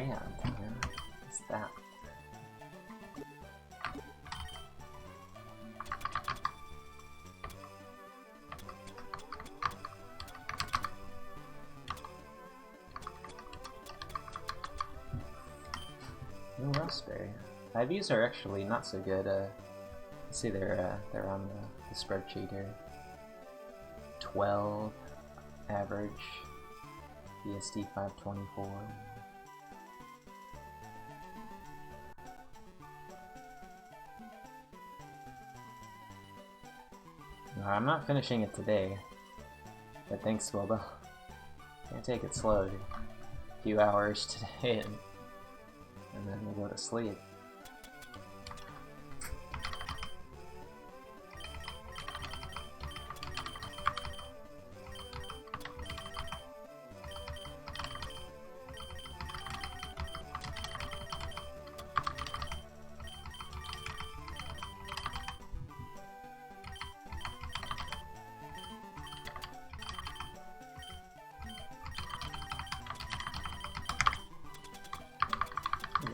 Brand, man. What's that? New raspberry. IVs are actually not so good. See, they're on the spreadsheet here. 12 average. BSD 524. No, I'm not finishing it today. But thanks, Boba. Can't take it slow. A few hours today, and then we'll go to sleep.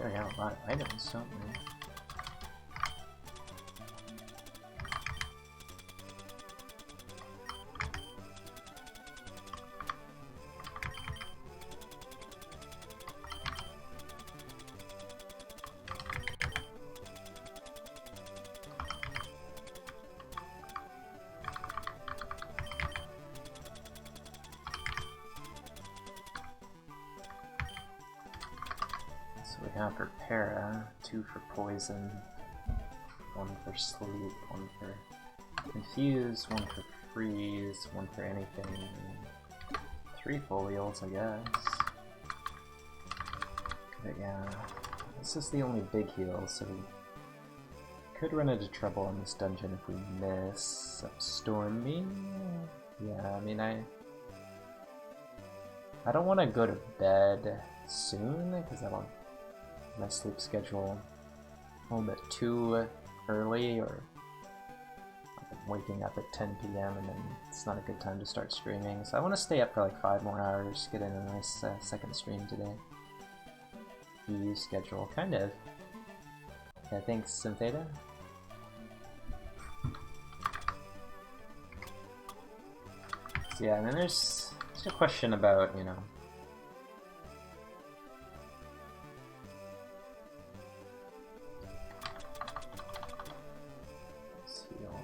I got a lot of items, don't we? We have for para, 2 for poison, 1 for sleep, 1 for confuse, 1 for freeze, 1 for anything, 3 folials, I guess. But yeah, this is the only big heal, so we could run into trouble in this dungeon if we miss Stormy. Yeah, I mean, I don't want to go to bed soon, because I want my sleep schedule a little bit too early, or I'm waking up at 10 p.m. and then it's not a good time to start streaming. So I want to stay up for like 5 more hours, get in a nice second stream today. EU schedule, kind of. Yeah, thanks, Syntheta. So yeah, and then there's a question about, you know,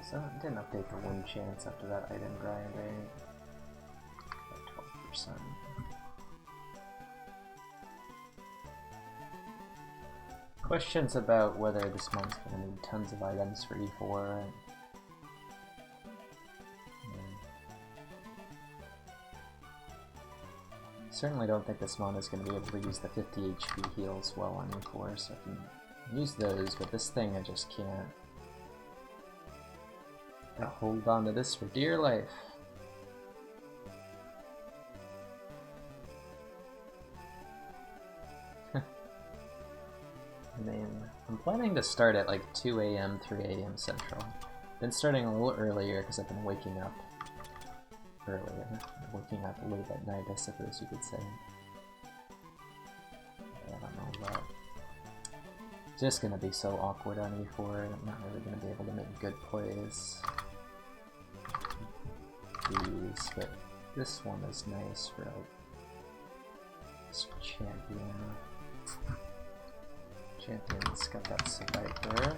so it didn't update the win chance after that item grind, right? By 12%. Questions about whether this month's gonna need tons of items for E4. Certainly don't think this mon is going to be able to use the 50 HP heals well on E4, so I can use those, but this thing I just can't. Gotta hold on to this for dear life. I mean, I'm planning to start at like 2 AM, 3 AM Central. Been starting a little earlier because I've been waking up earlier. Waking up late at night, I suppose you could say. I don't know, but it's just gonna be so awkward on E4, and I'm not really gonna be able to make good plays. These, but this one is nice for this champion. Champion's got that sniper.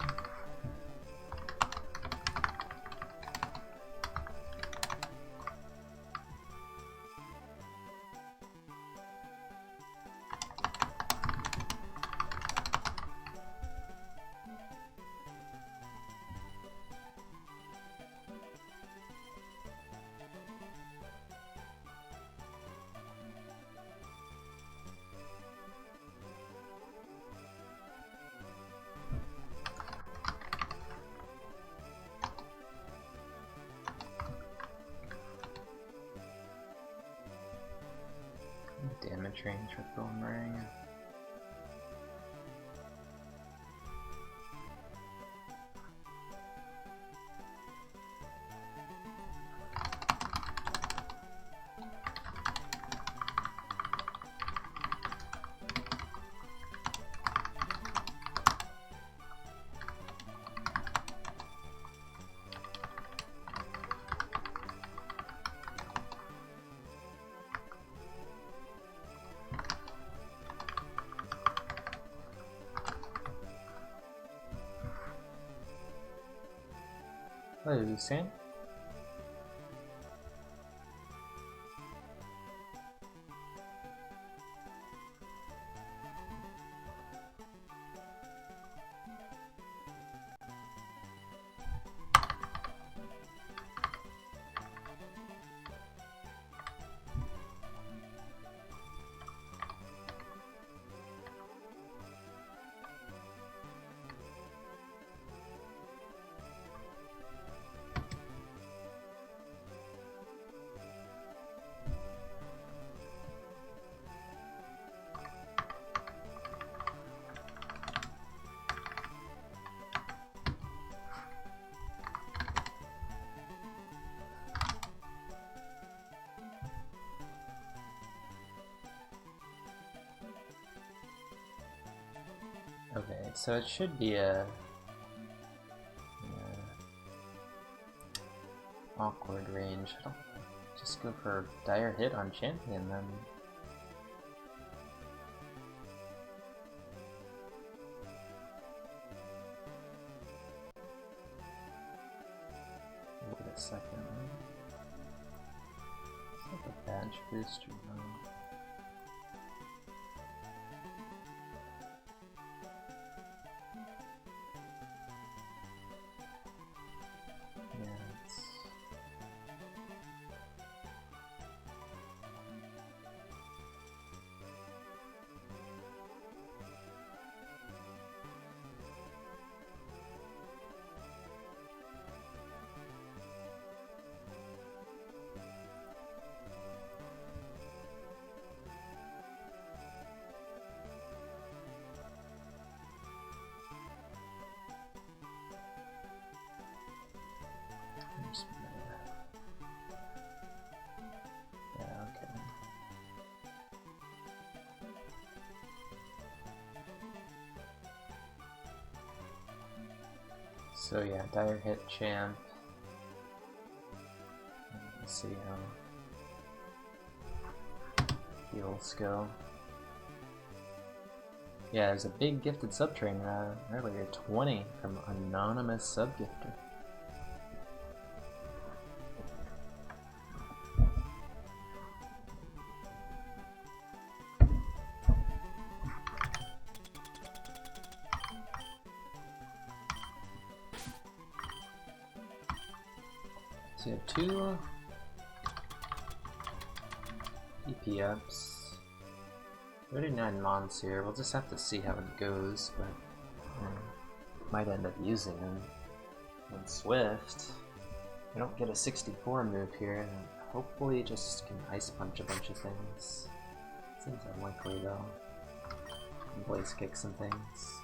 Damage range with Boomerang. Hello, Sam. Okay, so it should be a awkward range. I don't just go for dire hit on champion then. Wait a second. It's like a badge booster though. Yeah, okay. So yeah, dire hit champ. Let's see how heals go. Yeah, there's a big gifted sub train earlier, 20 from anonymous sub gifter. So you have 2 EP ups. 39 mons here. We'll just have to see how it goes, but might end up using them. And Swift, we don't get a 64 move here, and hopefully just can ice punch a bunch of things. Seems unlikely though. And blaze kick some things.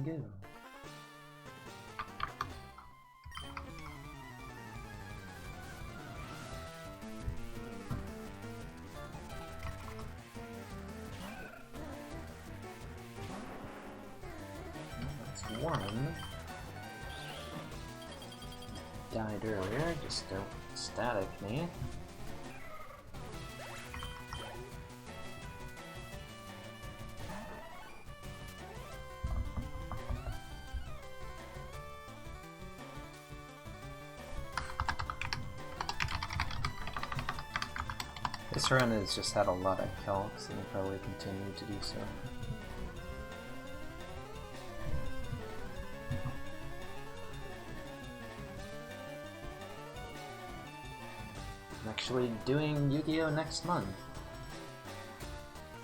Go. One died earlier, just don't static me. This run has just had a lot of calcs and will probably continue to do so. Actually doing Yu-Gi-Oh! Next month.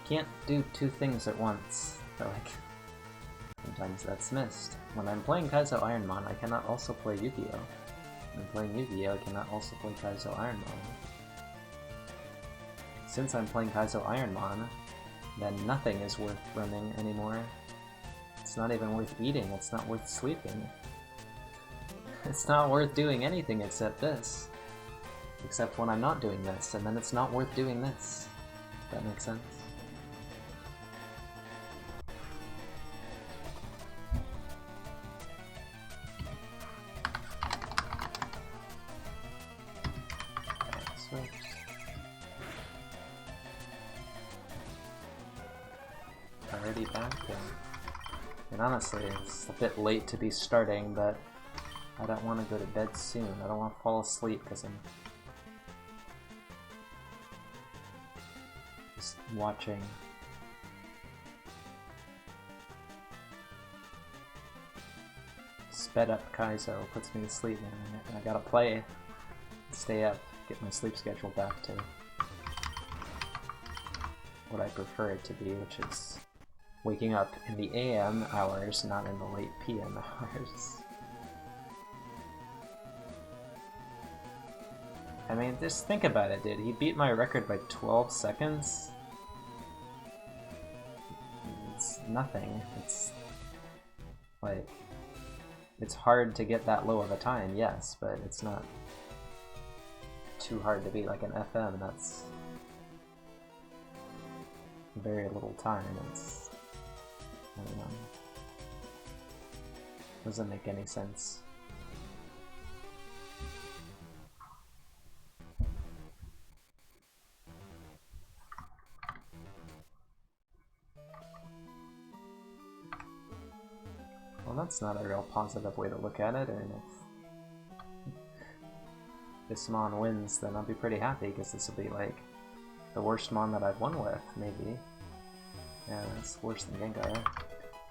Can't do 2 things at once. So like, sometimes that's missed. When I'm playing Kaizo IronMON, I cannot also play Yu-Gi-Oh! When I'm playing Yu-Gi-Oh! I cannot also play Kaizo IronMON. Since I'm playing Kaizo IronMON, then nothing is worth running anymore. It's not even worth eating, it's not worth sleeping. It's not worth doing anything except this. Except when I'm not doing this, and then it's not worth doing this. If that makes sense. Alright, switch. Already back in. And honestly, it's a bit late to be starting, but I don't want to go to bed soon. I don't want to fall asleep because I'm just watching. Sped up Kaizo puts me to sleep, and I gotta play, stay up, get my sleep schedule back to what I prefer it to be, which is waking up in the AM hours, not in the late PM hours. I mean, just think about it, dude. He beat my record by 12 seconds? It's nothing. It's like, it's hard to get that low of a time, yes, but it's not too hard to beat like an FM. That's very little time. It's, I don't know. Doesn't make any sense. Well, that's not a real positive way to look at it. I mean, if this Mon wins, then I'll be pretty happy, because this will be like the worst Mon that I've won with, maybe. Yeah, it's worse than Gengar.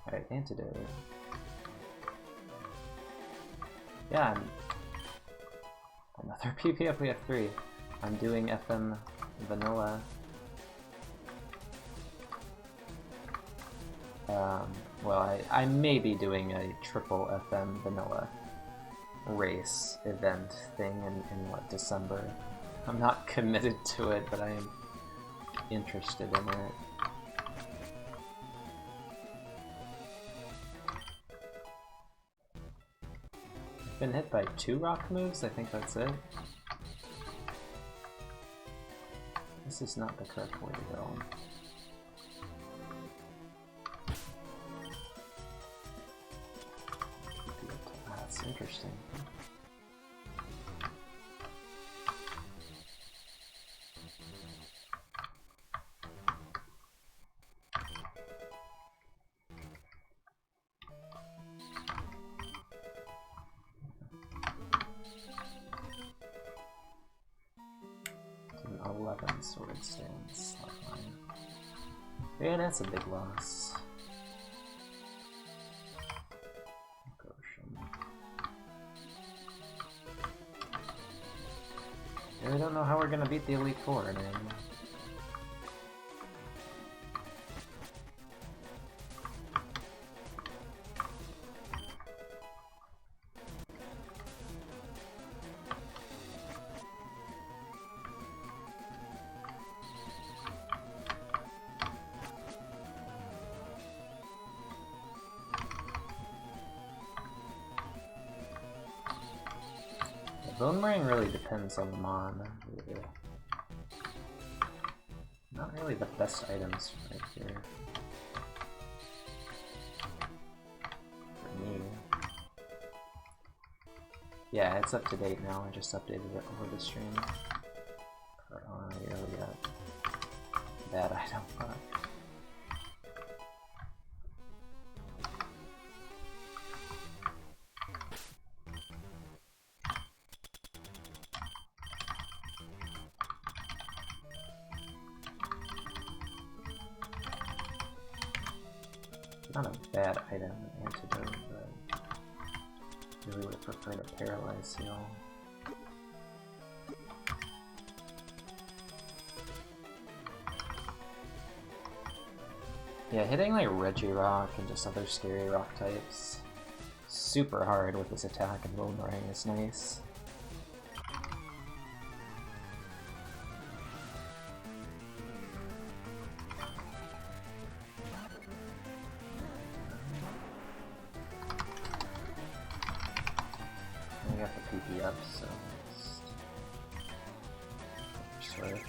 Alright, Antidote. Yeah, another PPFF3. I'm doing FM Vanilla. Well, I may be doing a triple FM Vanilla race event thing in what, December? I'm not committed to it, but I am interested in it. I've been hit by 2 rock moves, I think that's it. This is not the correct way to go. That's interesting. It's an 11 sword stance. Yeah, that's a big loss. I don't know how we're gonna beat the Elite Four, man. Boomerang really depends on the Mon. Not really the best items right here. For me. Yeah, it's up to date now. I just updated it over the stream. Oh, yeah, we got bad item luck. Not a bad item, Antidote, but really would prefer to paralyze heal. Yeah, hitting like Regirock and just other scary rock types super hard with this attack and Boomerang is nice. I got the PP up, so sure.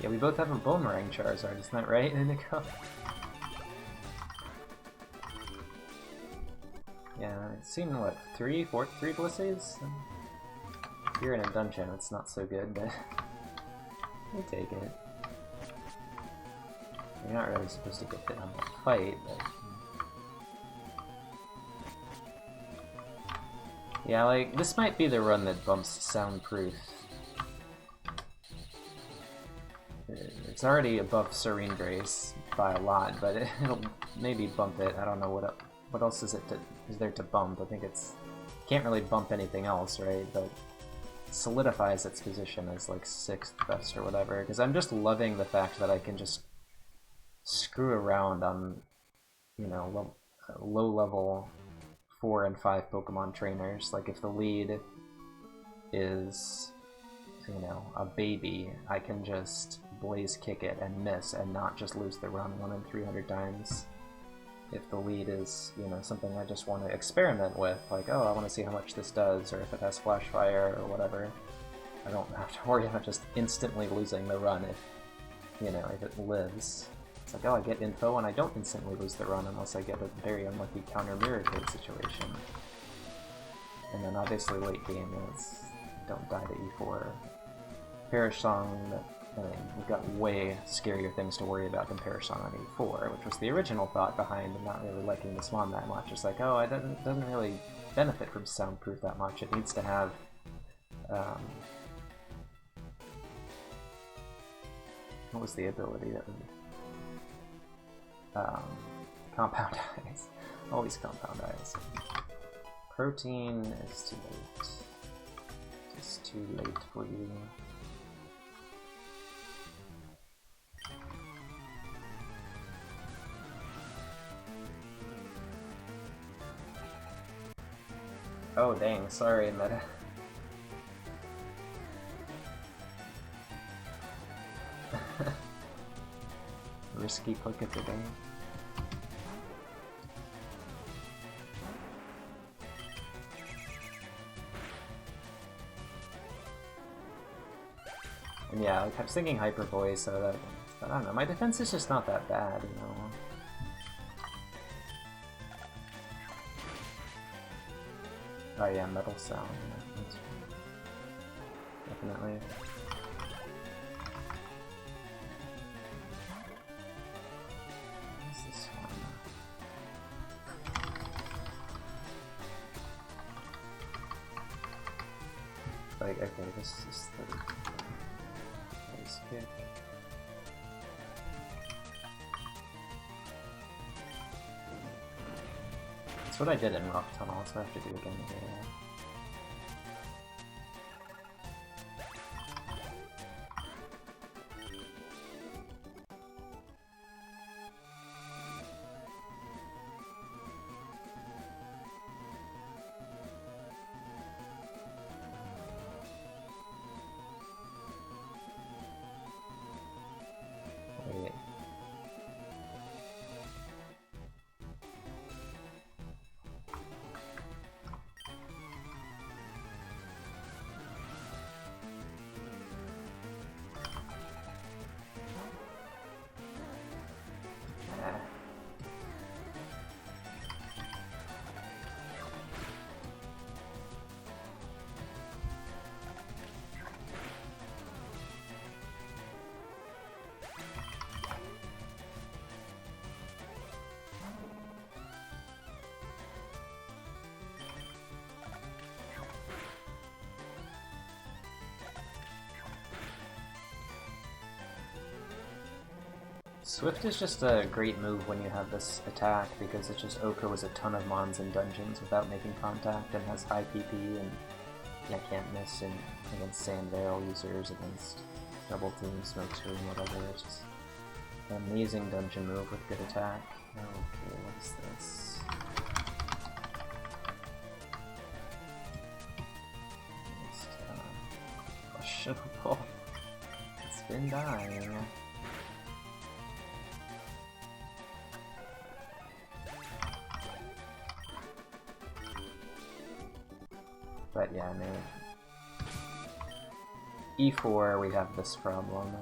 Yeah, we both have a Boomerang Charizard, isn't that right, Indigo? Yeah, it's seen, what, three Blissey's? If you're in a dungeon, it's not so good, but we take it. You're not really supposed to get hit on the fight, but... Yeah, like, this might be the run that bumps Soundproof. It's already above Serene Grace by a lot, but it'll maybe bump it. I don't know what else is there to bump. I think can't really bump anything else, right? But solidifies its position as like 6th best or whatever. Because I'm just loving the fact that I can just screw around on, you know, low level 4 and 5 Pokemon trainers. Like if the lead is, you know, a baby, I can just blaze kick it and miss and not just lose the run 1 in 300 times. If the lead is, you know, something I just want to experiment with, like, oh, I want to see how much this does, or if it has Flash Fire or whatever, I don't have to worry about just instantly losing the run if, you know, if it lives. It's like, oh, I get info and I don't instantly lose the run unless I get a very unlucky counter mirror code situation. And then obviously late game, you know, don't die to E4. Perish Song, I mean, we've got way scarier things to worry about than Perish Song on E4, which was the original thought behind not really liking this mon that much. It's like, oh, it doesn't really benefit from Soundproof that much. It needs to have, what was the ability that would, Compound Eyes. Always Compound Eyes. Protein is too late. It's too late for you. Oh dang, sorry, Meta. Risky click of the day. And yeah, like, I was thinking Hyper Voice, so that, I don't know, my defense is just not that bad, you know. Oh yeah, Metal Sound, yeah, definitely. What's this one? Like, okay, this is the ice kick. That's what I did in Rock Tunnel, so I have to do again here. Wait. Swift is just a great move when you have this attack because it just OHKOs a ton of mons in dungeons without making contact and has high PP and yeah, can't miss against Sand Veil users, against Double Team, Smokescreen, whatever. It's just an amazing dungeon move with good attack. Okay, what is this? It's questionable. It's been dying. But yeah, no. E4, we have this problem.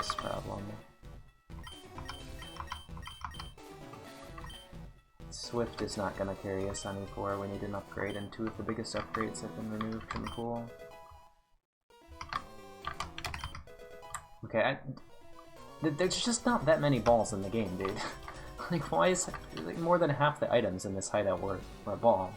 this problem. Swift is not going to carry us on E4. We need an upgrade, and two of the biggest upgrades have been removed from the pool. Okay, there's just not that many balls in the game, dude. Like, why is like more than half the items in this hideout were a ball?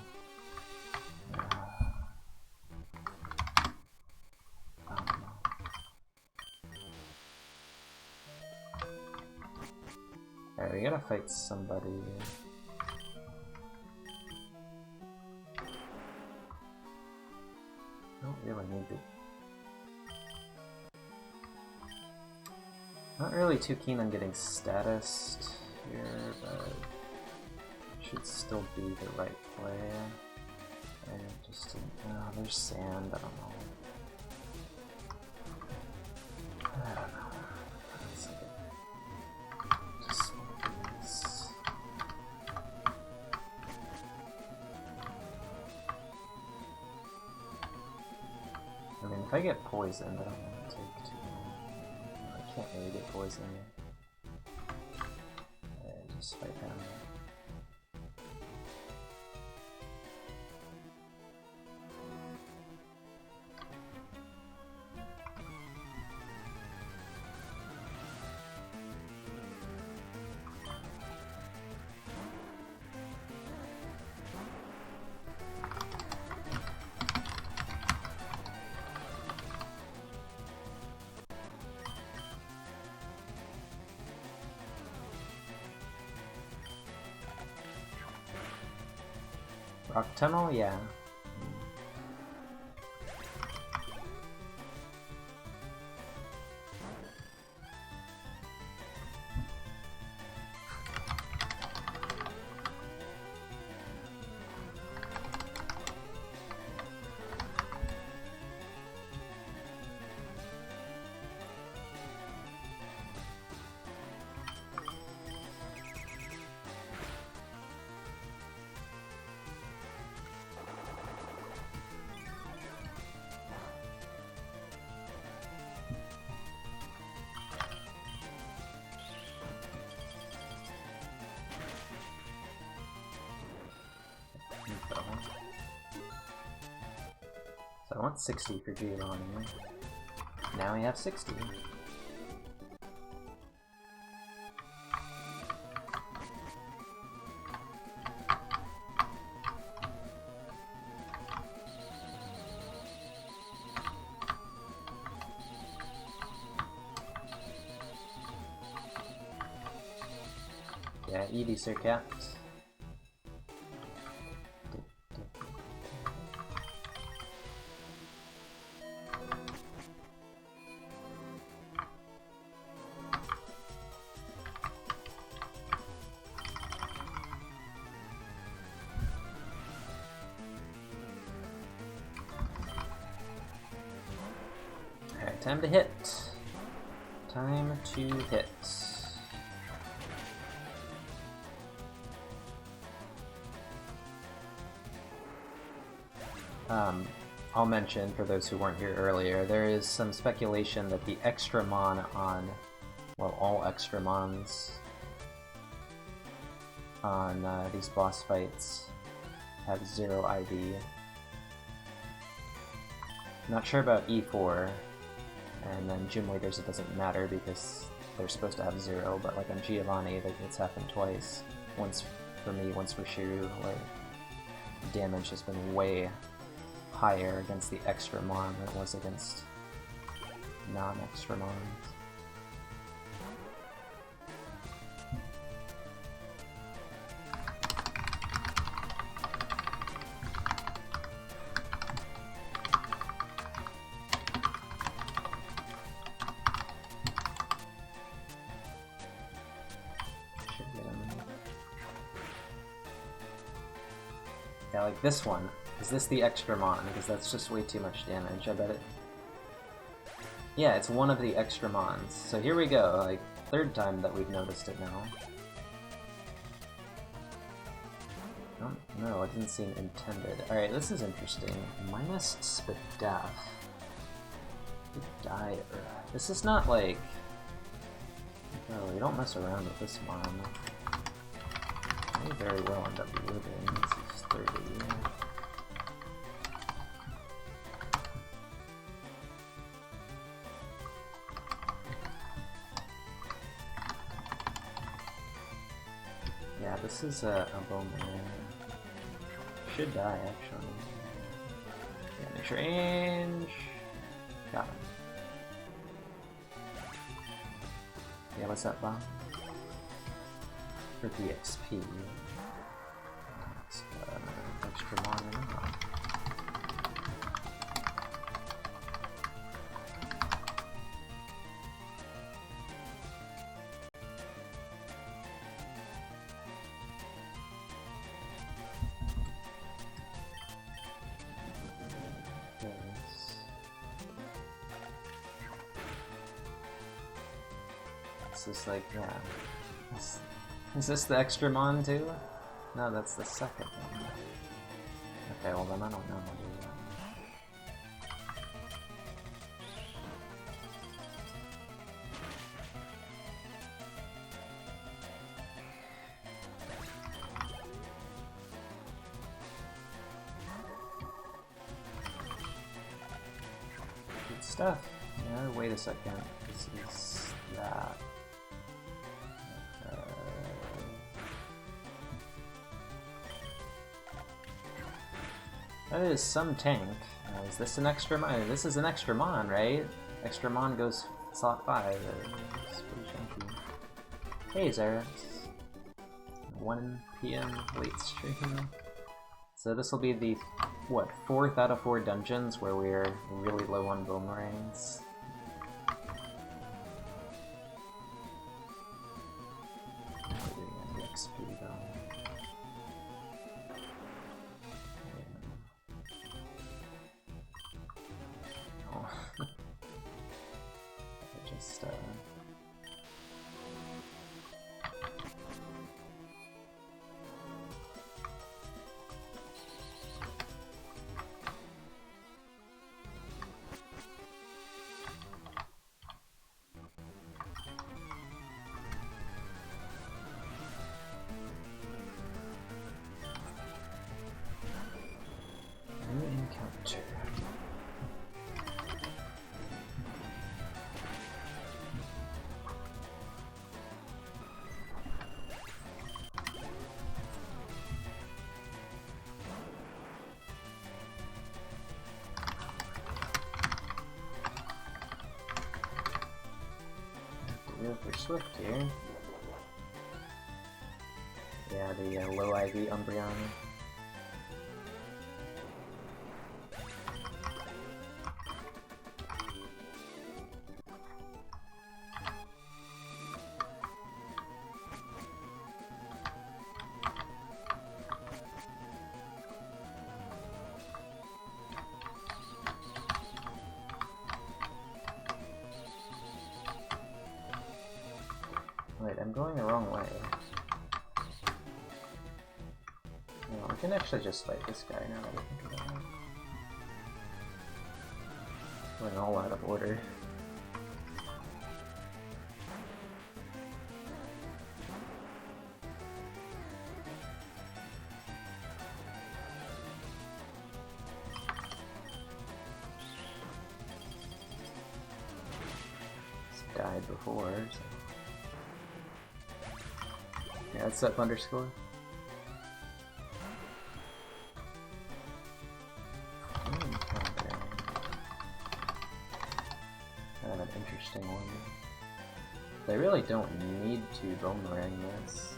Alright, we gotta fight somebody. Don't really need to. Not really too keen on getting statused here, but it should still be the right play. And just there's sand. I don't know. Let's see. Just this. I mean, if I get poisoned, I don't want to take too long. I can't really get poisoned. Just fight down there. Rock tunnel, yeah. So I want 60 for Giovanni. Now we have 60. Yeah, EDs are capped. Alright, time to hit. Time to hit. I'll mention, for those who weren't here earlier, there is some speculation that the extra mon on, well, all extra mons on these boss fights have 0 ID. Not sure about E4, and then gym leaders it doesn't matter because they're supposed to have 0, but like on Giovanni, it's happened twice. Once for me, once for Shiru, where damage has been way higher against the extra mon than it was against non-extra mons. Yeah, like this one. Is this the extra mon? Because that's just way too much damage, I bet it... Yeah, it's one of the extra mons. So here we go, like, third time that we've noticed it now. I don't know, it didn't seem intended. Alright, this is interesting. Minus Spadaf. This is not like Oh, we don't mess around with this mon. May very well end up living. This is 30. Yeah, this is a bowman. Should die, actually. Damage range. Got him. Yeah, what's up, Bob? For the XP. Extra mon. This is like, yeah. Is this the extra mon too? No, that's the second one. Okay, well then I don't know how to do that. Good stuff. Yeah, wait a second. This is that. That is some tank. Is this an extra mon? This is an extra mon, right? Extra mon goes slot 5. It's pretty chunky. Hey, Zara. 1 PM late stream. So this will be the, what, 4th out of 4 dungeons where we're really low on boomerangs. XP though. Just, new encounter. For Swift here. Yeah, the low IV Umbreon. Wait, I'm going the wrong way. No, I can actually just fight this guy now that I think about it. Going all out of order. It's died before, so. Yeah, that's up underscore. Kind of an interesting one. They really don't need to boomerang this.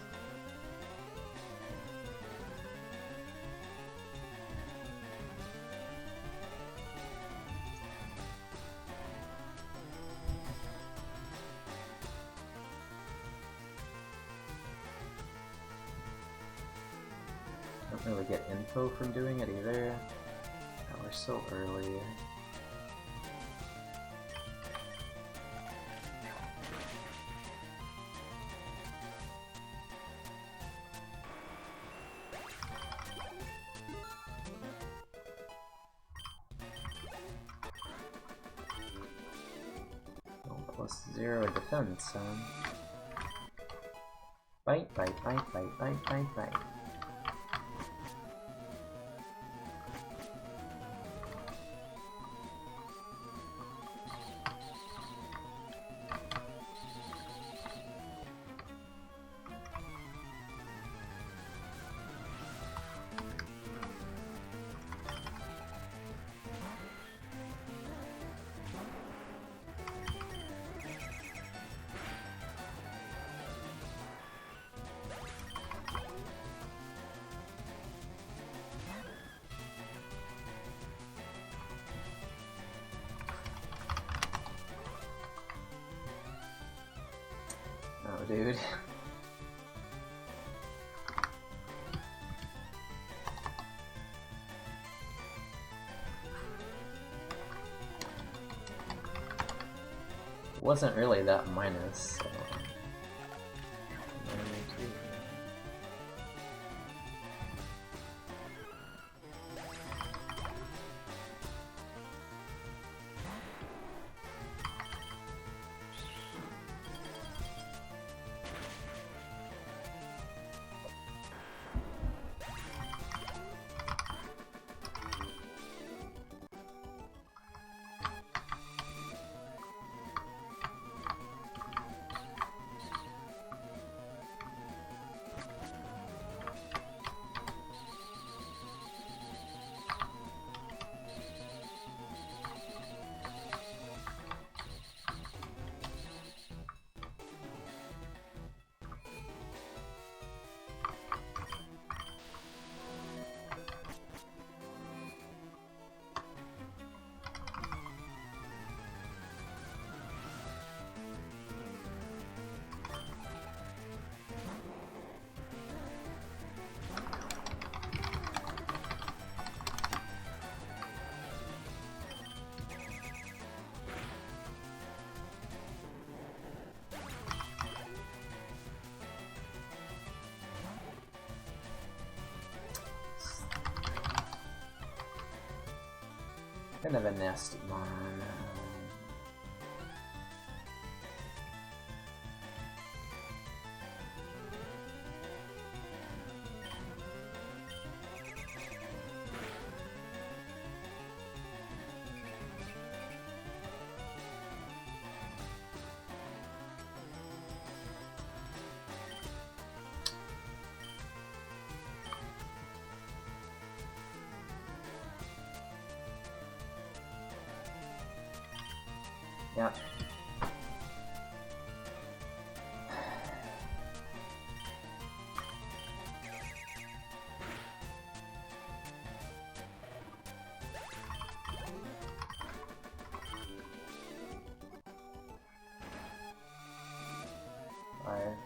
Don't really get info from doing it either. Oh, we're so early. Oh, +0 defense, huh? Bite, bite, bite, bite, bite, bite, bite. Oh, dude. Wasn't really that minus, so... Kind of a nasty one. Yeah. Fire.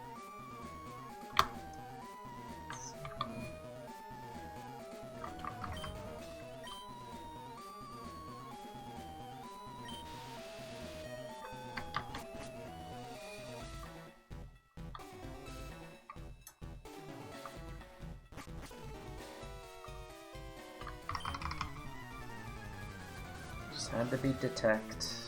Just had to be detect.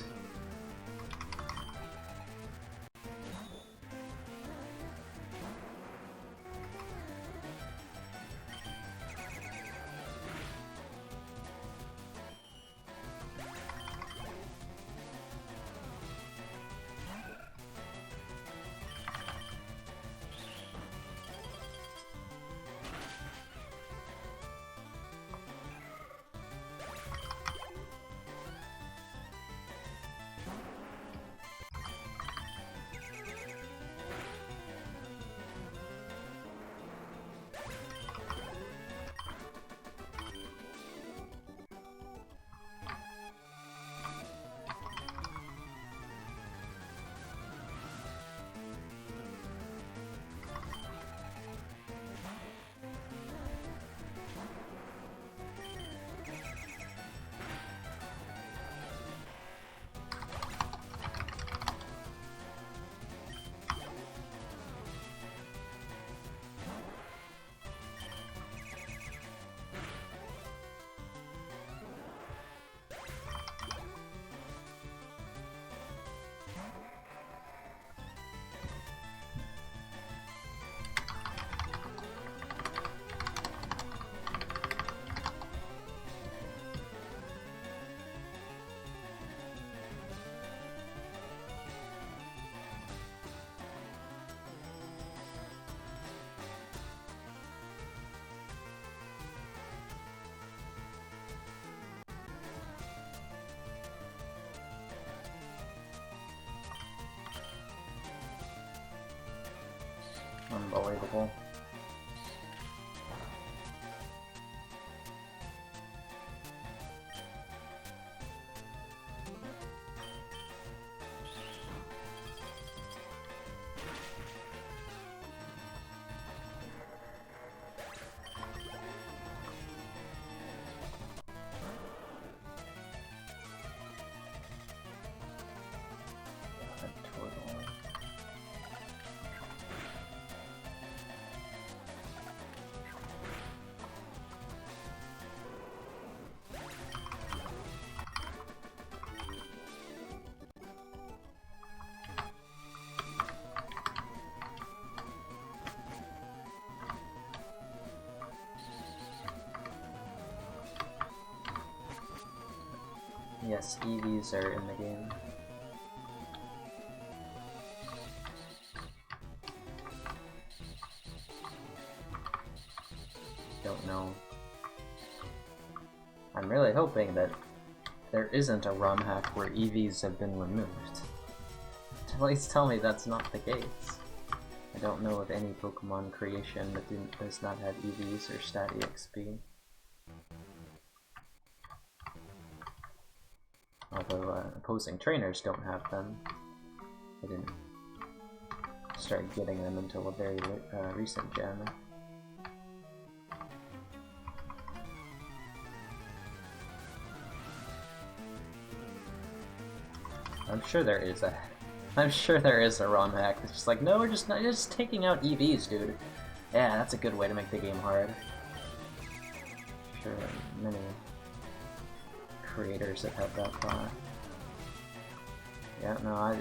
Unbelievable. Yes, EVs are in the game. Don't know. I'm really hoping that there isn't a ROM hack where EVs have been removed. Please tell me that's not the case. I don't know of any Pokemon creation that does not have EVs or stat EXP. Although opposing trainers don't have them. I didn't start getting them until a very recent gen. I'm sure there is a ROM hack. It's just like, no, we're just taking out EVs, dude. Yeah, that's a good way to make the game hard. Sure, many creators have had that thought. Yeah, no, I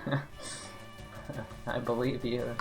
didn't. I believe you.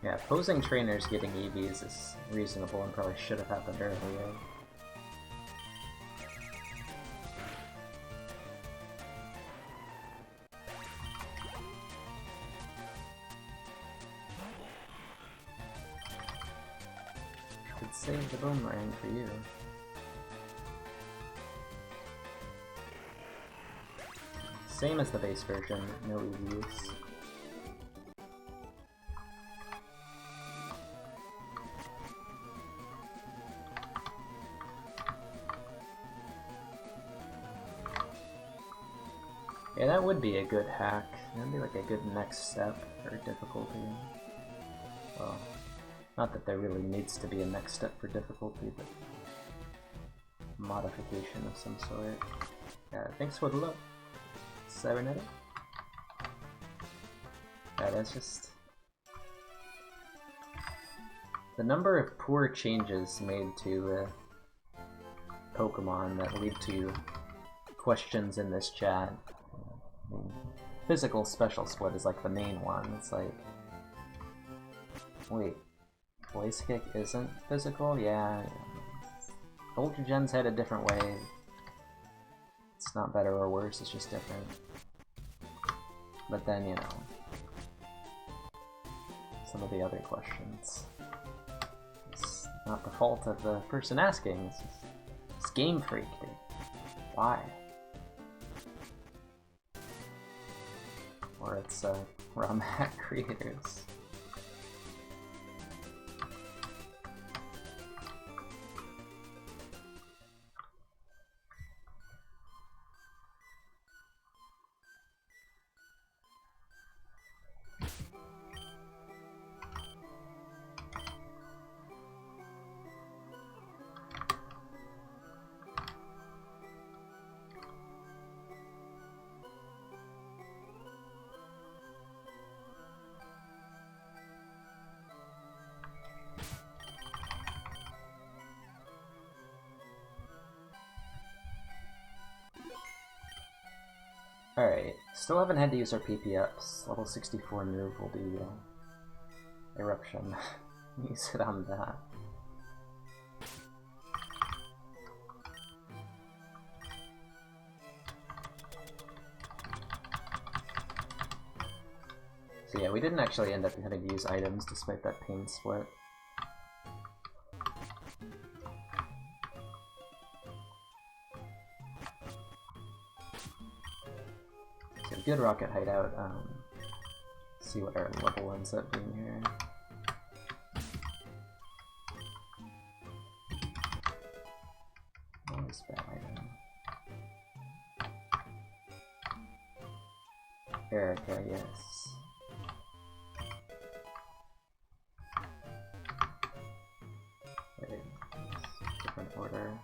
Yeah, opposing trainers getting EVs is reasonable and probably should have happened earlier. Could save the boomerang for you. Same as the base version, no EVs. Yeah, that would be a good hack. That'd be like a good next step for difficulty. Well, not that there really needs to be a next step for difficulty, but modification of some sort. Yeah, thanks for the look, Cybernetic. Yeah, that's just... the number of poor changes made to Pokemon that lead to questions in this chat. Physical special split is like the main one. It's like, wait, Blaze Kick isn't physical? Yeah. Ultra Gens had a different way. It's not better or worse, it's just different. But then, you know, some of the other questions. It's not the fault of the person asking, it's Game Freak, dude. Why? Or it's ROM hack creators. Alright, still haven't had to use our PP ups. Level 64 move will be eruption. Use it on that. So yeah, we didn't actually end up having to use items despite that pain split. So good rocket hideout. See what our level ends up being here. Always bad item. Erica, yes. Wait, different order.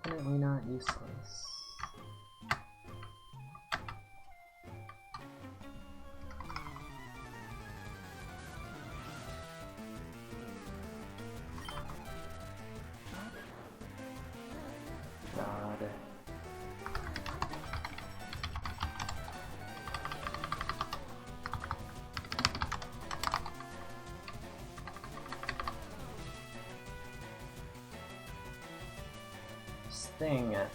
Definitely not useless. God. This thing. Where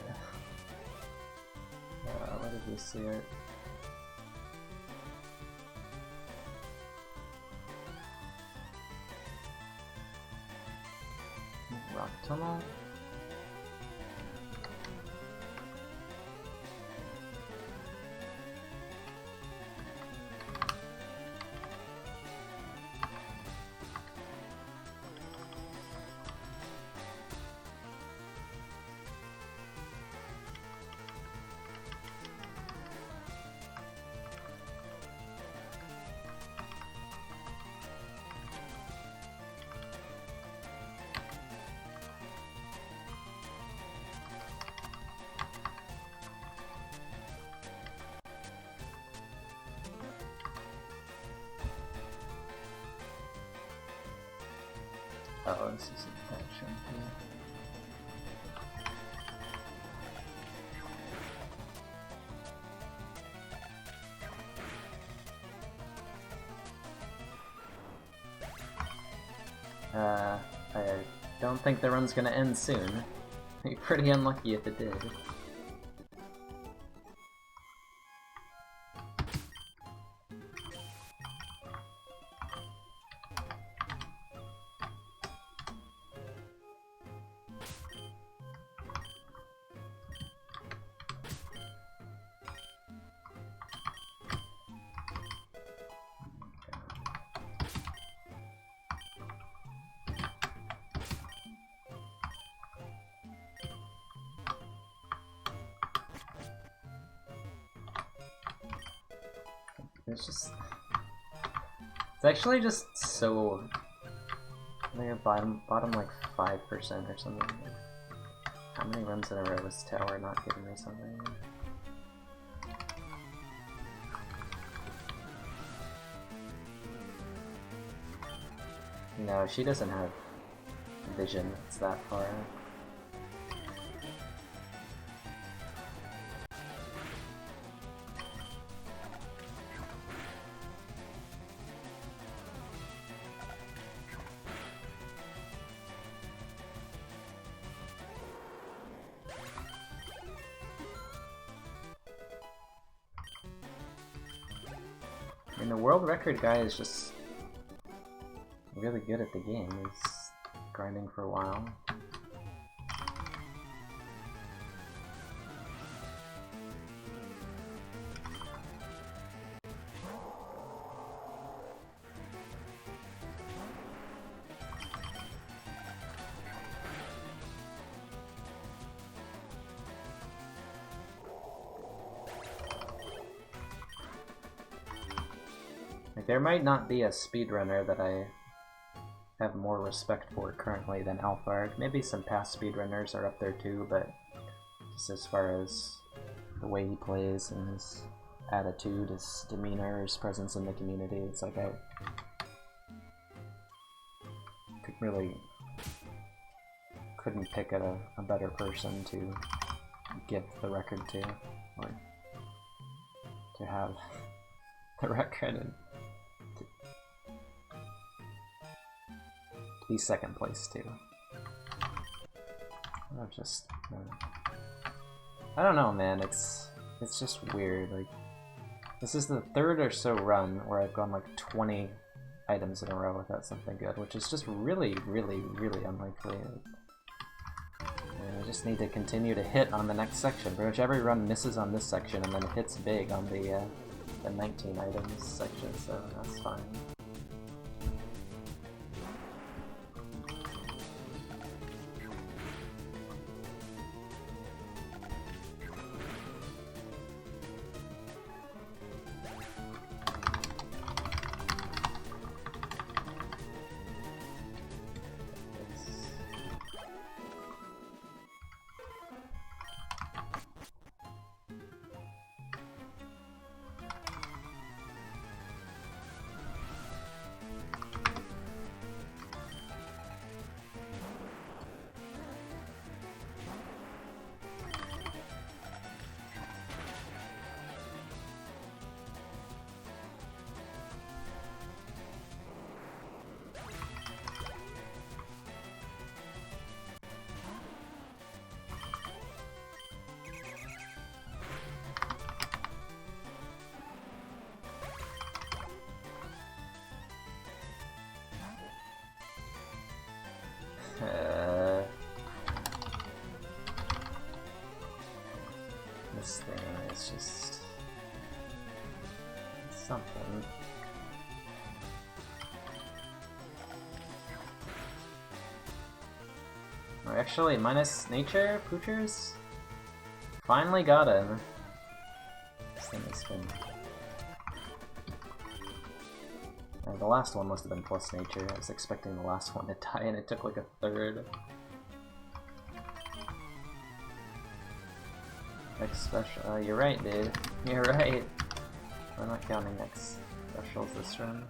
did we see it? Rock tunnel? Oh, this isn't that chunky. I don't think the run's gonna end soon. Be pretty unlucky if it did. It's actually just so... I think at bottom like 5% or something. How many runs in a row is Tower not giving me something? No, she doesn't have vision that's that far. I mean, the world record guy is just really good at the game. He's grinding for a while. Like, there might not be a speedrunner that I have more respect for currently than Alpharg. Maybe some past speedrunners are up there too, but just as far as the way he plays and his attitude, his demeanor, his presence in the community, it's like I couldn't pick a better person to give the record to, or to have the record and to be second place too. I don't know, man. It's just weird. Like, this is the third or so run where I've gone like 20 items in a row without something good, which is just really, really, really unlikely. And I just need to continue to hit on the next section. Pretty much every run misses on this section and then hits big on the 19 items section, so that's fine. This thing is just something. Or actually, minus nature, Poochers? Finally got him. This thing has been... the last one must have been plus nature. I was expecting the last one to die and it took like a third. Next special. You're right, dude. You're right. We're not counting next specials this run.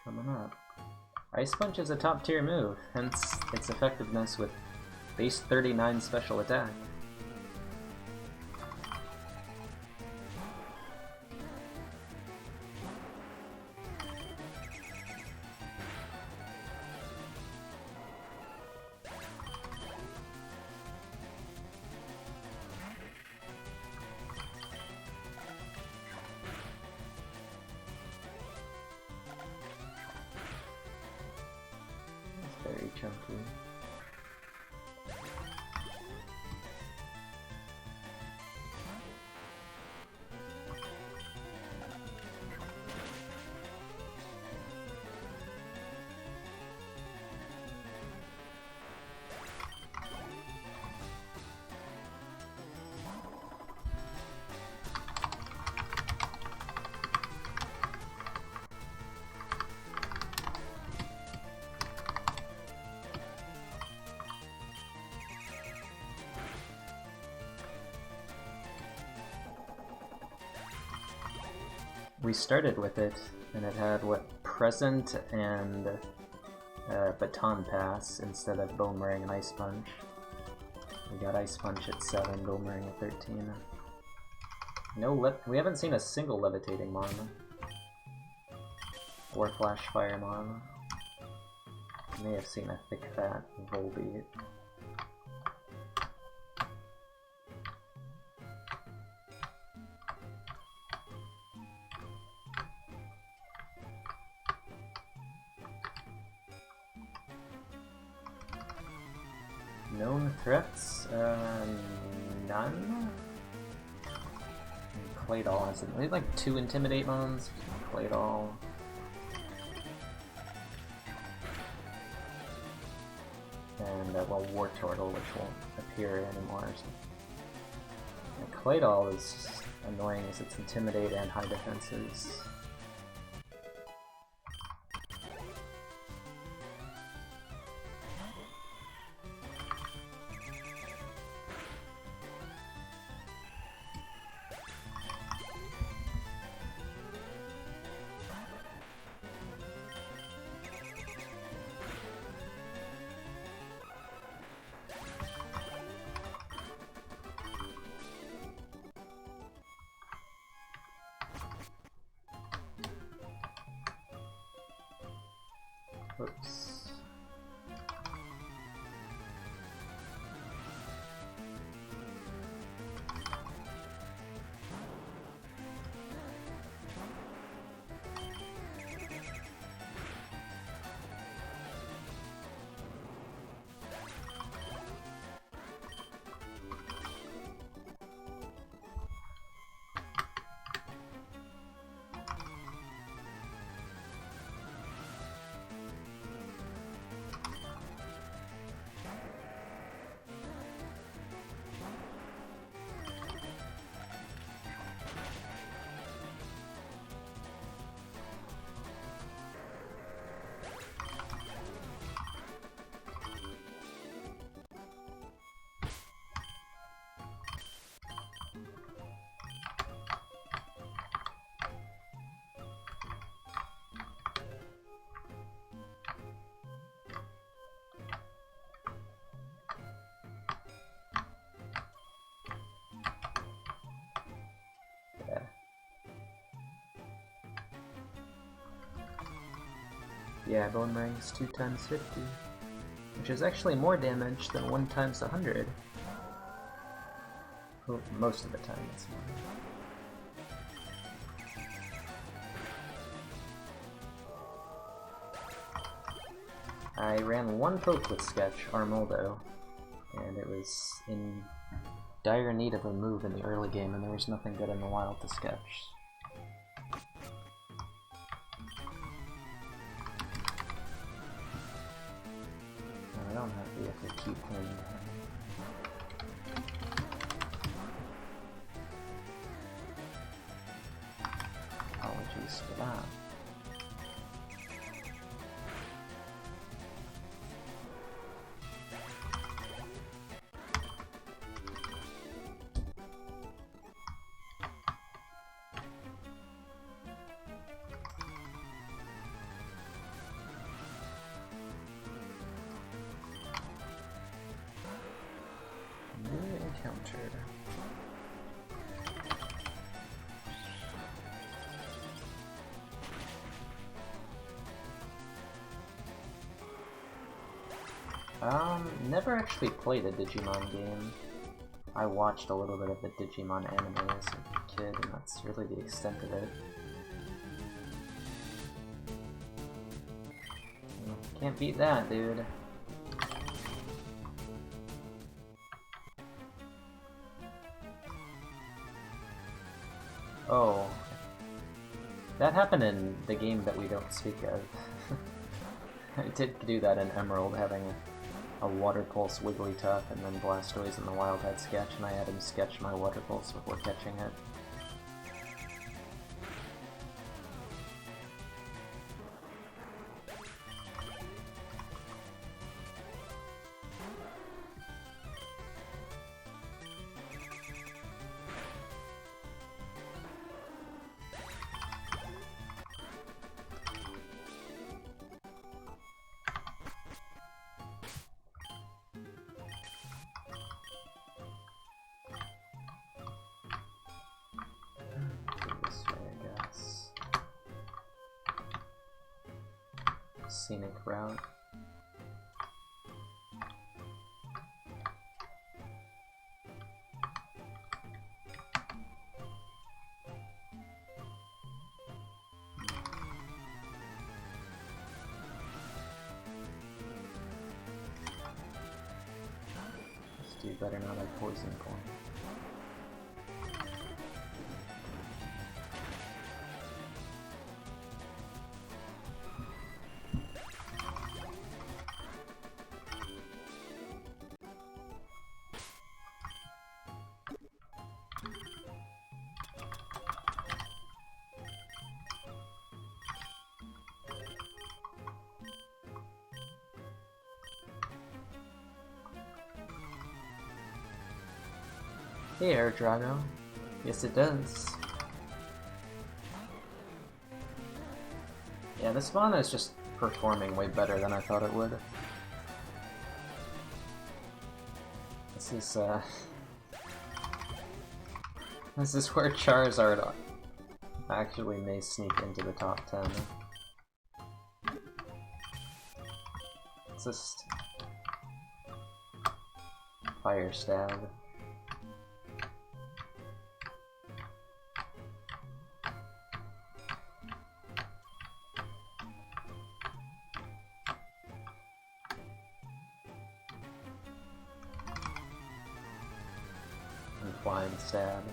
Coming up. Ice Punch is a top tier move, hence its effectiveness with base 39 special attack. Very chunky. We started with it, and it had, what, Present and Baton Pass instead of Boomerang and Ice Punch. We got Ice Punch at 7, Boomerang at 13. We haven't seen a single Levitating Mon. Or Flash Fire Mon. May have seen a Thick Fat Volbeat. Known threats? None? Claydol has it. We have like 2 Intimidate Mons. Claydol. And, well, War Turtle, which won't appear anymore. So. And Claydol is annoying as it's Intimidate and high defenses. Oops. Yeah, Bone Rings 2 times 50, which is actually more damage than 1 times 100. Well, most of the time it's more. I ran 1 poke with Sketch, Armoldo, and it was in dire need of a move in the early game, and there was nothing good in the wild to Sketch. I don't have the effort to keep playing. Apologies for that. Encounter. Never actually played a Digimon game. I watched a little bit of the Digimon anime as a kid, and that's really the extent of it. Can't beat that, dude. Oh. That happened in the game that we don't speak of. I did do that in Emerald, having a Water Pulse Wigglytuff, and then Blastoise in the wild had Sketch, and I had him sketch my Water Pulse before catching it. Scenic route. Dude better not have poison coin. Hey, Air Drago. Yes, it does. Yeah, this mana is just performing way better than I thought it would. This is this is where Charizard actually may sneak into the top 10. It's just Fire Stab. Flying Stab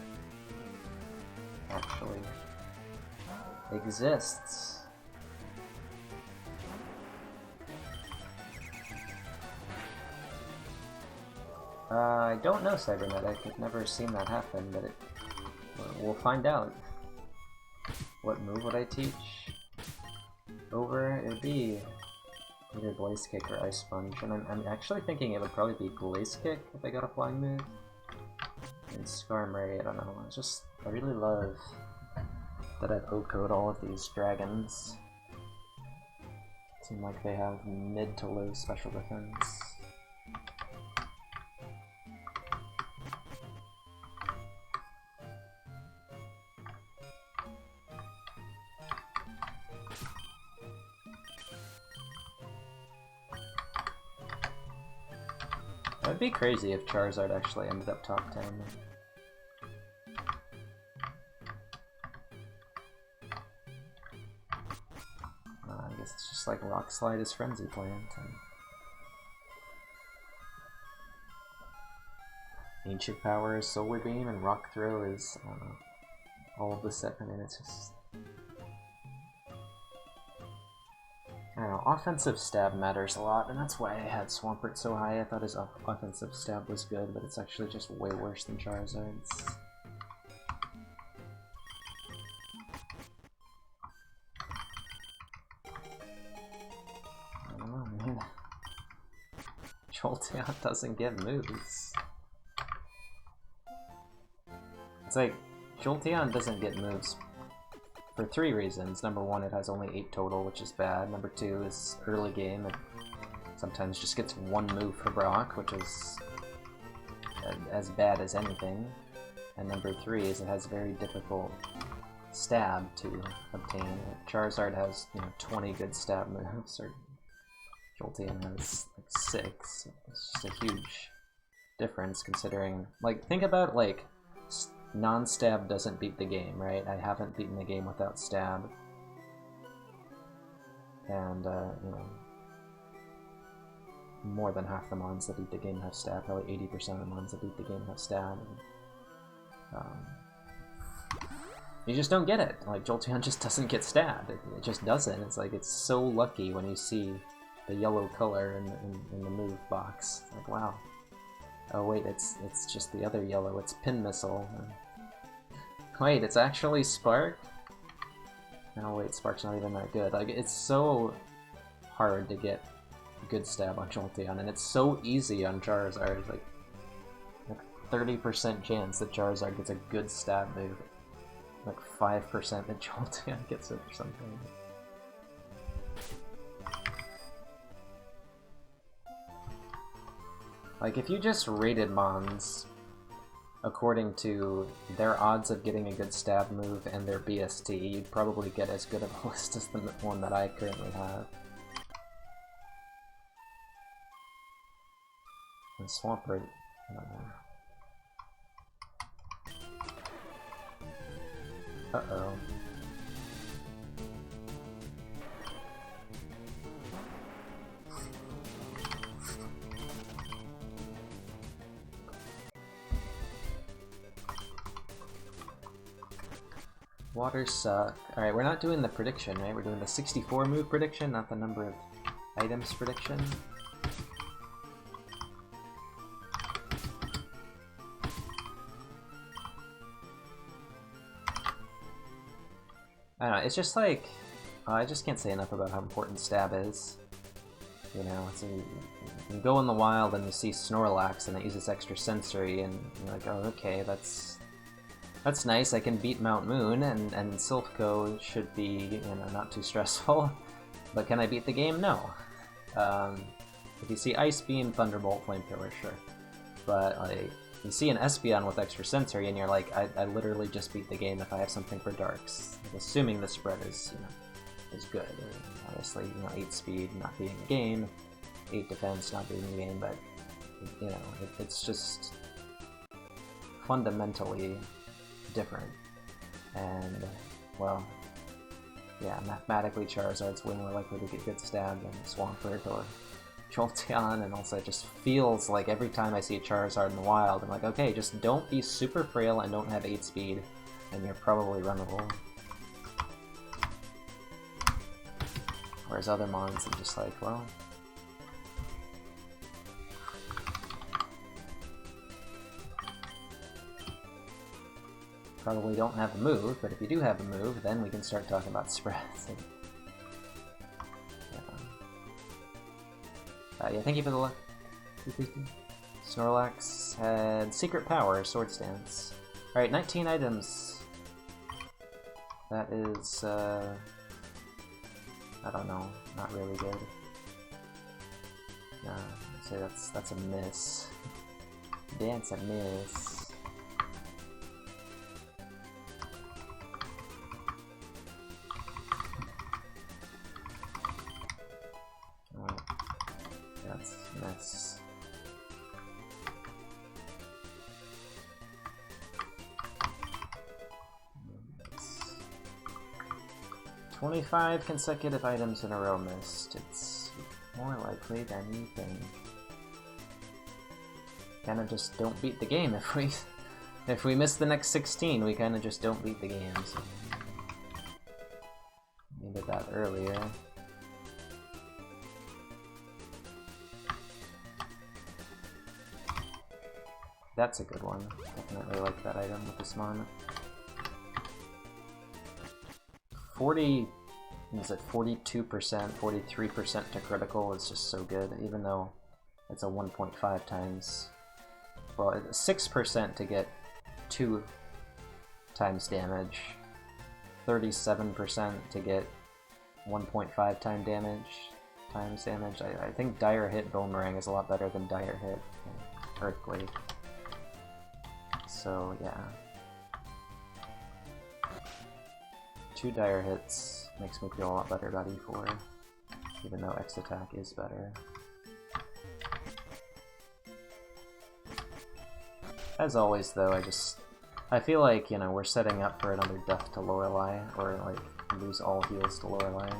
actually exists. I don't know, Cybernetic. I've never seen that happen, but we'll find out. What move would I teach? Over, it would be either Blaze Kick or Ice Sponge, and I'm actually thinking it would probably be Blaze Kick if I got a flying move. And Skarmory, I don't know, I really love that I've OHKO'd all of these dragons. Seem like they have mid to low special defense. That'd be crazy if Charizard actually ended up top 10. I guess it's just like Rock Slide is Frenzy Plant. And Ancient Power is Solar Beam, and Rock Throw is, I don't know, all of the set. I mean, it's just... I don't know, offensive stab matters a lot, and that's why I had Swampert so high. I thought his offensive stab was good, but it's actually just way worse than Charizard's. I don't know, man. Jolteon doesn't get moves. It's like, Jolteon doesn't get moves for 3 reasons. Number 1, it has only 8 total, which is bad. Number 2 is early game, it sometimes just gets 1 move for Brock, which is as bad as anything. And number 3 is it has very difficult stab to obtain. Charizard has, 20 good stab moves, or Jolteon has like 6. It's just a huge difference considering, like, think about, like, non-stab doesn't beat the game, right? I haven't beaten the game without stab. And, more than half the mons that beat the game have stab. Probably 80% of the mons that beat the game have stab. And, you just don't get it. Like, Jolteon just doesn't get stabbed. It just doesn't. It's like, it's so lucky when you see the yellow color in the move box. It's like, wow. Oh wait, it's just the other yellow. It's Pin Missile. Wait, it's actually Spark? Oh wait, Spark's not even that good. Like, it's so hard to get good stab on Jolteon, and it's so easy on Charizard. Like 30% chance that Charizard gets a good stab move. Like 5% that Jolteon gets it or something. Like, if you just rated mons according to their odds of getting a good stab move and their BST, you'd probably get as good of a list as the one that I currently have. And Swampert, I don't know. Uh-oh. Water suck. Alright, we're not doing the prediction, right? We're doing the 64 move prediction, not the number of items prediction. I don't know, it's just like... I just can't say enough about how important stab is. You know, it's you go in the wild and you see Snorlax and it uses extra sensory and you're like, oh, okay, that's nice, I can beat Mount Moon, and Silphco should be, you know, not too stressful. But can I beat the game? No. If you see Ice Beam, Thunderbolt, Flamethrower, sure. But, like, you see an Espeon with extra sensory and you're like, I literally just beat the game if I have something for Darks. Like, assuming the spread is, you know, is good. Obviously, you know, 8 speed not being the game, 8 defense not being the game, but, you know, it's just fundamentally different. And, well, yeah, mathematically Charizard's way more likely to get good stab than Swampert or Jolteon, and also it just feels like every time I see a Charizard in the wild, I'm like, okay, just don't be super frail and don't have 8 speed, and you're probably runnable. Whereas other mons, I'm just like, well... probably don't have a move, but if you do have a move, then we can start talking about spreads. Yeah, thank you for the luck. Snorlax had Secret Power, Sword Stance. Alright, 19 items. That is, I don't know, not really good. No, I'd say that's a miss. Dance a miss. Nice. 25 consecutive items in a row missed. It's more likely than you think. Kinda just don't beat the game if we miss the next 16, we kinda just don't beat the game, so... we did that earlier. That's a good one. Definitely like that item with this mon. 40... is it 42%, 43% to critical is just so good, even though it's a 1.5 times... well, it's 6% to get 2 times damage, 37% to get 1.5 times damage. I think Dire Hit Boomerang is a lot better than Dire Hit Earthquake. So, yeah. 2 Dire Hits makes me feel a lot better about E4, even though X attack is better. As always, though, I feel like, you know, we're setting up for another death to Lorelei, or, like, lose all heals to Lorelei.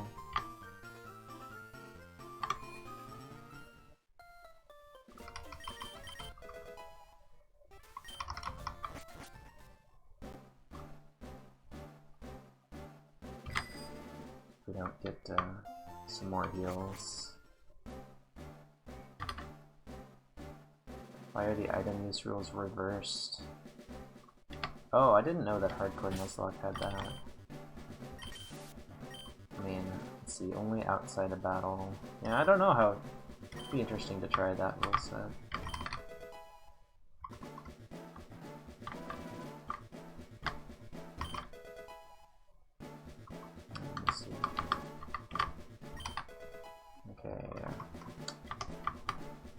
If we don't get some more heals. Why are the item use rules reversed? Oh, I didn't know that Hardcore Nuzlocke had that. I mean, let's see, only outside of battle. Yeah, I don't know how... it'd be interesting to try that rule set. Let's see. Okay,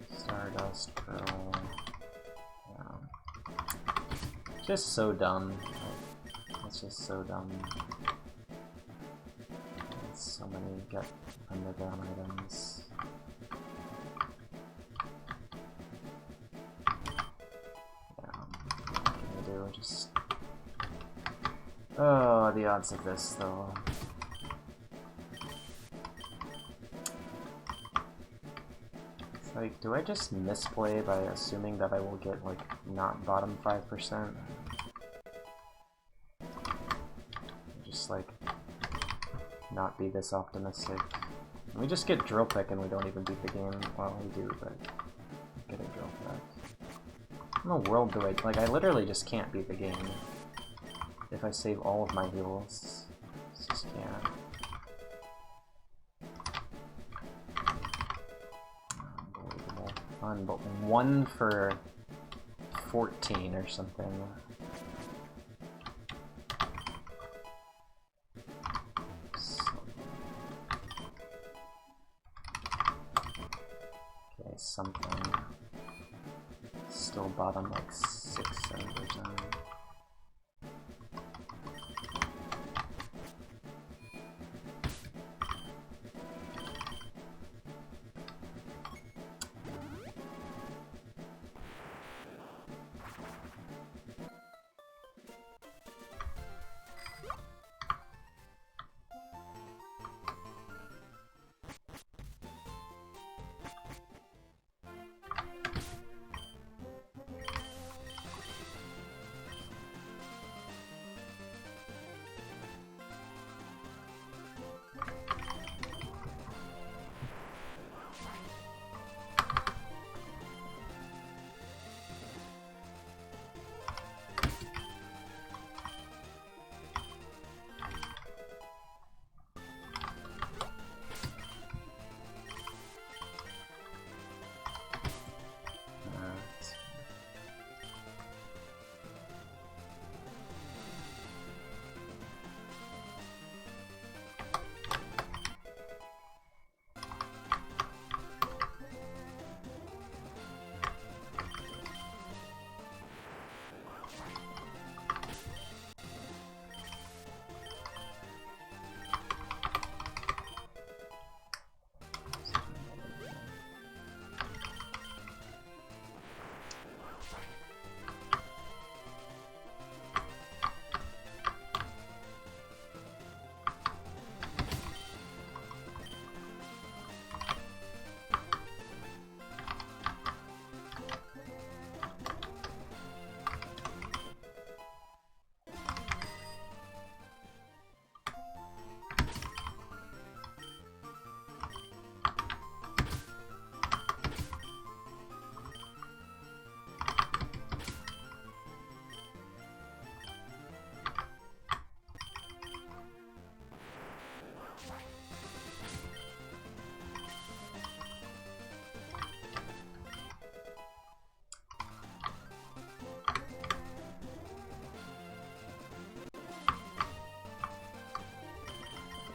Stardust Pearl. Just so dumb. It's just so dumb. There's so many gut underground items. Yeah, what can we do? Just... oh, the odds of this, though. It's like, do I just misplay by assuming that I will get, like, not bottom 5%? just like not be this optimistic. We just get drill pick and we don't even beat the game. Well, we do, but get a drill pick. In the world do I like? I literally just can't beat the game if I save all of my heals. Just can't. Unbelievable. But 1 for 14 or something. Okay, something. Still bottom like 6-7%.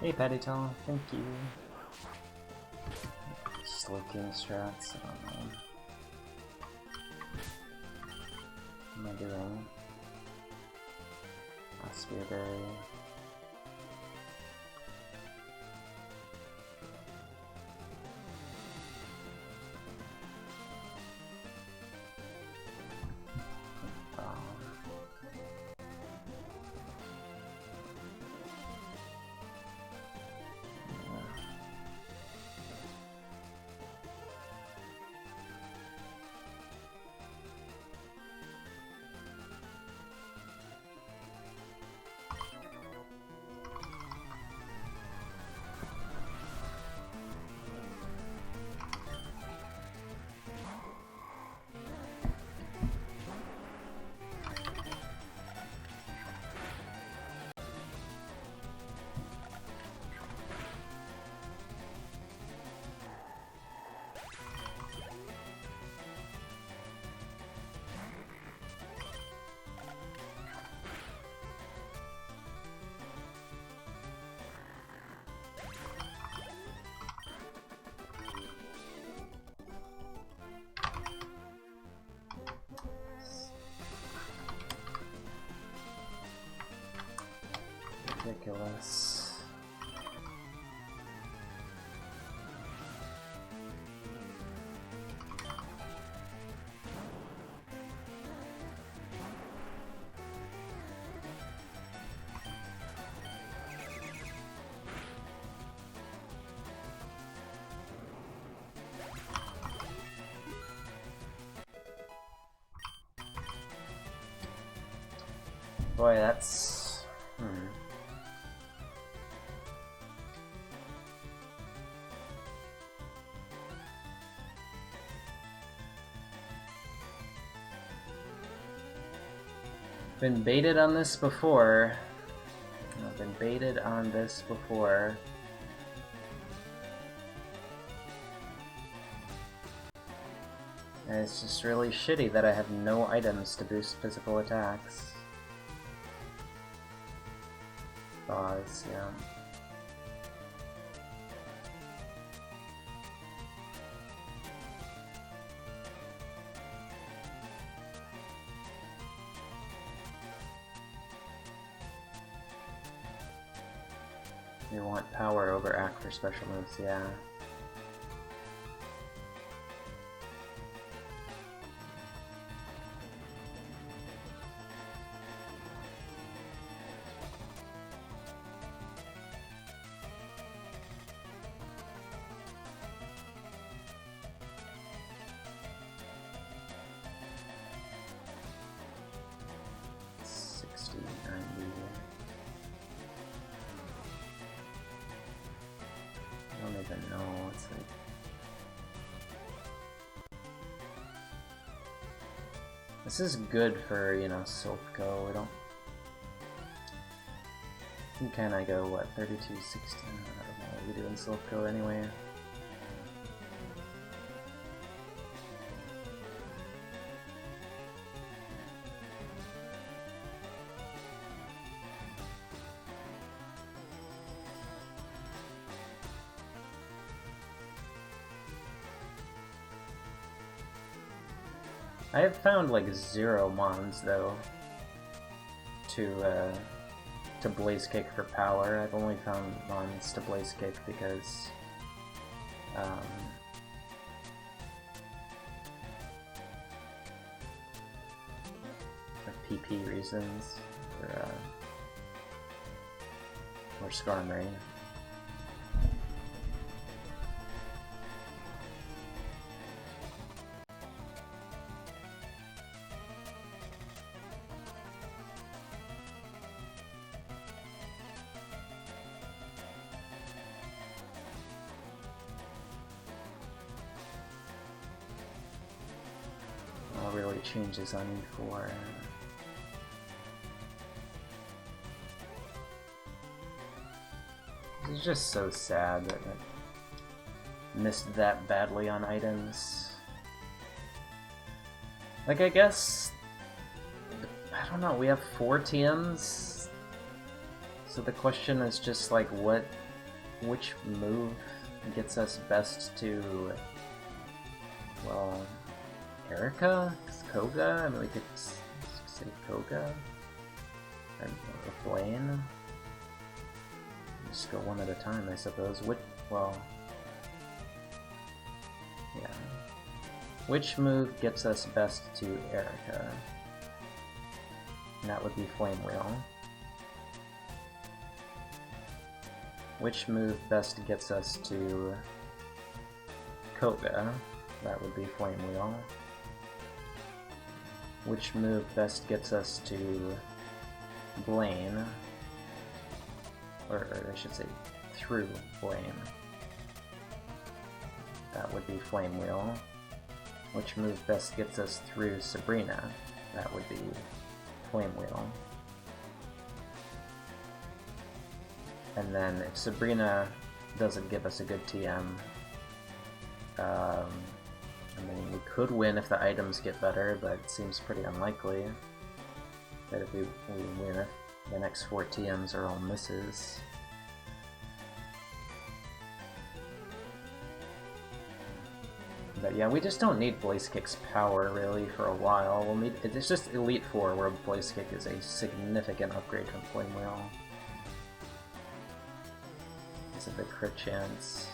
Hey Pattytail, thank you. Slow game strats, I don't know. What am I doing? Spearberry. Ridiculous. Boy, that's... Been baited on this before. I've been baited on this before. And it's just really shitty that I have no items to boost physical attacks. Pause, yeah. You want power over act for special moves, yeah. This is good for, you know, Silph-Go. We don't... You can kinda go, what, 32-16? I don't know what we do in Silph-Go anyway. I have found like 0 mons though to Blaze Kick for power. I've only found mons to Blaze Kick because of PP reasons or Skarmory. Really changes on E4. It's just so sad that I missed that badly on items. Like, I guess, I don't know, we have 4 TMs, so the question is just like which move gets us best to, well, Erica? Koga? I mean, we could say Koga? Or Blaine? Just go one at a time, I suppose. Well... Yeah. Which move gets us best to Erica? And that would be Flame Wheel. Which move best gets us to Koga? That would be Flame Wheel. Which move best gets us to Blaine? Or I should say, through Blaine. That would be Flame Wheel. Which move best gets us through Sabrina? That would be Flame Wheel. And then if Sabrina doesn't give us a good TM, I mean, we could win if the items get better, but it seems pretty unlikely that if we win if the next 4 TMs are all misses. But yeah, we just don't need Blaze Kick's power, really, for a while. We'll need... It's just Elite Four, where Blaze Kick is a significant upgrade from Flame Wheel. It's a big crit chance.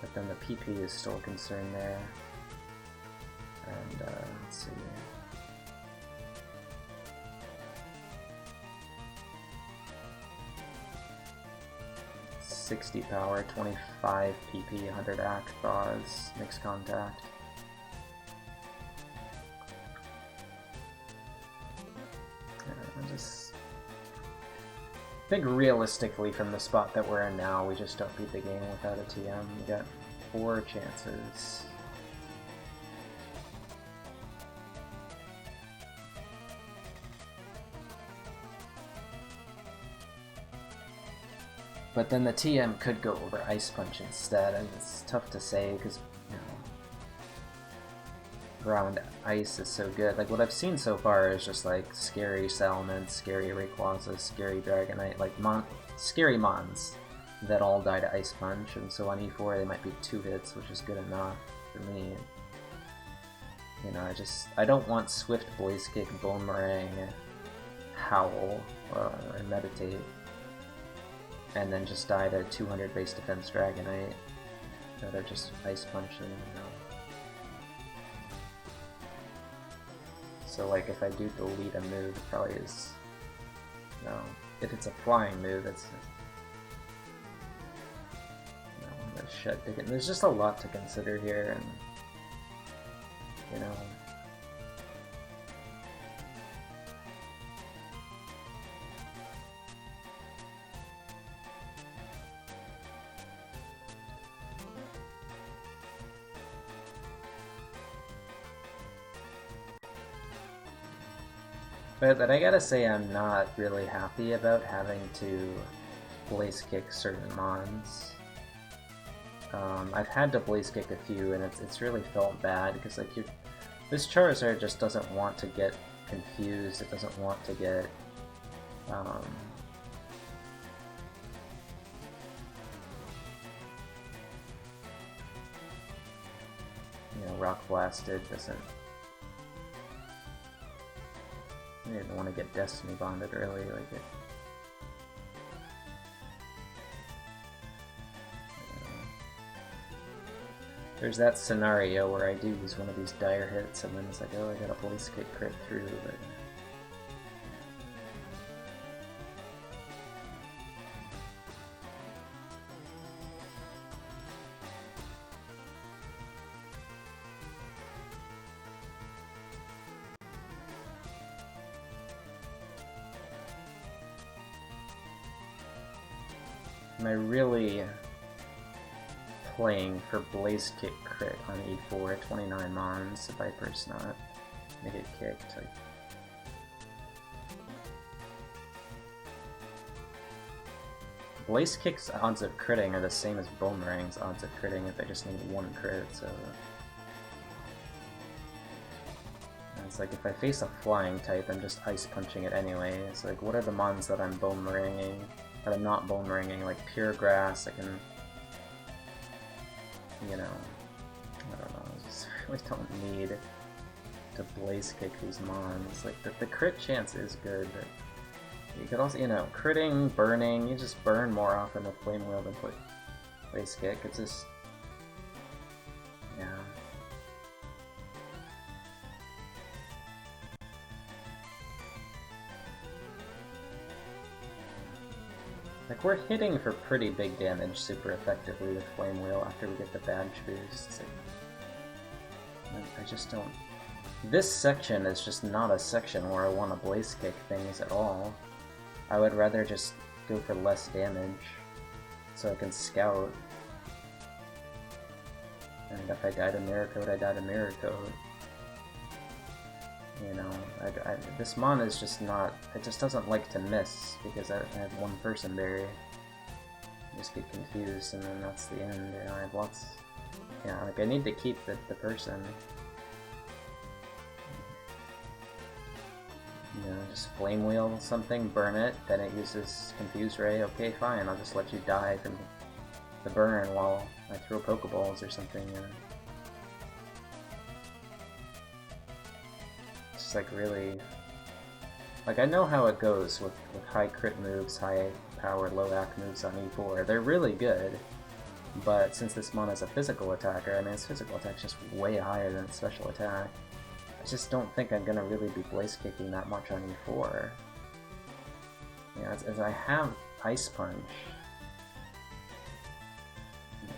But then the PP is still a concern there. And, let's see. $60 power, 25 PP, 100 act, thaws, mixed contact. I think realistically from the spot that we're in now, we just don't beat the game without a TM. We got 4 chances. But then the TM could go over Ice Punch instead, and it's tough to say because, you know, ground ice is so good. Like, what I've seen so far is just like scary Salamence, scary Rayquaza, scary Dragonite, like scary Mons that all die to Ice Punch, and so on E4 they might be 2 hits, which is good enough for me. You know, I don't want Swift, Blaze Kick, Boomerang, Howl, or Meditate, and then just die to 200 base defense Dragonite that are just Ice Punching, you know. So like if I do delete a move, it probably is, you know, if it's a flying move, it's, you know, I'm gonna shut ticket. There's just a lot to consider here, and, you know, but I gotta say I'm not really happy about having to Blaze Kick certain Mons. I've had to Blaze Kick a few, and it's really felt bad, because like this Charizard just doesn't want to get confused, it doesn't want to get, you know, Rock Blasted, doesn't... I didn't want to get Destiny Bonded early, like it. There's that scenario where I do use one of these dire hits, and then it's like, oh, I got a Blaze Kick crit through, but... Am I really playing for Blaze Kick crit on E4 at 29 Mons? Viper's not gonna get kicked. Like, Blaze Kick's odds of critting are the same as Boomerang's odds of critting if they just need 1 crit, so... And it's like, if I face a flying type, I'm just Ice Punching it anyway. It's like, what are the Mons that I'm Boomeranging? That I'm not Boomeranging, like Pure Grass, I can, you know, I don't know, I just really don't need to Blaze Kick these Mons. Like, the crit chance is good, but you could also, you know, critting, burning, you just burn more often with Flame Wheel than put Blaze Kick. It's just, yeah. Like, we're hitting for pretty big damage super effectively with Flame Wheel after we get the badge boosts. Like, I just don't... This section is just not a section where I want to Blaze Kick things at all. I would rather just go for less damage, so I can scout. And if I die to Mirror Coat, I die to Mirror Coat. You know, this Mon is just not... It just doesn't like to miss, because I have 1 Person Berry. I just get confused, and then that's the end. You know, I have lots... Yeah, like, I need to keep the person. You know, just Flame Wheel something, burn it, then it uses Confuse Ray. Okay, fine, I'll just let you die from the burn while I throw Pokeballs or something, you know. It's like really... Like, I know how it goes with high crit moves, high power, low AC moves on E4. They're really good, but since this Mon is a physical attacker, I mean, its physical attack's just way higher than its special attack. I just don't think I'm gonna really be Blaze Kicking that much on E4. You know, as I have Ice Punch,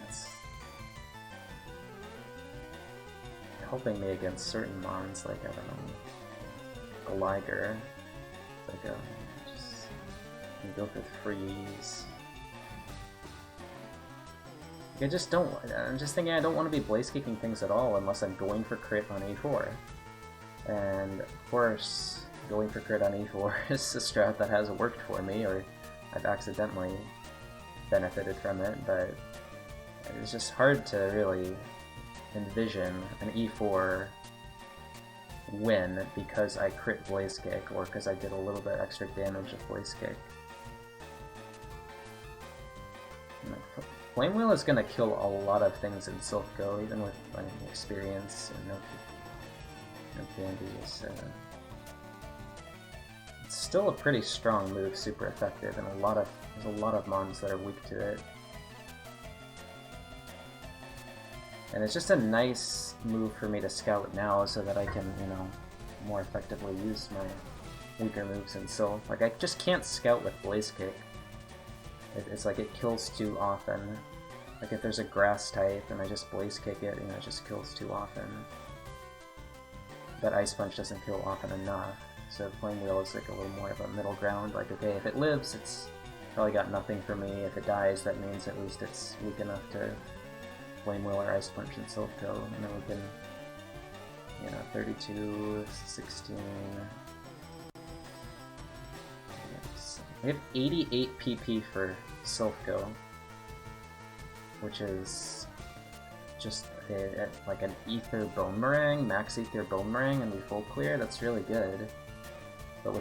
it's helping me against certain Mons, like, I don't know, a Liger. It's like, just you go for freeze. Like, I just don't, I'm just thinking I don't want to be Blaze Kicking things at all unless I'm going for crit on E4. And of course, going for crit on E4 is a strat that has worked for me, or I've accidentally benefited from it, but it's just hard to really envision an E4 win because I crit Blaze Kick, or because I did a little bit extra damage with Blaze Kick. Flame Wheel is going to kill a lot of things in Silph Go, even with experience and no candies. It's still a pretty strong move, super effective, and there's a lot of mons that are weak to it. And it's just a nice move for me to scout now so that I can, more effectively use my weaker moves in Silph. Like, I just can't scout with Blaze Kick. It's like it kills too often. Like if there's a grass type and I just Blaze Kick it, it just kills too often. But Ice Punch doesn't kill often enough. So Flame Wheel is like a little more of a middle ground. Like, okay, if it lives, it's probably got nothing for me. If it dies, that means at least it's weak enough to Flame Wheel or Ice Punch and Silph Go. And then we can, 32, 16... We have 88 PP for Silph Go, which is just like an Ether Boomerang, Max Ether Boomerang, and we full clear. That's really good. But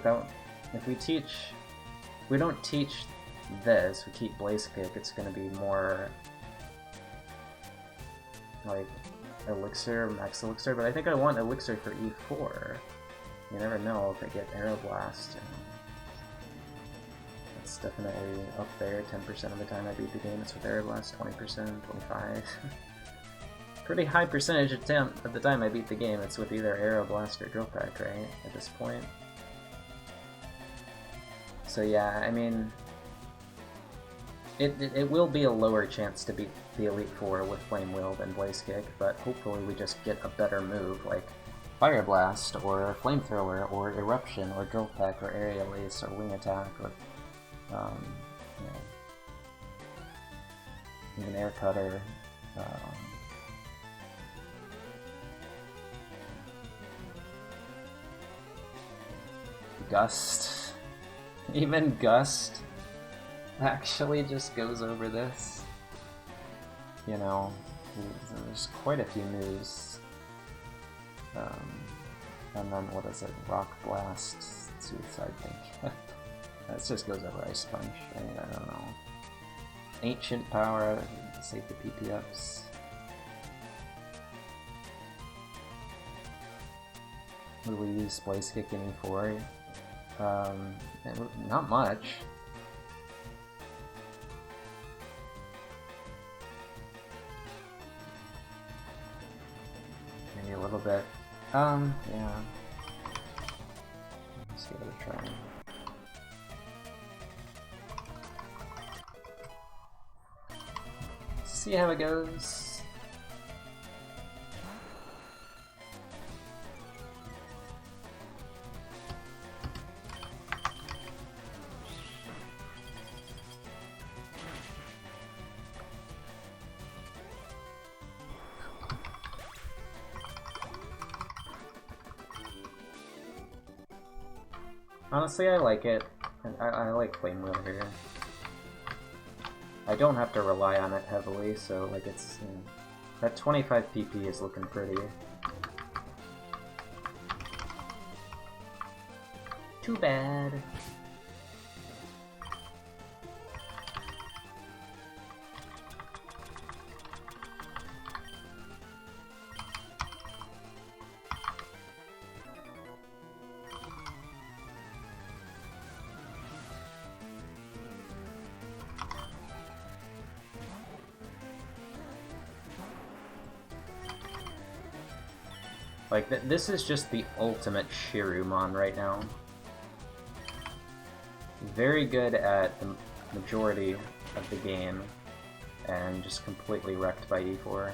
if we don't teach this, we keep Blaze Kick, it's going to be more like Elixir, Max Elixir, but I think I want Elixir for E4. You never know if I get Aeroblast. It's definitely up there. 10% of the time I beat the game it's with Aeroblast, 20%, 25%. Pretty high percentage of the time I beat the game it's with either Aeroblast or Drill Peck, right? At this point. So yeah, I mean, it will be a lower chance to beat the Elite Four with Flame Wheel than Blaze Kick, but hopefully we just get a better move like Fire Blast or Flamethrower or Eruption or Drill Peck or Aerial Ace or Wing Attack or even Air Cutter. Gust. Even Gust actually just goes over this. There's quite a few moves. And then what is it? Rock Blast, Suicide Think. That just goes over Ice Punch, right? I don't know. Ancient Power, save the PP ups. Would we use Blaze Kick in E4? Not much. Maybe a little bit. Yeah. Let's give it a try. See how it goes. Honestly, I like it. I like Flame Wheel here. I don't have to rely on it heavily, so like it's that 25 PP is looking pretty. Too bad. Like, this is just the ultimate Shirumon right now. Very good at the majority of the game, and just completely wrecked by E4.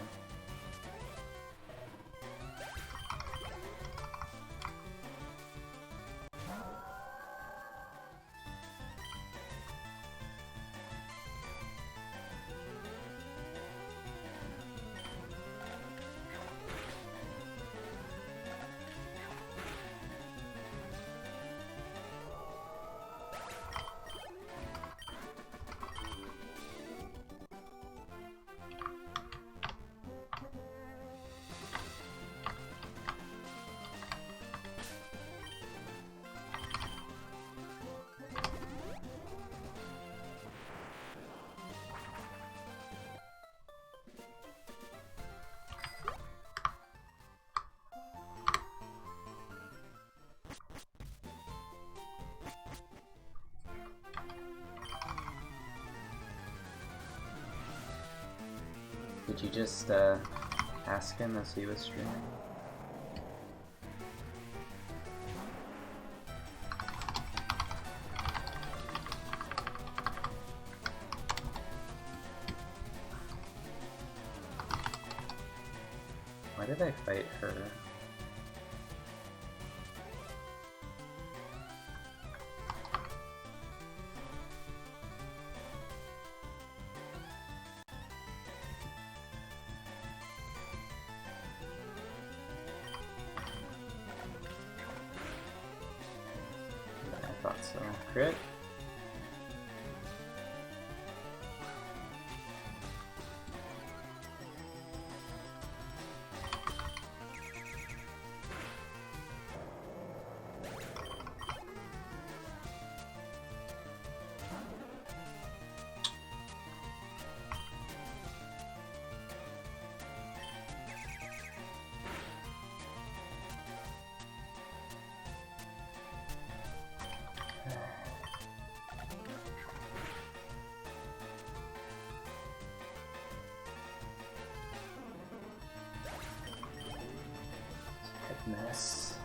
Did you just ask him as he was streaming? Why did I fight her? I thought so. Crit? Mess.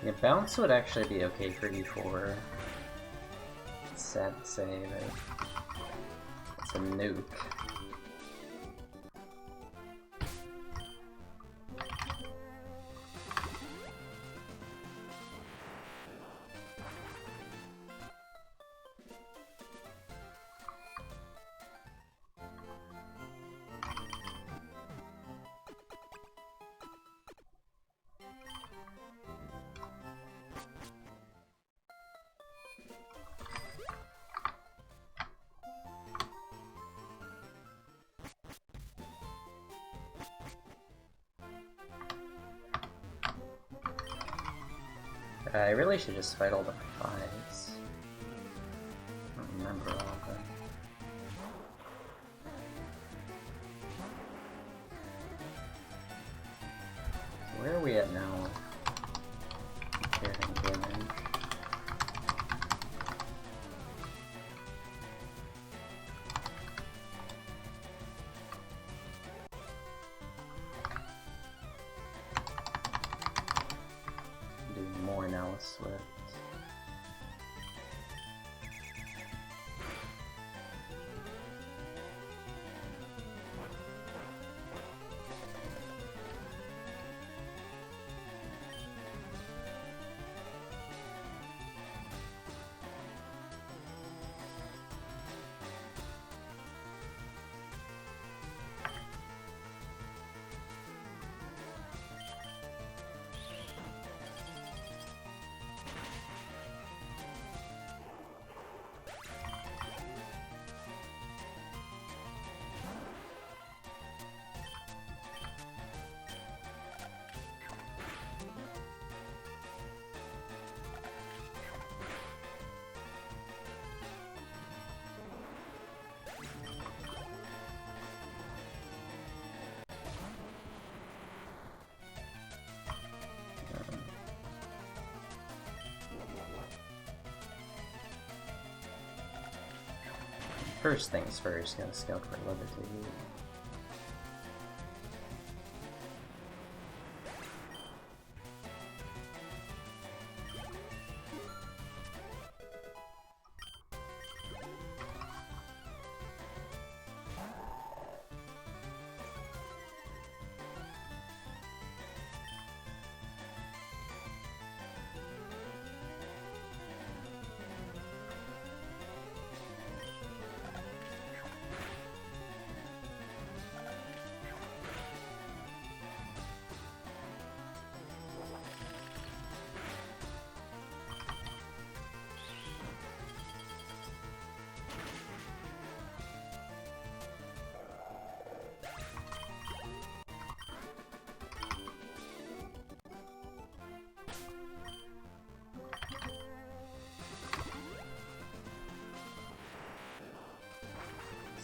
Yeah, bounce would actually be okay for E4. It's sad to say that it's a nuke. I really should just fight all the 5s. I don't remember all of them. So where are we at now? Comparing damage. More now with Swift. First things first, gotta scout for Levitate.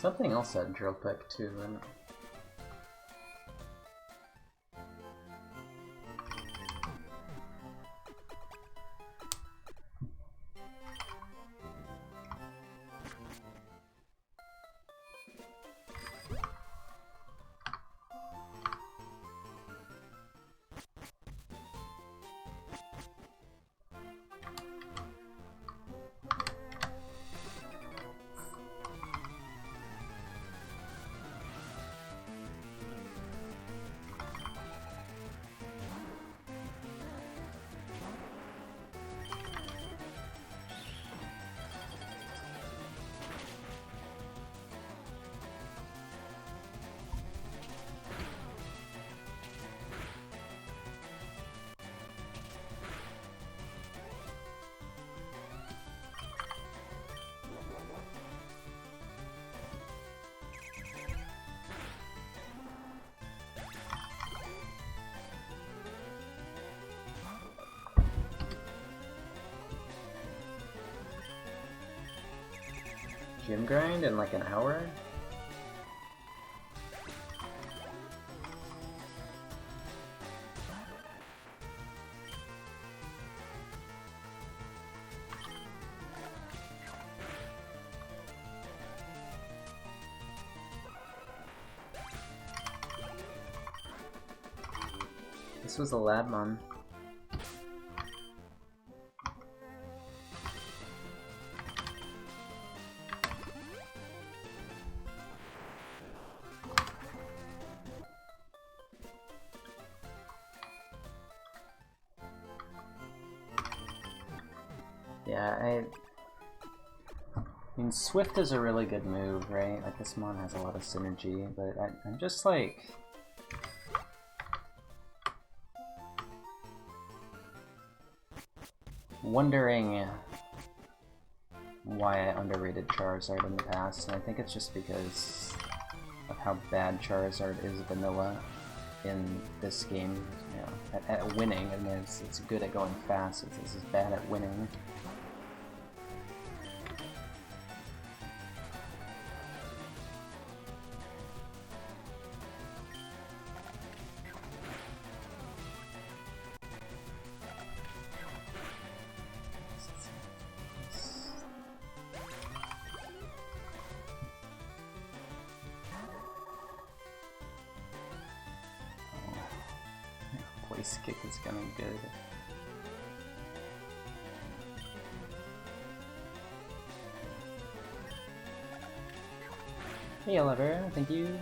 something else at drill pick too. And gym grind in like an hour? This was a labmon. Yeah, I mean, Swift is a really good move, right? Like, this mon has a lot of synergy, but I'm just like... wondering why I underrated Charizard in the past, and I think it's just because of how bad Charizard is vanilla in this game. You know, at winning. I mean, it's good at going fast, it's bad at winning. Place kick is gonna be good. Hey Oliver, thank you.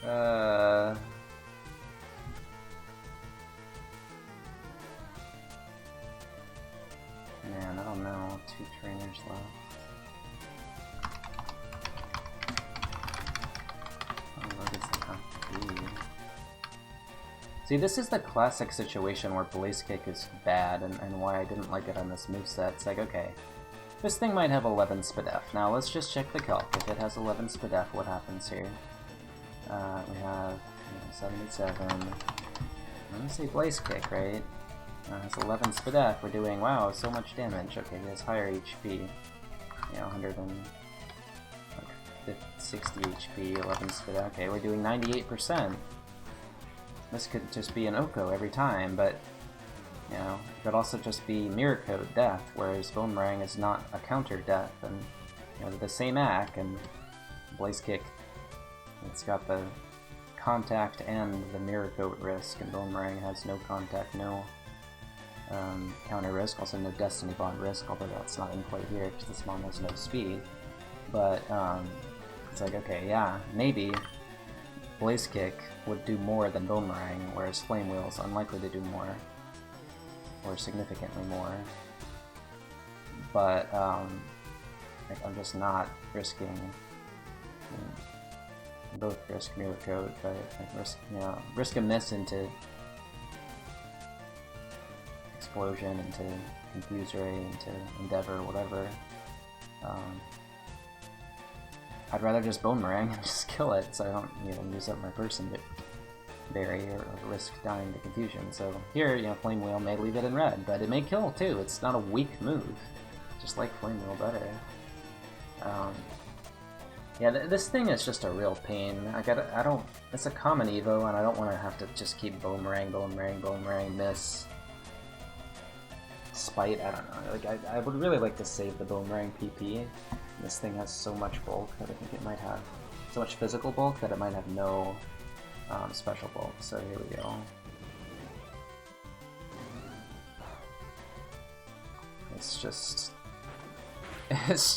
Man, I don't know. 2 trainers left. See, this is the classic situation where Blaze Kick is bad, and why I didn't like it on this moveset. It's like, okay, this thing might have 11 SPDF. Now let's just check the calc. If it has 11 SPDF, what happens here? We have 77. I'm gonna say Blaze Kick, right? It's 11 SPDF. We're doing, wow, so much damage. Okay, he has higher HP. You know, 160 HP, 11 SPDF. Okay, we're doing 98%. This could just be an Oko every time, but, you know, it could also just be Mirror Code Death, whereas Boomerang is not a counter death, and, you know, the same AC, and Blaze Kick, it's got the contact and the Mirror Code risk, and Boomerang has no contact, no counter risk, also no Destiny Bond risk, although that's not in play here, because this mon has no speed. But, it's like, okay, yeah, maybe Blaze Kick would do more than Boomerang, whereas Flame Wheel is unlikely to do more, or significantly more. But like, I'm just not risking. Both risk Mirror Code, but like, risk a miss into Explosion, into Confuse Ray, into Endeavor, whatever. I'd rather just Boomerang and just kill it, so I don't, use up my person berry or risk dying to confusion. So here, you know, Flame Wheel may leave it in red, but it may kill too. It's not a weak move, just like Flame Wheel better. Yeah, this thing is just a real pain. I don't. It's a common Evo, and I don't want to have to just keep boomerang, miss. Spite, I don't know. Like I would really like to save the boomerang PP. This thing has so much bulk that I think it might have so much physical bulk that it might have no special bulk. So here we go. It's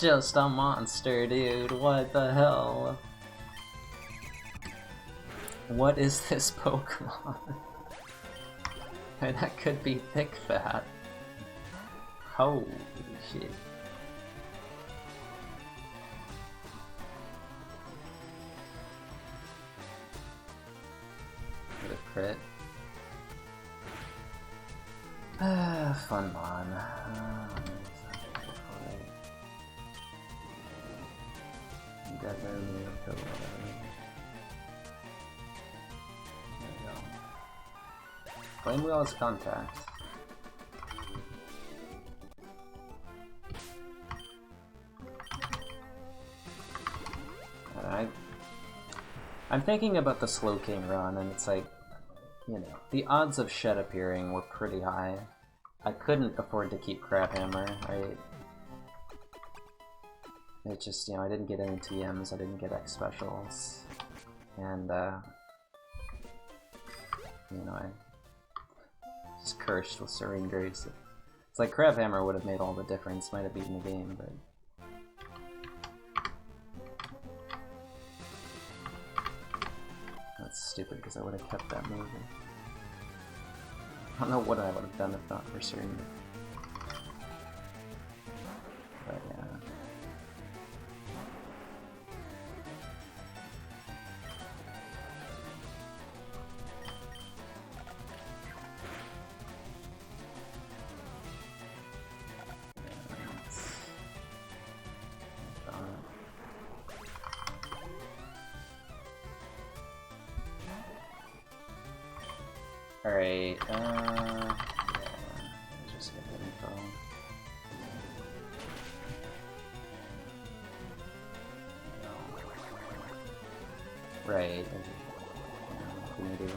just a monster, dude. What the hell? What is this Pokemon? That could be Thick Fat. Holy shit. Get a crit. Fun mon. Flame Wheel is contact. I'm thinking about the Slowking run, and it's like, you know, the odds of Shed appearing were pretty high. I couldn't afford to keep Crabhammer, right? It just, you know, I didn't get any TMs, I didn't get X specials, and, you know, I just cursed with Serene Grace. It's like Crabhammer would have made all the difference, might have beaten the game, but... That's stupid, because I would have kept that moving. I don't know what I would have done if not for Serene. But yeah. Alright, yeah, just get the info. Right, what can we do?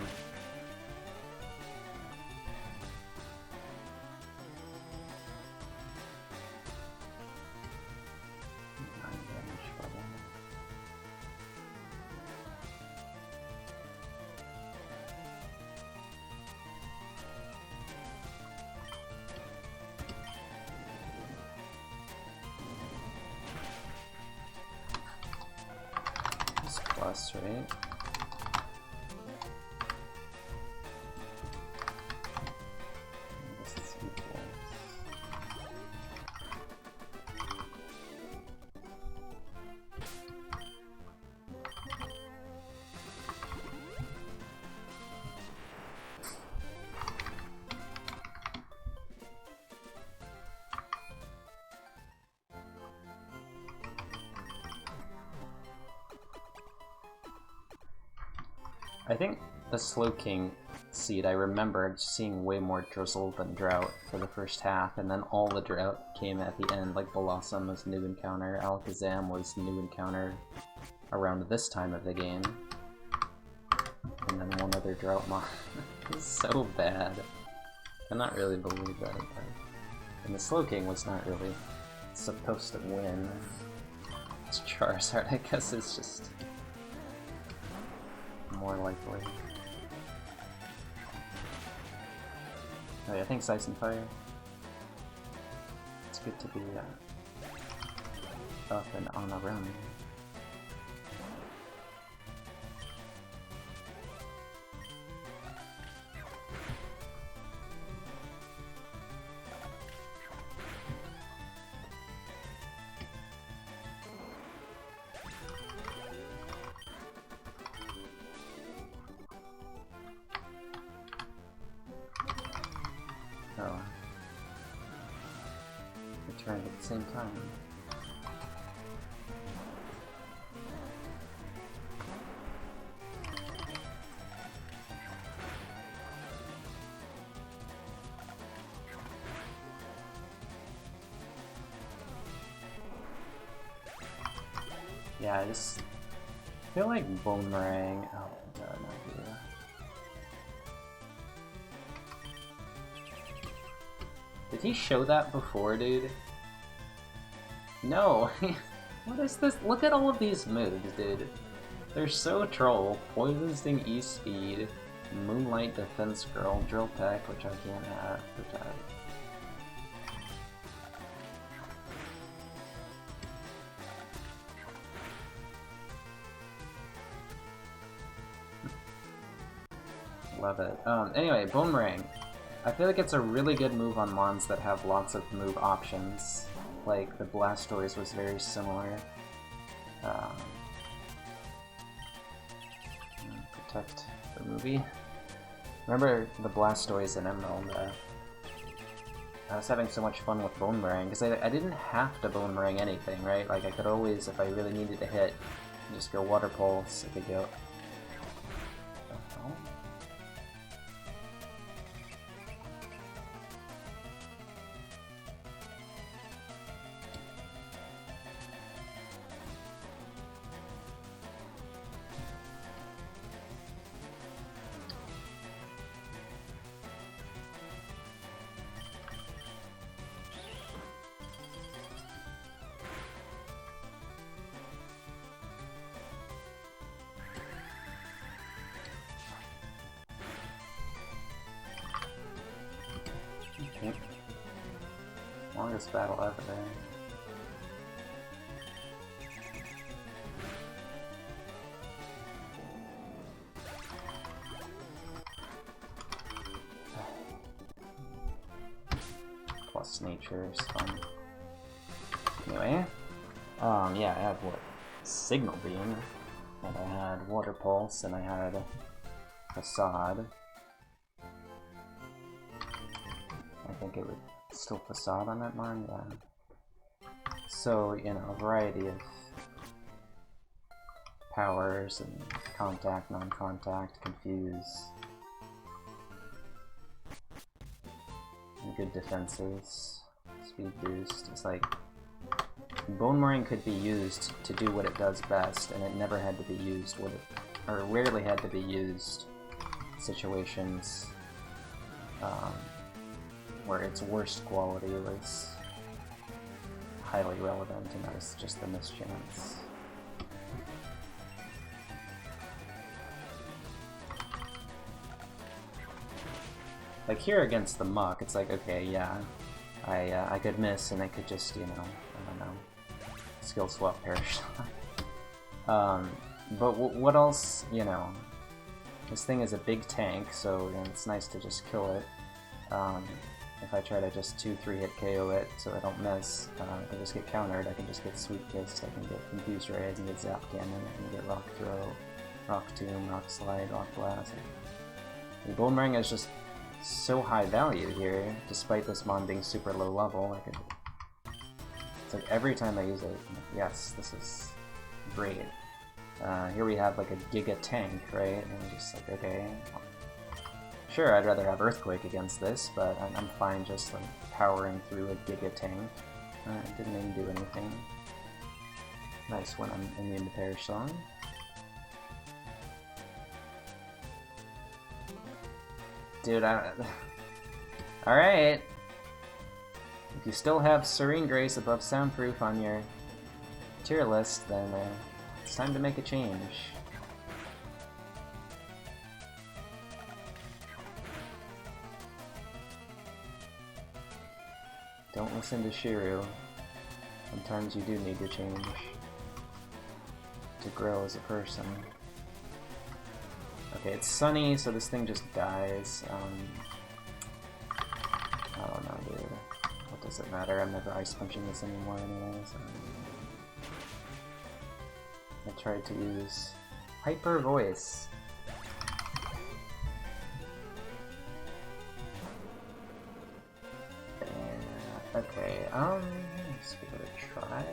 Plus, right? This is equal. I think the Slowking seed, I remember seeing way more Drizzle than Drought for the first half, and then all the Drought came at the end, like Blossom was new encounter, Alakazam was new encounter around this time of the game, and then one other Drought mon. It's so bad. I cannot really believe that. And the Slowking was not really supposed to win. It's Charizard, I guess it's just... more likely. Oh yeah, thanks Ice and Fire. It's good to be up and on a run. Oh. Returned at the same time. Yeah, I just feel like Boomerang. Oh my god, no idea. Did he show that before, dude? No! What is this? Look at all of these moves, dude. They're so troll. Poison Sting E-Speed, Moonlight Defense Girl, Drill Peck, which I can't have, Protect. Love it. Anyway, Boomerang. I feel like it's a really good move on mons that have lots of move options. Like, the Blastoise was very similar. Protect the movie. Remember the Blastoise in Emerald? I was having so much fun with Boomerang, because I didn't have to Boomerang anything, right? Like, I could always, if I really needed to hit, just go Water Pulse, I could go... Oh. Longest battle ever. Plus nature is fun. Anyway, yeah, I had what? Signal Beam, and I had Water Pulse, and I had Facade. I think it would still Facade on that mon, yeah. So, you know, a variety of powers and contact, non-contact, confuse. And good defenses, speed boost. It's like Boomerang could be used to do what it does best, and it never had to be used or rarely had to be used in situations where its worst quality was highly relevant, and that was just the mischance. Like here against the Muck, it's like, okay, yeah, I could miss and I could just, you know, I don't know, skill swap Perish. But what else, you know, this thing is a big tank, so you know, it's nice to just kill it. If I try to just 2-3 hit KO it so I don't miss, I can just get countered, I can just get Sweet Kiss, I can get Confused Ray, I can get Zap Cannon, I can get Rock Throw, Rock Tomb, Rock Slide, Rock Blast. And Boomerang is just so high value here, despite this mon being super low level. It's like every time I use it, yes, this is great. Here we have like a Giga Tank, right? And I'm just like, okay, sure, I'd rather have Earthquake against this, but I'm fine just like powering through a Giga Tank. It didn't even do anything. Nice when I'm immune to Perish Song. Dude, alright. If you still have Serene Grace above Soundproof on your tier list, then it's time to make a change. Don't listen to Shiru. Sometimes you do need to change to grow as a person. Okay, it's sunny, so this thing just dies. I don't know, dude. What does it matter? I'm never ice punching this anymore anyways. I tried to use Hyper Voice. Okay, let's give it a try.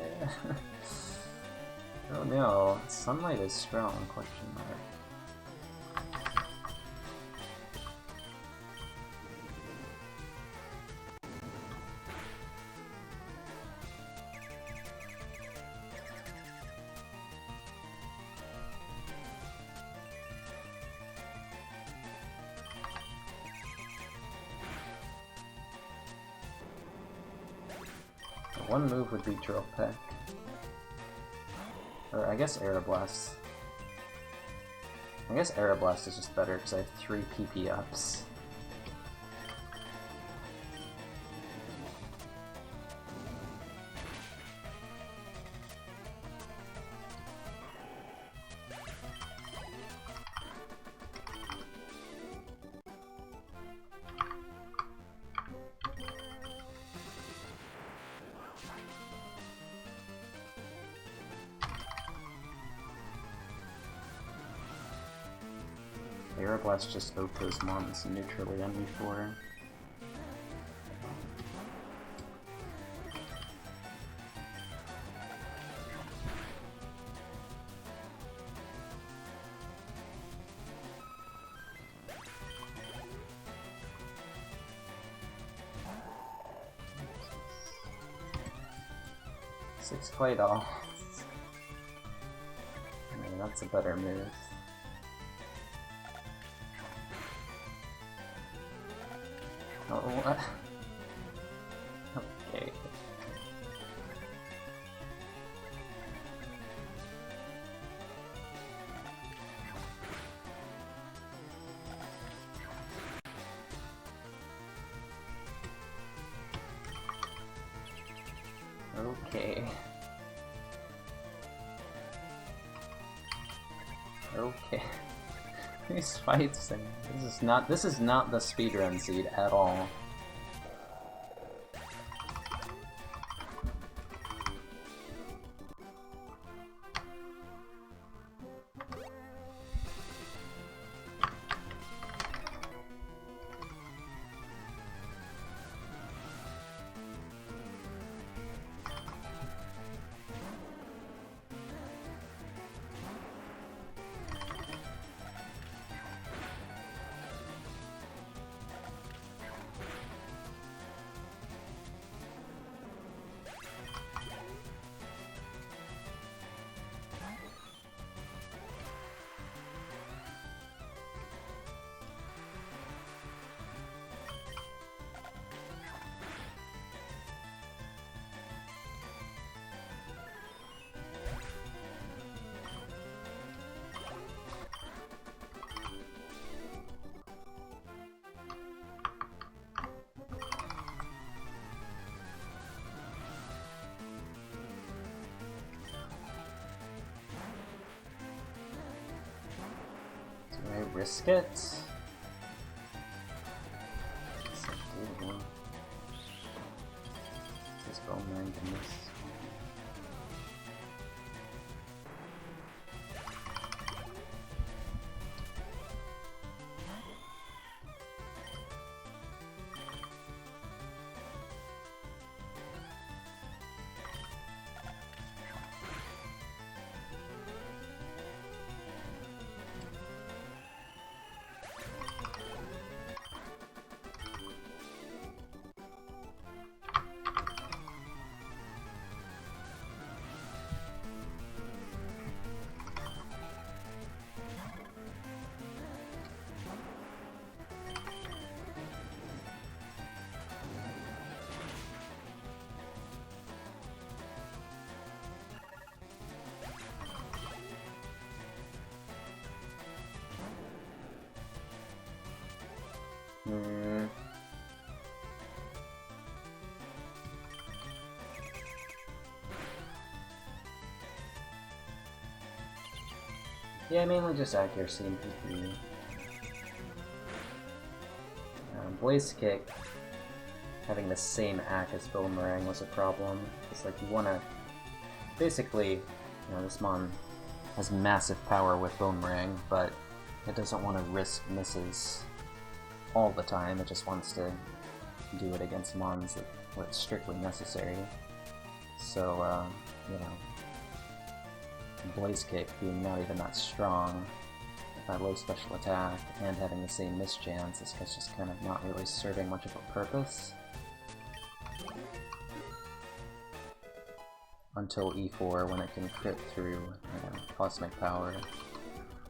Oh no, Sunlight is strong, question mark. one move would be Drill Peck. Or I guess Aeroblast. I guess Aeroblast is just better because I have 3 PP ups. Aeroblast just oak those mons neutrally on me4. Six clay dolls. I mean, that's a better move. Oh, what? Okay. Okay. Okay. These fights, and this is not the speedrun seed at all. Do I risk it? This boomerang can miss. Yeah, mainly just accuracy and PP. Blaze Kick, having the same act as Boomerang was a problem. It's like you want to... Basically, you know, this mon has massive power with Boomerang, but it doesn't want to risk misses all the time. It just wants to do it against mons that where it's strictly necessary. So, you know, Blaze Kick being not even that strong, that low special attack, and having the same miss chance, this guy's just kind of not really serving much of a purpose. Until E4, when it can crit through, you know, Cosmic Power.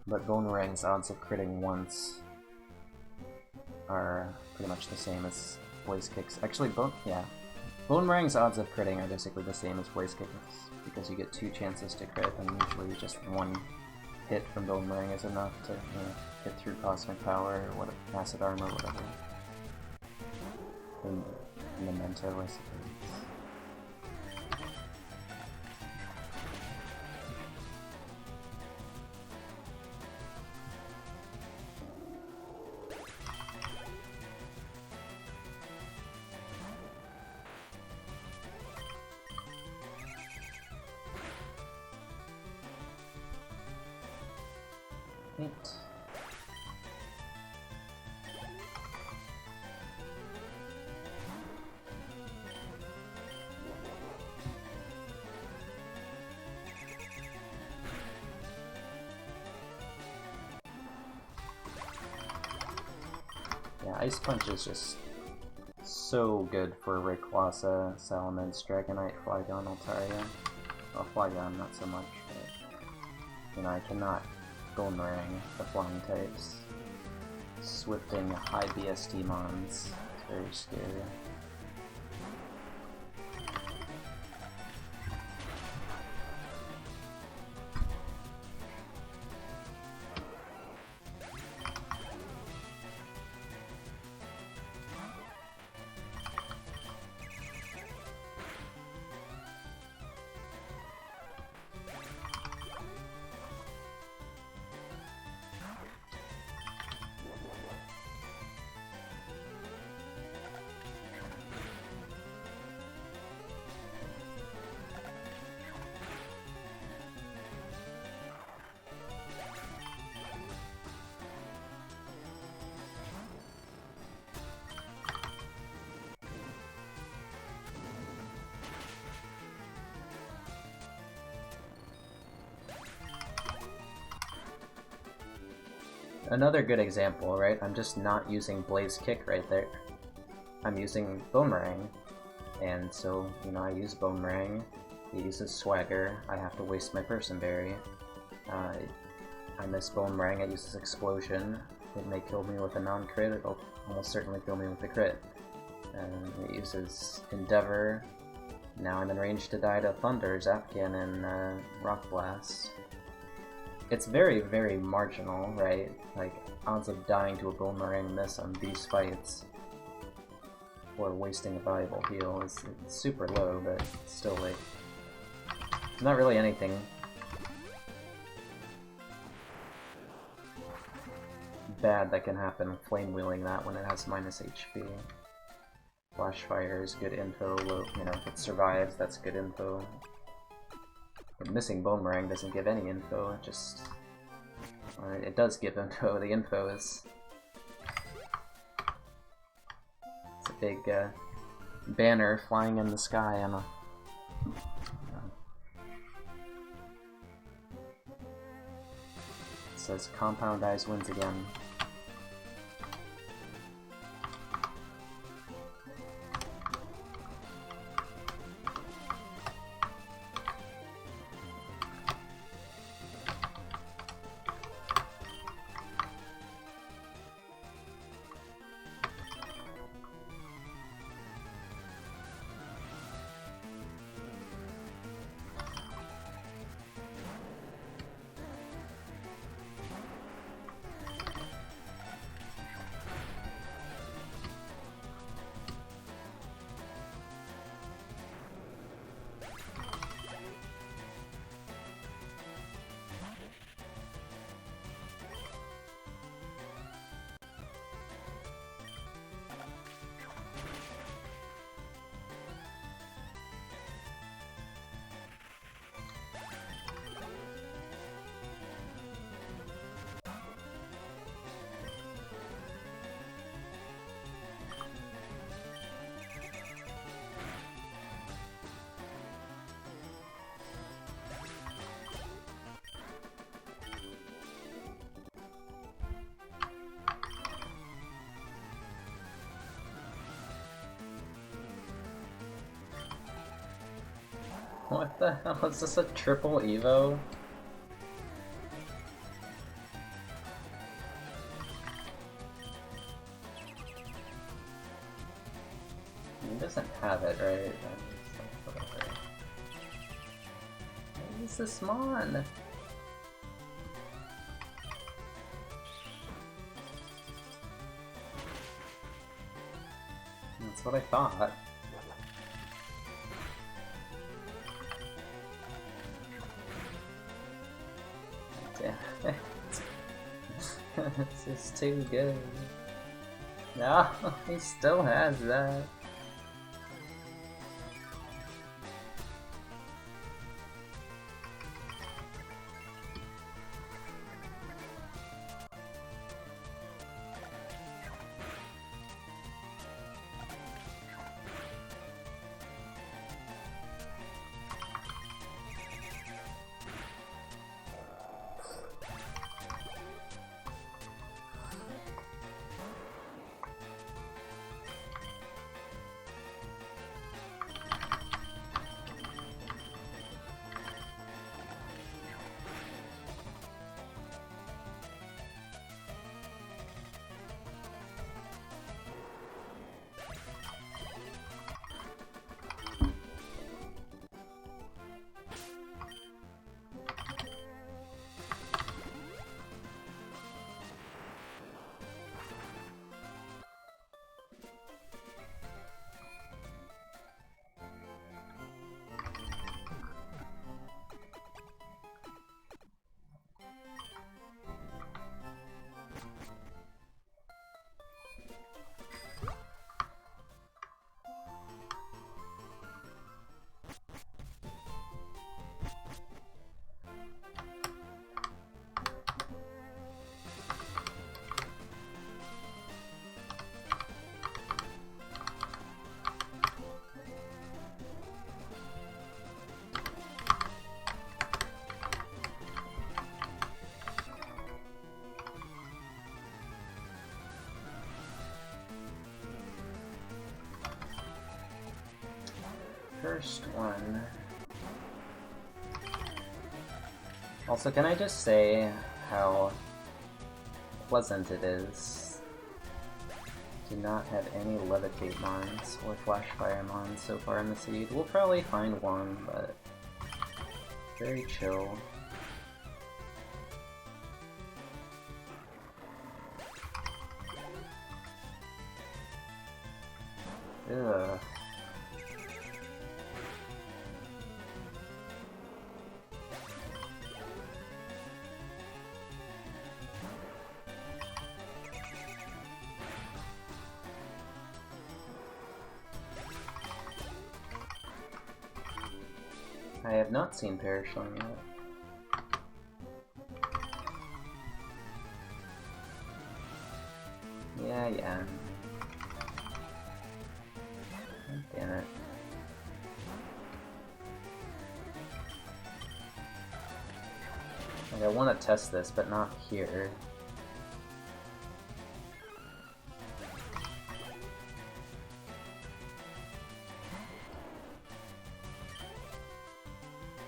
But Boomerang's odds of critting once are pretty much the same as Blaze Kick's. Actually, Boomerang's odds of critting are basically the same as Blaze Kick's, because you get 2 chances to crit, and usually just 1 hit from Boomerang is enough to, hit through Cosmic Power or what, Acid Armor, whatever. And Memento, I suppose. Yeah, Ice Punch is just so good for Rayquaza, Salamence, Dragonite, Flygon, Altaria. Well, Flygon not so much, but I cannot Boomerang the flying types. Swifting high BST mons. It's very scary. Another good example, right? I'm just not using Blaze Kick right there. I'm using Boomerang, and so, I use Boomerang, he uses Swagger, I have to waste my Person Berry. I miss Boomerang, it uses Explosion, it may kill me with a non-crit, it'll almost certainly kill me with a crit. It uses Endeavor, now I'm in range to die to Thunder, Zap Cannon, Rock Blast. It's very, very marginal, right? Like, odds of dying to a Boomerang miss on these fights, or wasting a valuable heal is super low, but still, like, there's not really anything bad that can happen flame wheeling that when it has minus HP. Flash Fire is good info, low, if it survives, that's good info. But missing Boomerang doesn't give any info, it just... it does give info, the info is... It's a big banner flying in the sky on a... It says Compound Eyes wins again. What the hell? Is this a triple Evo? doesn't have it, right? Whatever. What is this Mon? That's what I thought. Damn it. This is too good. No, he still has that. First one. Also, can I just say how pleasant it is to not have any levitate mons or flash fire mons so far in the seed? We'll probably find one, but very chill. Ugh. I have not seen Perishing yet. Yeah. Damn it. Like, I want to test this, but not here.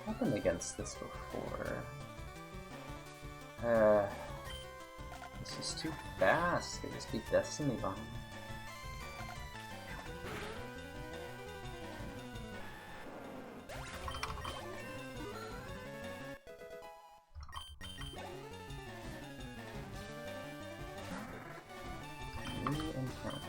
I've been against this before. This is too fast. Could this be Destiny Bomb? New encounter.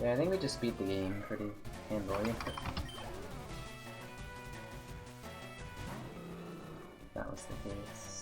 Yeah, I think we just beat the game pretty handily. That was the case.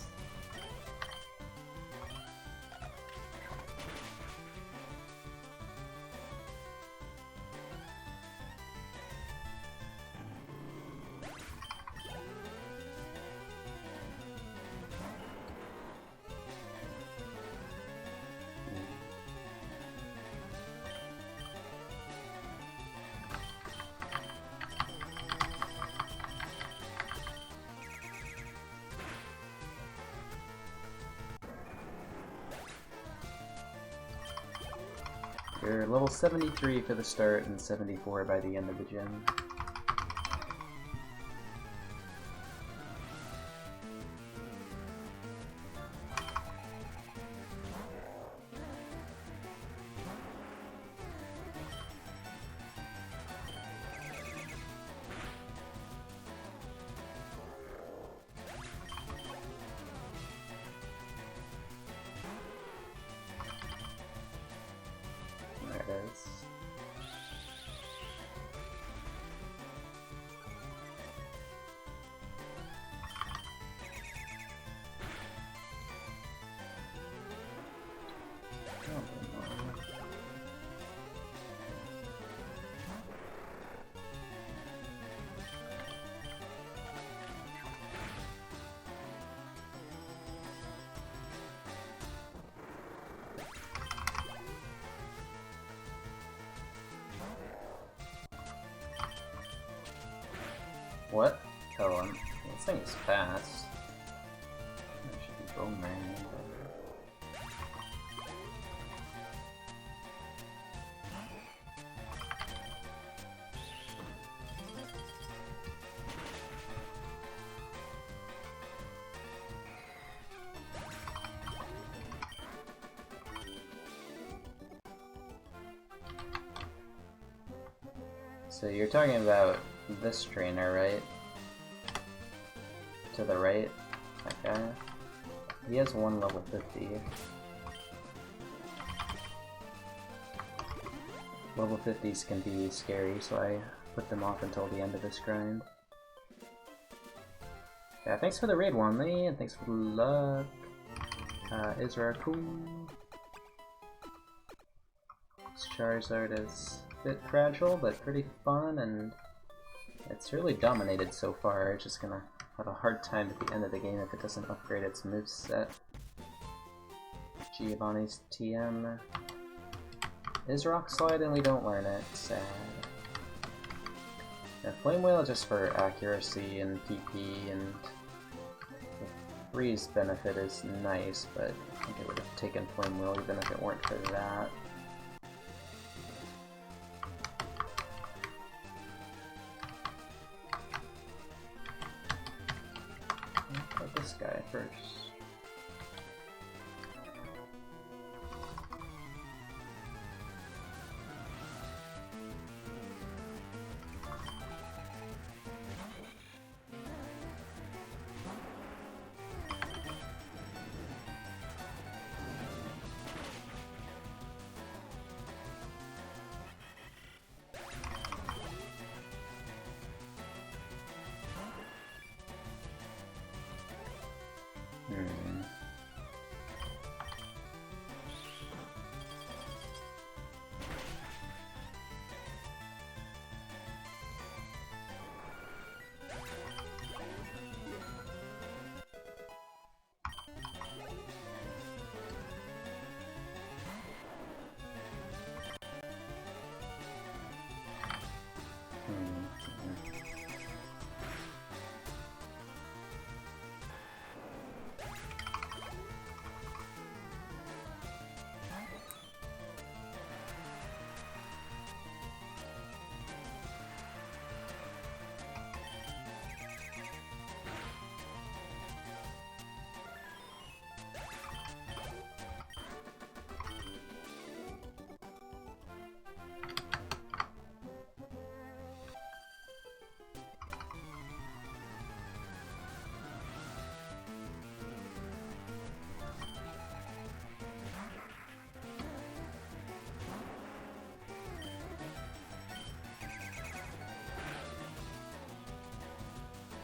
You're level 73 for the start and 74 by the end of the gym. There it is. What? Oh, this thing is fast. I should be boomerang. So you're talking about this trainer, right? To the right? That guy? He has one level 50. Level 50s can be scary, so I put them off until the end of this grind. Yeah, thanks for the raid, Wanley, and thanks for the luck. Izrakun. This Charizard is a bit fragile, but pretty fun, and it's really dominated so far. It's just gonna have a hard time at the end of the game if it doesn't upgrade its moveset. Giovanni's TM is Rock Slide and we don't learn it. Sad. Yeah, Flame Whale just for accuracy and PP, and the freeze benefit is nice, but I think I would have taken Flame Whale even if it weren't for that. This guy first.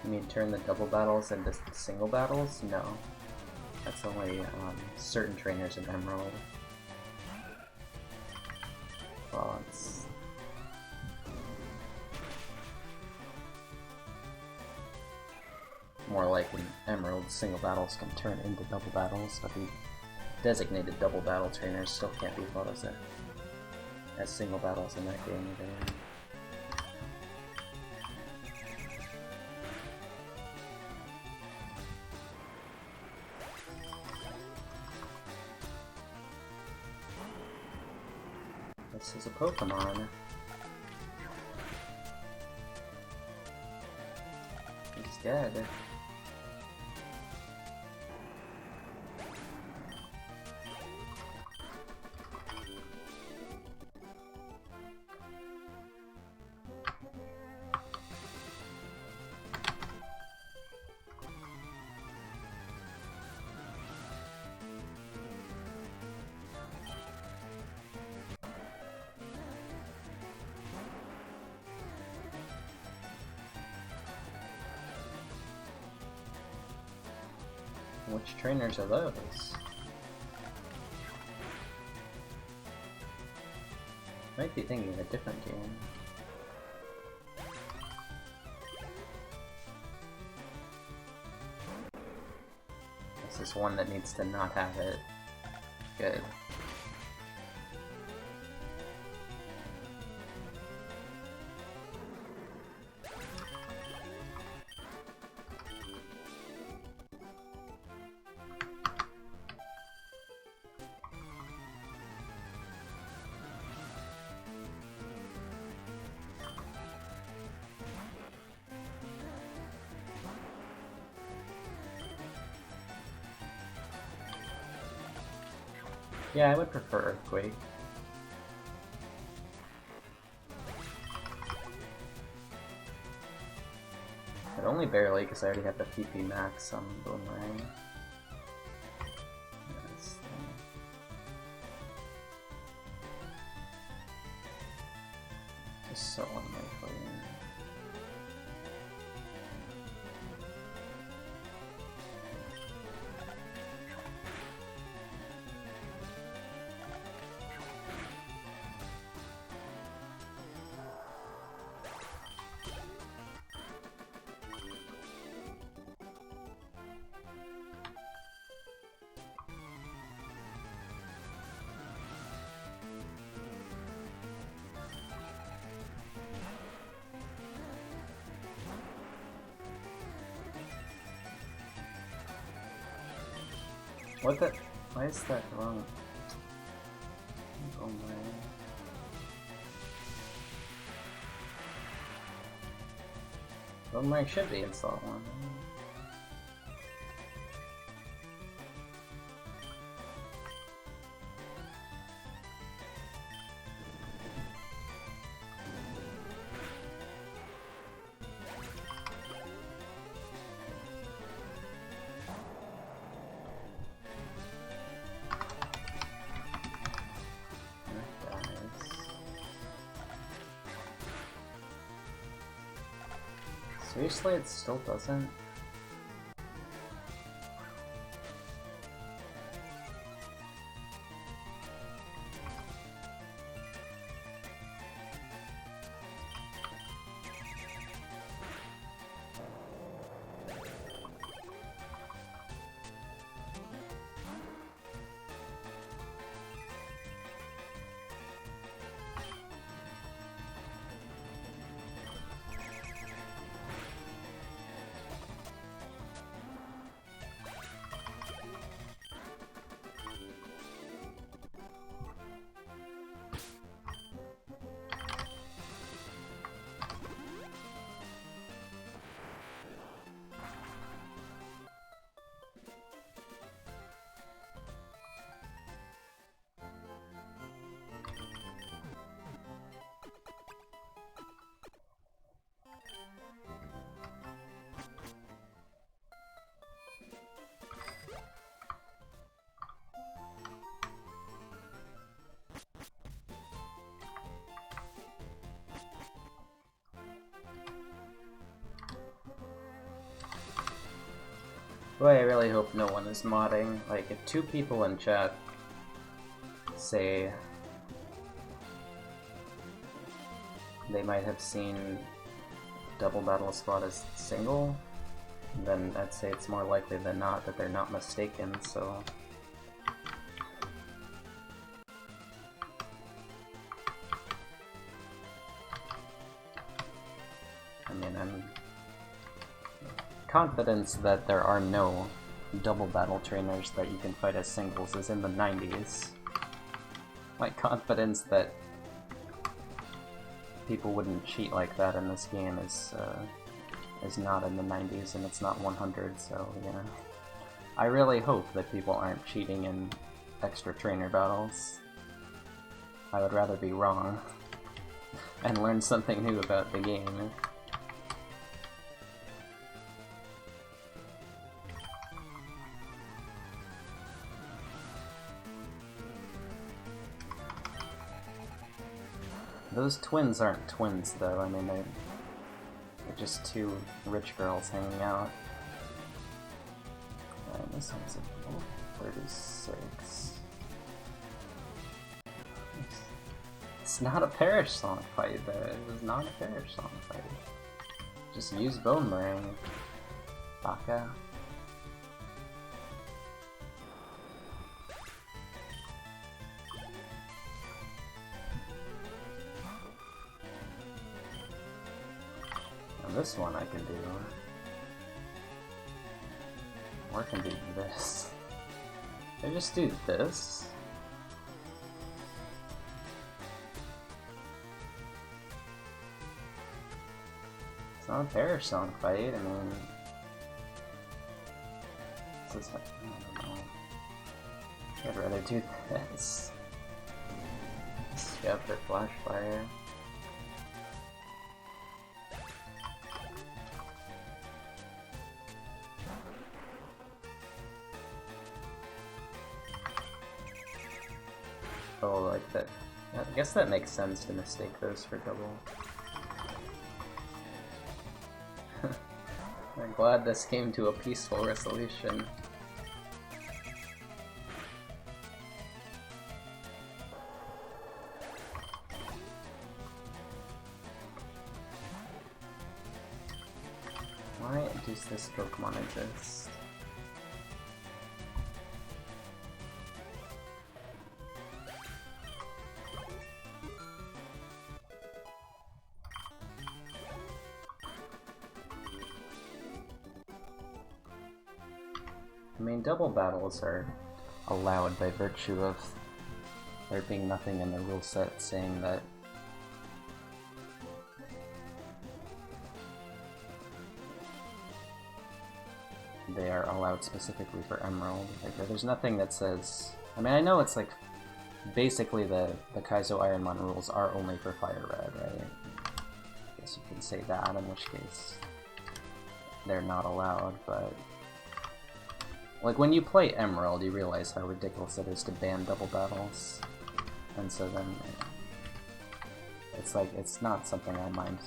You mean turn the double battles into single battles? No. That's only certain trainers in Emerald. Well, it's... more like in Emerald, single battles can turn into double battles, but the designated double battle trainers still can't be thought as single battles in that game either. This is a Pokemon. He's dead. Which trainers are those? Might be thinking of a different game. This is one that needs to not have it. Good. Yeah, I would prefer Earthquake. But only barely, because I already have the PP max on Boomerang. Yes. Just so unlikely. What the? Why is that wrong? Oh my. Boomerang should be installed one. Seriously, it still doesn't? Boy, I really hope no one is modding. Like, if 2 people in chat say they might have seen Double Battle Spot as single, then I'd say it's more likely than not that they're not mistaken, so... I mean, I'm confidence that there are no double battle trainers that you can fight as singles is in the 90s. My confidence that people wouldn't cheat like that in this game is not in the 90s, and it's not 100, so yeah. I really hope that people aren't cheating in extra trainer battles. I would rather be wrong and learn something new about the game. Those twins aren't twins, though. I mean, they're just two rich girls hanging out. And this one's a 36. It's not a Parish Song fight, though. It was not a Parish Song fight. Just use Boomerang. Baka. This one I can do. Or I can do this. Can I just do this? It's not a Parish Song fight, I mean... This is, I don't know. I'd rather do this. Skip or Flash Fire. Oh, like that. I guess that makes sense to mistake those for double. I'm glad this came to a peaceful resolution. Why does this Pokemon exist? I mean, double battles are allowed by virtue of there being nothing in the rule set saying that they are allowed specifically for Emerald. Like, there's nothing that says... I mean, I know it's like, basically the Kaizo IronMON rules are only for FireRed, right? I guess you could say that, in which case they're not allowed, but... Like, when you play Emerald, you realize how ridiculous it is to ban double battles. And so then... It's like, it's not something I mind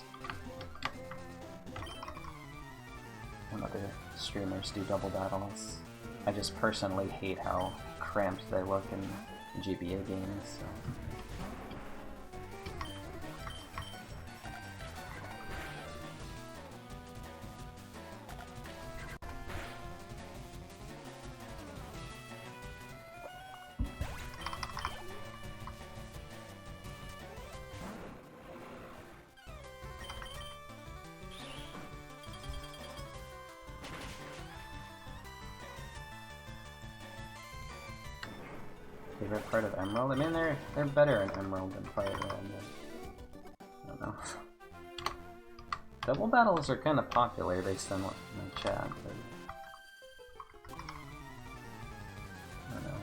when other streamers do double battles. I just personally hate how cramped they look in GBA games, so... Favorite part of Emerald? I mean, they're better in Emerald than FireRed, but I don't know. Double battles are kind of popular based on what my chat, but I don't know.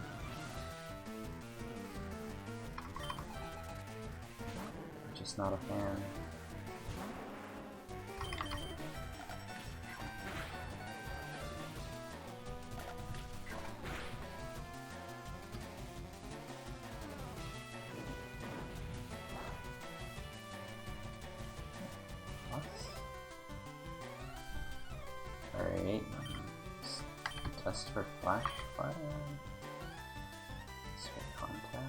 I'm just not a fan. Alright, test for Flash Fire. Spare Contact.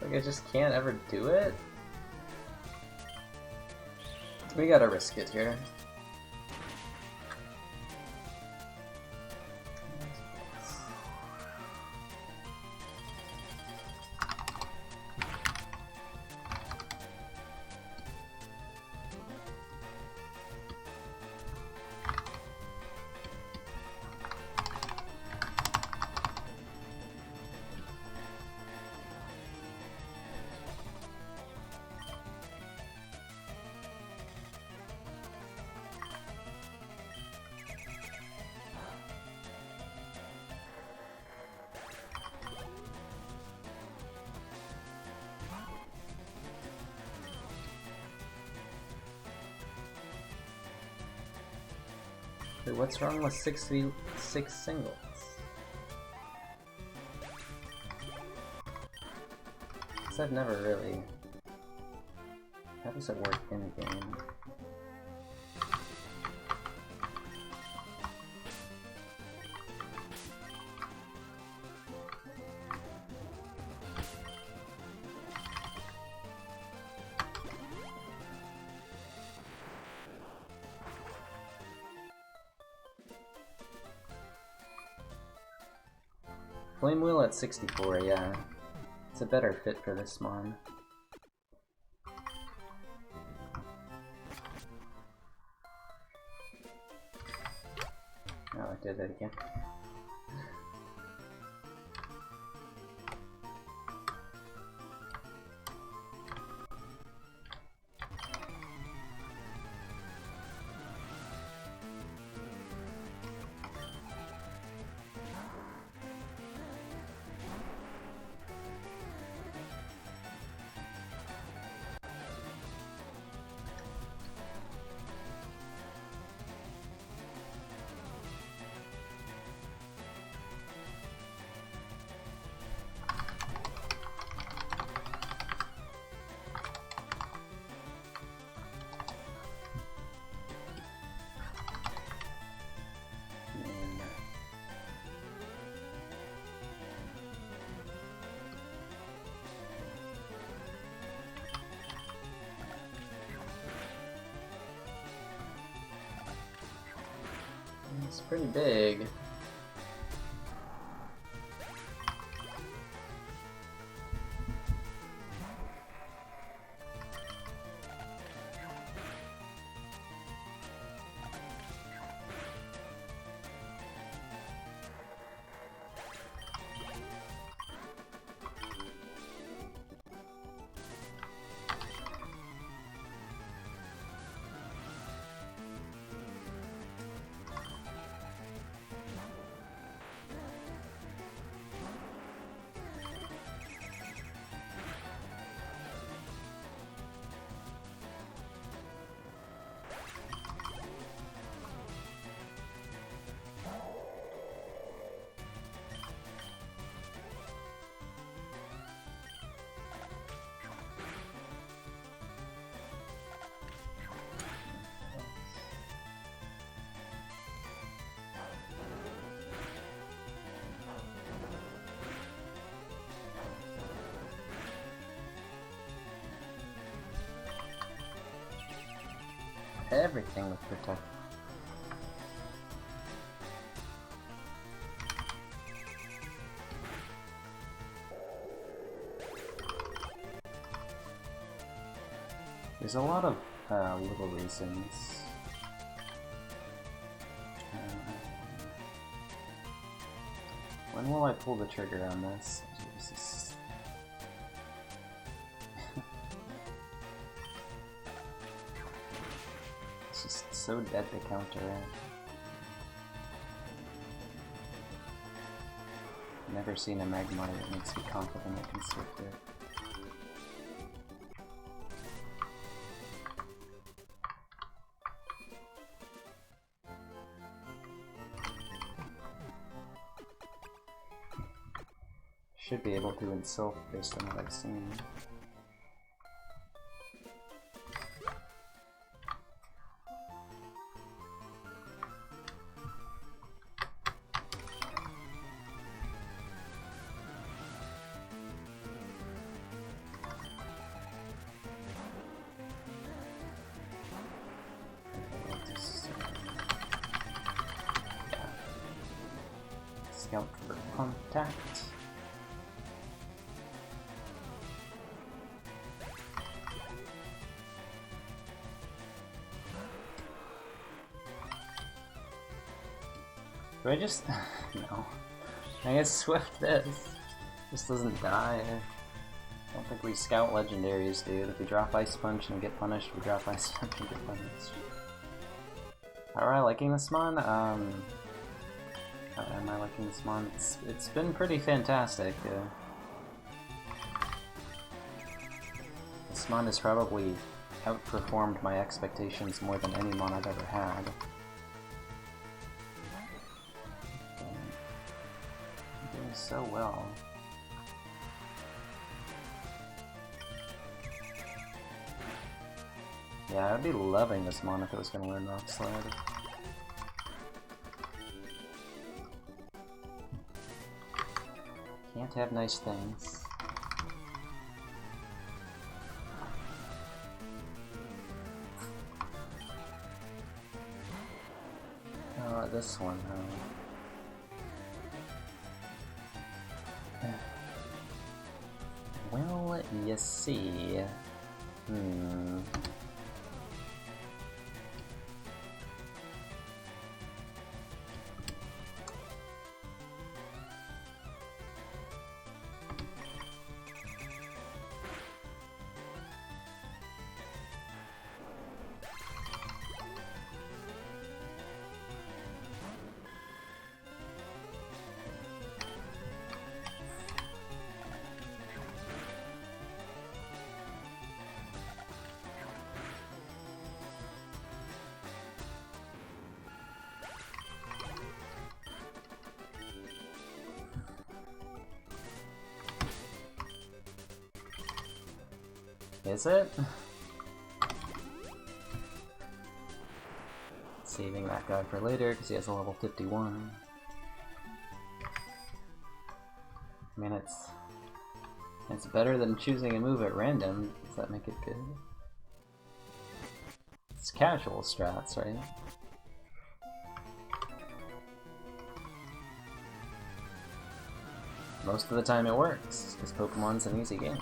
Like, I just can't ever do it? We gotta risk it here. Wait, what's wrong with 6v6 singles? Because I've never really... How does it work in-game? Flame Wheel at 64, yeah. It's a better fit for this mon. Oh, I did that again. It's pretty big. Everything with protect. There's a lot of little reasons. When will I pull the trigger on this? Jesus. It's just so dead to counter it. Never seen a Magmar that makes me confident I can swift it. Should be able to insult based on what I've seen. Scout for contact. Do I just... no. I guess Swift this. This doesn't die. I don't think we scout legendaries, dude. If we drop Ice Punch and get punished, we drop Ice Punch and get punished. How am I liking this mon? Am I liking this mon? It's been pretty fantastic. This mon has probably outperformed my expectations more than any mon I've ever had. so well. Yeah, I'd be loving this mon if it was going to learn Rock Slide. Can't have nice things. Oh, this one, huh? Well, you see... Is it? Saving that guy for later because he has a level 51. I mean, it's better than choosing a move at random. Does that make it good? It's casual strats, right? Most of the time it works, because Pokemon's an easy game.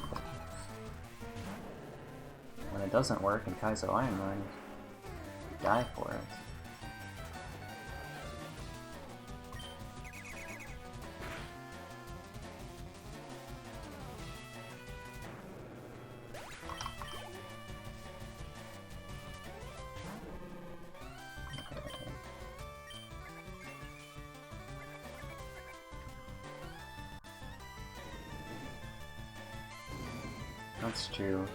When it doesn't work in Kaizo IronMON, you die for it. That's true.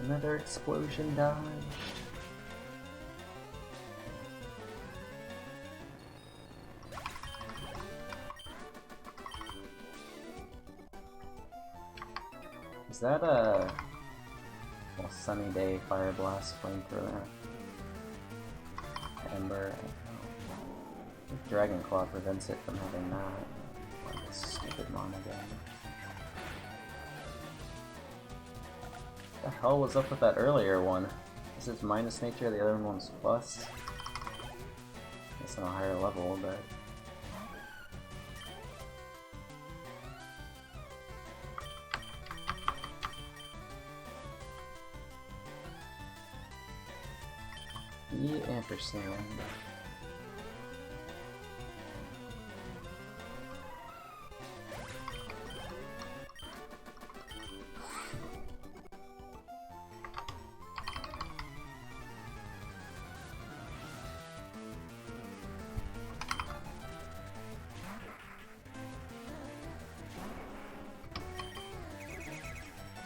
Another explosion dodged. Is that a sunny day fire blast flamethrower? Ember. Dragon Claw prevents it from having that. Like this stupid mon again. What the hell was up with that earlier one? This is minus nature, the other one's plus. It's on a higher level, but... The ampersand.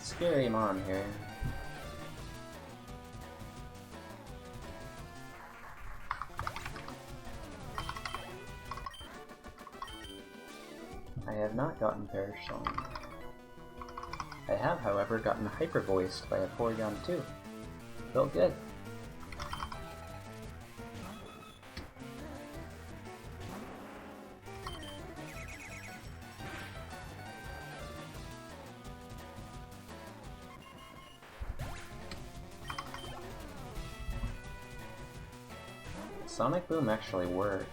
Scary mon here. I have not gotten Perish Song. I have, however, gotten Hyper Voiced by a Porygon 2. Felt good. Sonic Boom actually works.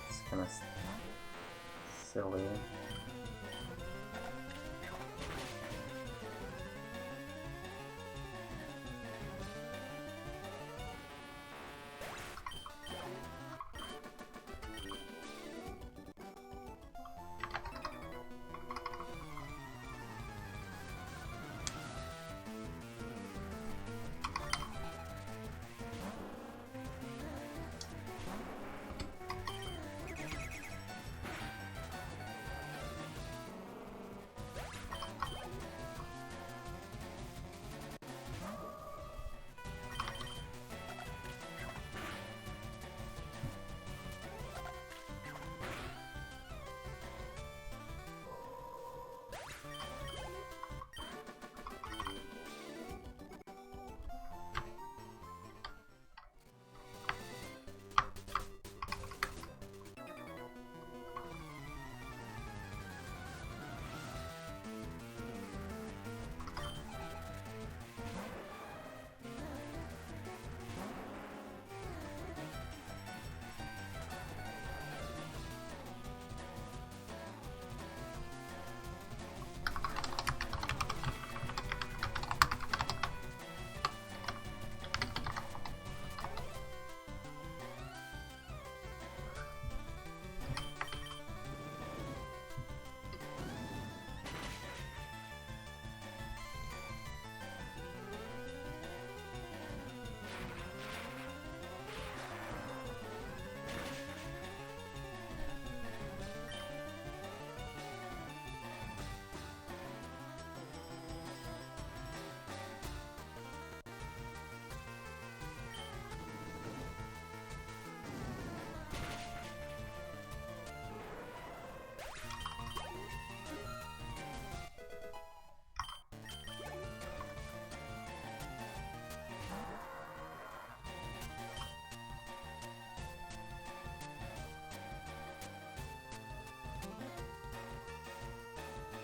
It's kinda silly.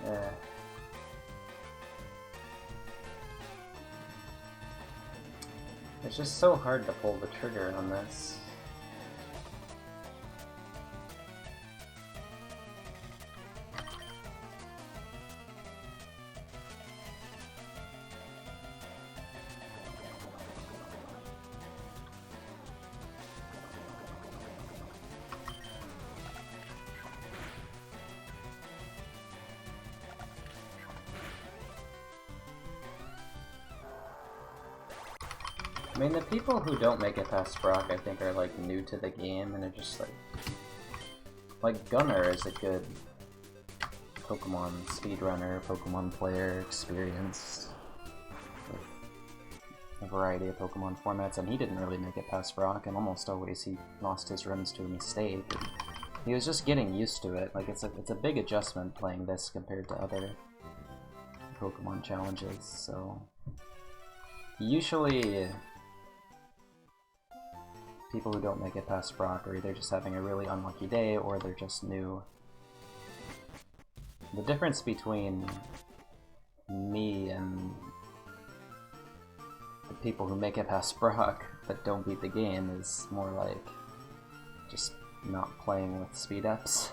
Yeah. It's just so hard to pull the trigger on this. I mean, the people who don't make it past Brock, I think, are like new to the game and are just like Gunnar is a good Pokemon speedrunner, Pokemon player, experienced with a variety of Pokemon formats, and he didn't really make it past Brock, and almost always he lost his runs to a mistake. He was just getting used to it. Like it's a big adjustment playing this compared to other Pokemon challenges. So usually people who don't make it past Brock are either just having a really unlucky day or they're just new. The difference between me and the people who make it past Brock but don't beat the game is more like just not playing with speed ups,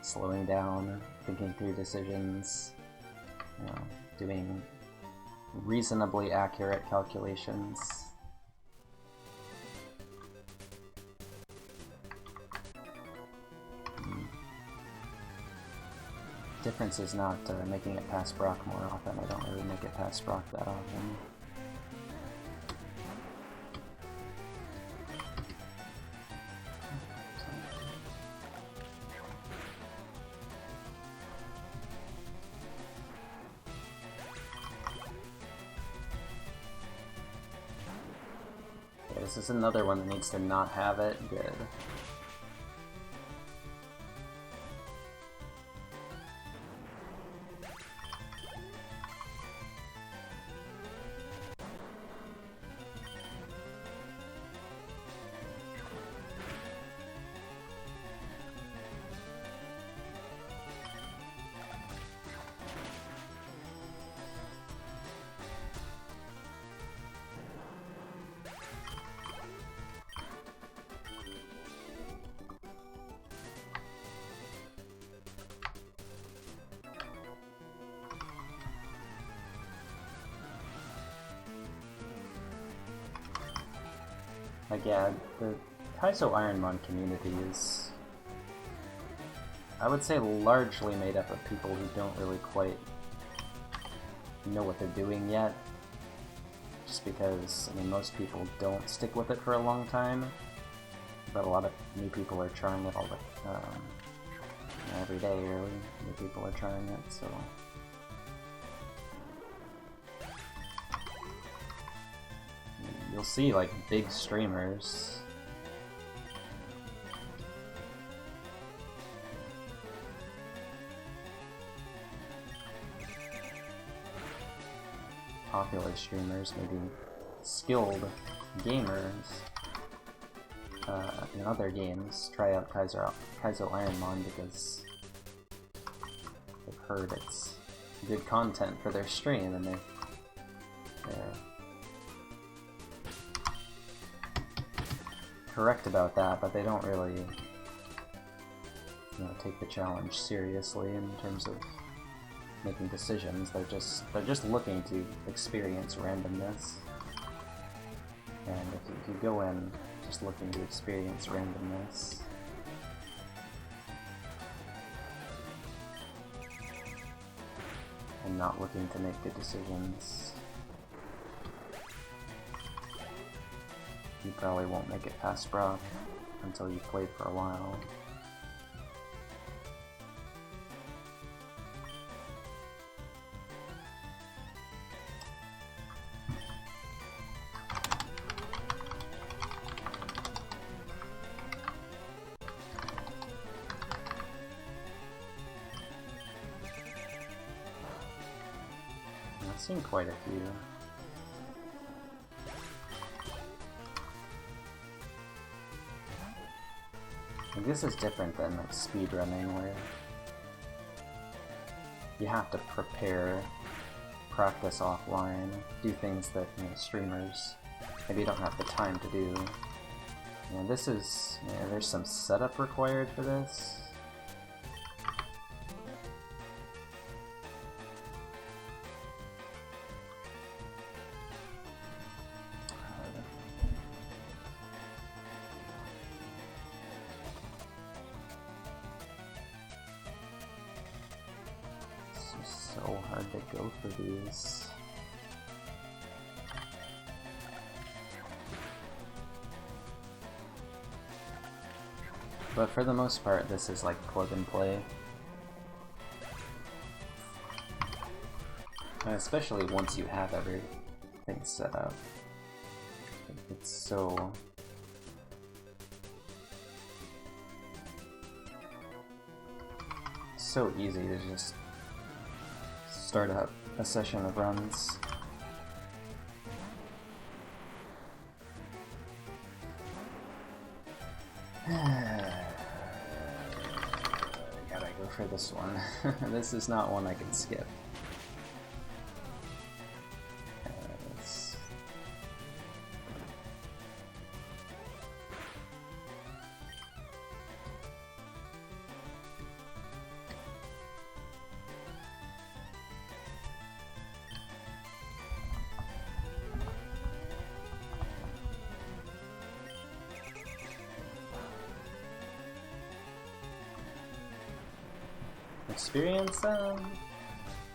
slowing down, thinking through decisions, you know, doing reasonably accurate calculations. Difference is not making it past Brock more often. I don't really make it past Brock that often. Okay, this is another one that needs to not have it. Good. Like, yeah, the Kaizo IronMON community is, I would say, largely made up of people who don't really quite know what they're doing yet. Just because, I mean, most people don't stick with it for a long time, but a lot of new people are trying it all the, every day, really. New people are trying it, so... You'll see, like, big streamers popular streamers, maybe skilled gamers in other games try out Kaizo IronMON because they've heard it's good content for their stream, and they're correct about that, but they don't really, you know, take the challenge seriously in terms of making decisions. They're just looking to experience randomness. And if you go in just looking to experience randomness, and not looking to make good decisions, you probably won't make it past Brock until you've played for a while. I've seen quite a few. Like, this is different than like speedrunning, where you have to practice offline, do things that, you know, streamers maybe don't have the time to do. You know, this is, you know, there's some setup required for this. So hard to go for these. But for the most part, this is like plug and play. And especially once you have everything set up. It's so easy to just start up a session of runs. Gotta go for this one. This is not one I can skip. Experience,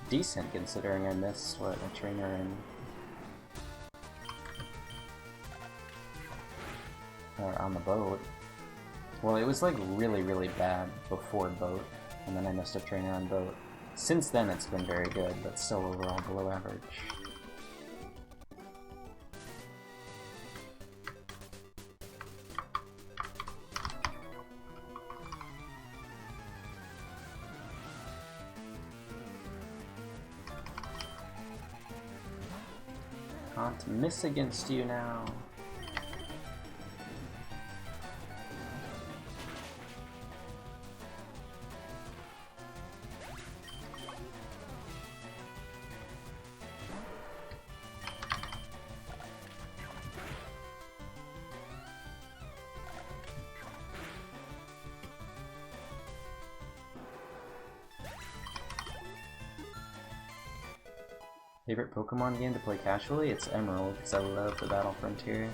decent considering I missed, what, a trainer in... or on the boat. Well, it was like really, really bad before boat, and then I missed a trainer on boat. Since then it's been very good, but still overall below average. Can't miss against you now. Favorite Pokemon game to play casually? It's Emerald, because I love the Battle Frontier.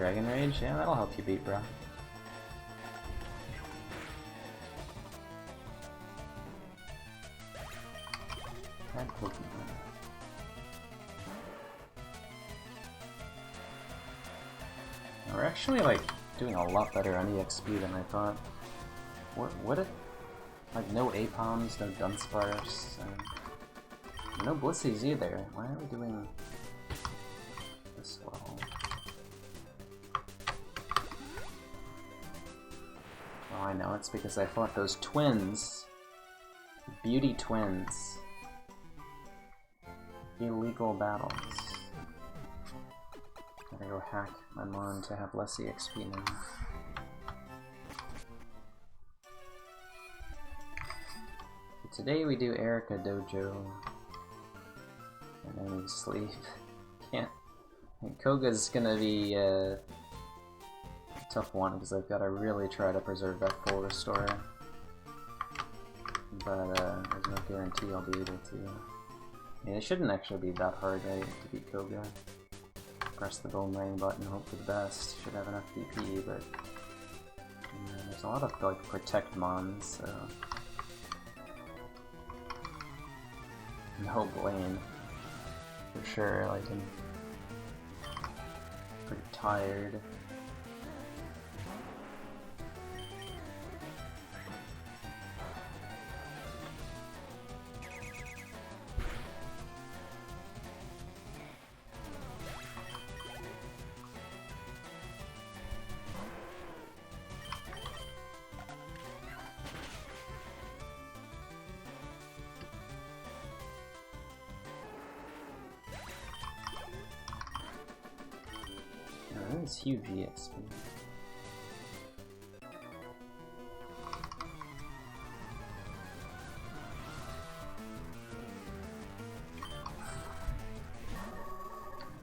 Dragon Rage? Yeah, that'll help you beat, bro. Bad Pokemon. We're actually, like, doing a lot better on EXP than I thought. What if... Like, no Apoms, no Dunsparce, and no Blissies either. Why are we doing this well? Oh, I know, it's because I fought those twins. Beauty twins. Illegal battles. Gotta go hack my mon to have less EXP now. Today we do Erica Dojo, and then we sleep. Can't. And Koga's gonna be a tough one because I've got to really try to preserve that full restore. But there's no guarantee I'll be able to. I mean, it shouldn't actually be that hard, right, to beat Koga. Press the boomerang button, hope for the best. Should have enough DP, but there's a lot of like protect mons, so. No blame, for sure, like, I'm pretty tired. That is huge EXP.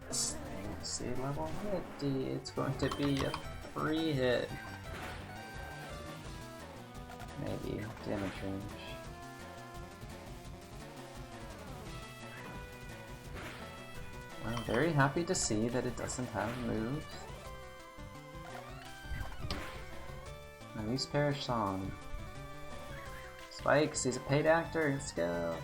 This thing, see, level 50, it's going to be a free hit. Maybe, damage range. I'm very happy to see that it doesn't have moves. Use Perish Song. Spikes, he's a paid actor, let's go!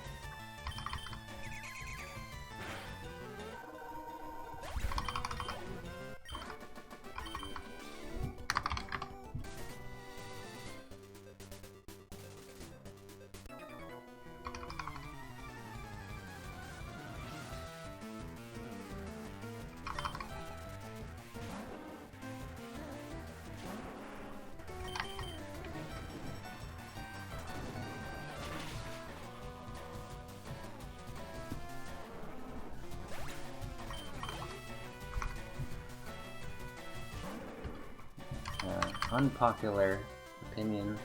Unpopular opinion.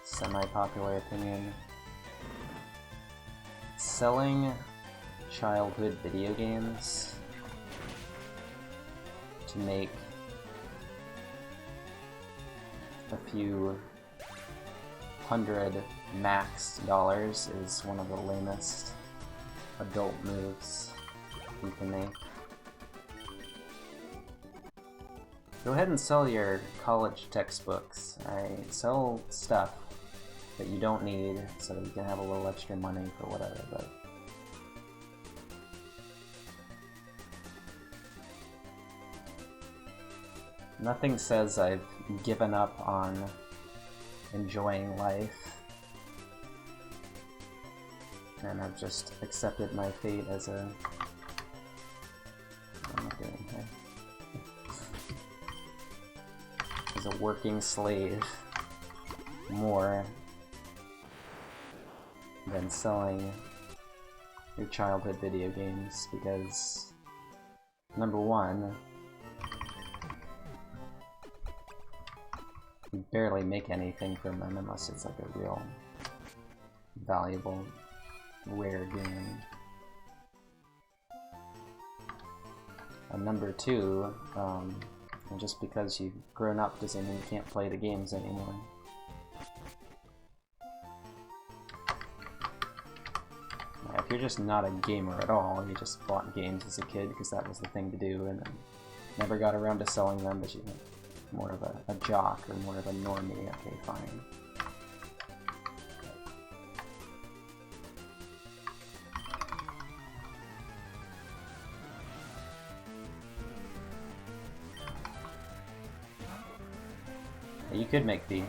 Semi-popular opinion. Selling childhood video games to make a few $100 max is one of the lamest adult moves you can make. Go ahead and sell your college textbooks. Alright, sell stuff that you don't need so that you can have a little extra money for whatever, but... Nothing says I've given up on enjoying life. And I've just accepted my fate as a... What am I doing here? As a working slave more than selling your childhood video games, because number one, you barely make anything from them unless it's like a real valuable rare game, and number two, and just because you've grown up doesn't mean you can't play the games anymore. If you're just not a gamer at all, you just bought games as a kid because that was the thing to do, and then never got around to selling them, but you're more of a jock or more of a normie, okay, fine. You could make the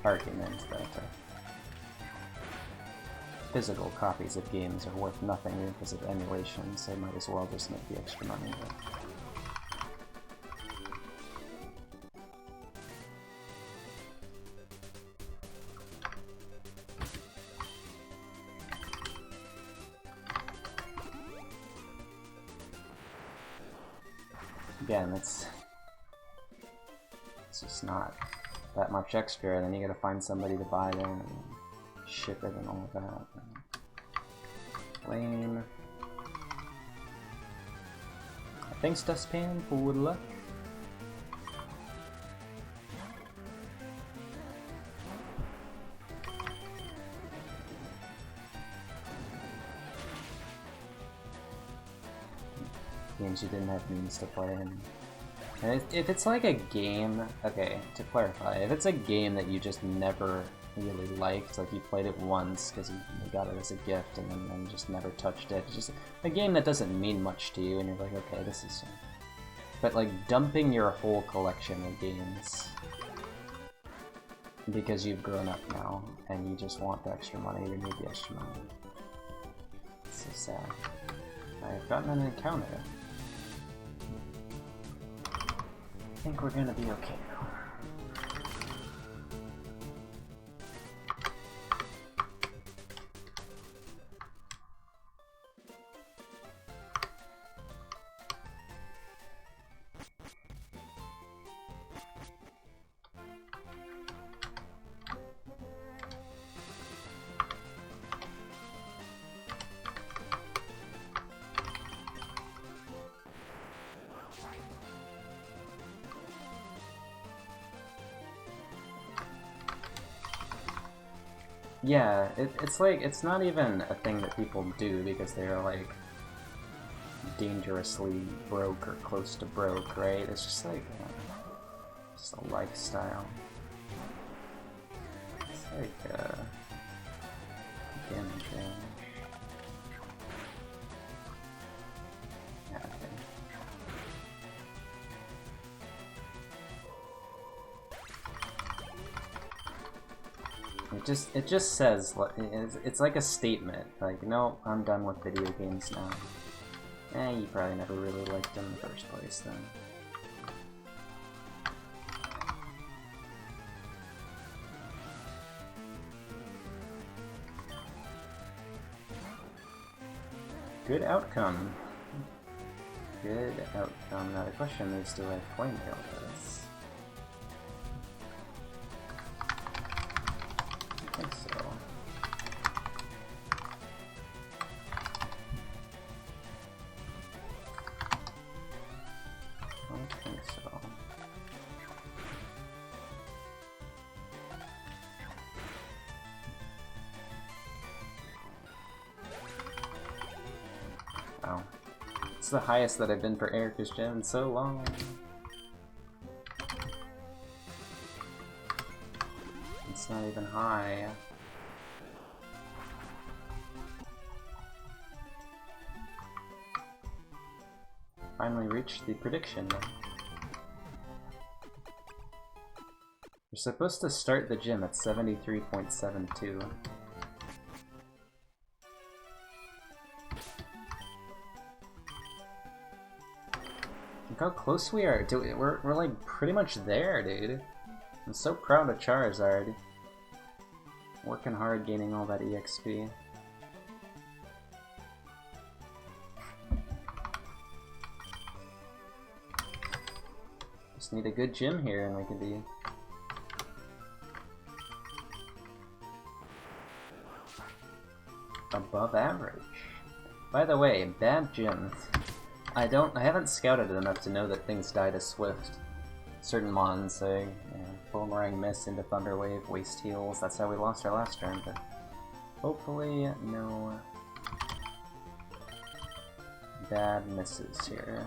argument that physical copies of games are worth nothing because of emulation, so might as well just make the extra money. Again, it's just not that much extra, and then you gotta find somebody to buy them and ship it and all of that. Lame. Thanks, Dustpan, for good luck. Games you didn't have means to play in. And if it's like a game, okay, to clarify, if it's a game that you just never really liked, like you played it once because you got it as a gift and then you just never touched it, it's just a game that doesn't mean much to you and you're like, okay, this is... But like dumping your whole collection of games because you've grown up now and you just want the extra money, you need the extra money. It's so sad. I've gotten an encounter. I think we're gonna be okay now. Yeah, it's like, it's not even a thing that people do because they're like dangerously broke or close to broke, right? It's just like, just a lifestyle. It's like, damage range. Yeah, okay. It just says, it's like a statement, like, no, I'm done with video games now. You probably never really liked them in the first place, then. Good outcome. Good outcome. Now the question is, do I flametail this? I think so. I don't think so. Wow. It's the highest that I've been for Erica's gem in so long. It's not even high. Finally reached the prediction. You're supposed to start the gym at 73.72. Look how close we are. Dude, we're like pretty much there, dude. I'm so proud of Charizard. Working hard, gaining all that EXP. Just need a good gym here and we can be... above average. By the way, bad gyms. I haven't scouted it enough to know that things die to Swift. Certain mons say, Boomerang Miss into Thunder Wave, waste heals, that's how we lost our last turn, but hopefully no bad misses here.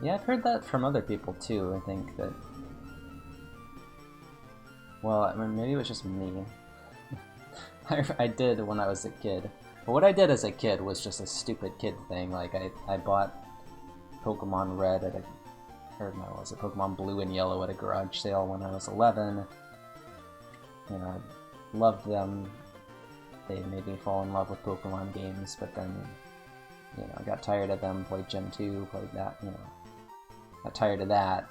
Yeah, I've heard that from other people too. I think that. Well, I mean, maybe it was just me. I did when I was a kid. But what I did as a kid was just a stupid kid thing. Like, I bought Pokemon Red at a... or no, was it Pokemon Blue and Yellow at a garage sale when I was 11. You know, I loved them. They made me fall in love with Pokemon games, but then, you know, I got tired of them, played Gen 2, played that, you know. Got tired of that.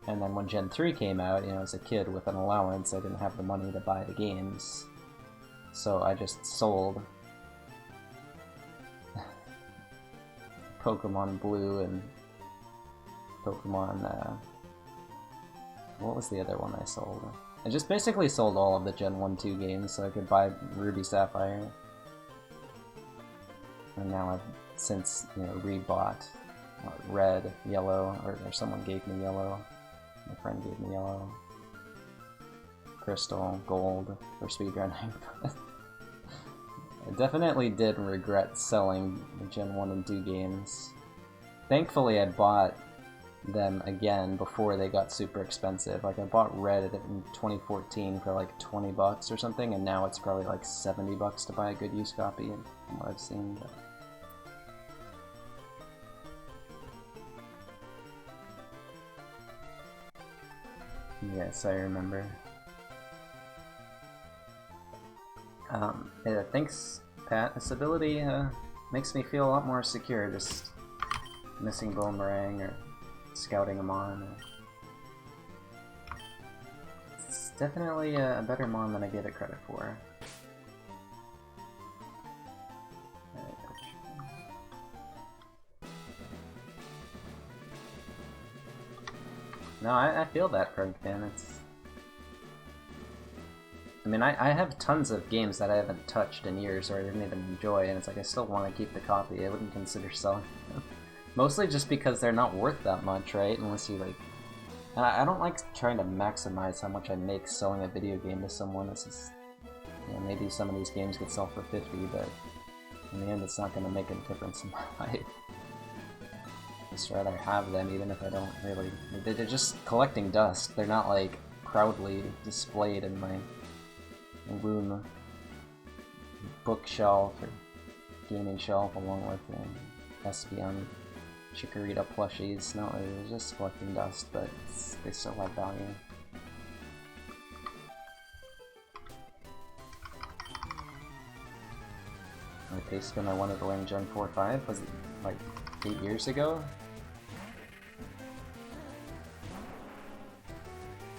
And then when Gen 3 came out, you know, as a kid with an allowance, I didn't have the money to buy the games. So I just sold Pokemon Blue and Pokemon, what was the other one I sold? I just basically sold all of the Gen 1-2 games so I could buy Ruby Sapphire. And now I've since, you know, rebought Red, Yellow, or someone gave me Yellow. My friend gave me Yellow. Crystal, Gold for speedrunning. I definitely did regret selling the Gen 1 and 2 games. Thankfully, I bought them again before they got super expensive. Like, I bought Red in 2014 for like 20 bucks or something, and now it's probably like 70 bucks to buy a good used copy, from what I've seen. But yes, I remember. Yeah, thanks, Pat. This ability makes me feel a lot more secure, just missing Boomerang or scouting him on. It's definitely a better mon than I give it credit for. No, I feel that, Krugpan. It's... I mean, I have tons of games that I haven't touched in years or I didn't even enjoy, and it's like I still want to keep the copy. I wouldn't consider selling them. Mostly just because they're not worth that much, right? Unless you, like... And I don't like trying to maximize how much I make selling a video game to someone. This is... You know, maybe some of these games could sell for 50, but in the end it's not going to make a difference in my life. I'd just rather have them even if I don't really... They're just collecting dust. They're not, like, proudly displayed in my room bookshelf or gaming shelf along with Espeon Chikorita plushies. No, they're just collecting dust, but they still have value. My pace when I wanted to learn Gen 4-5 was it like 8 years ago?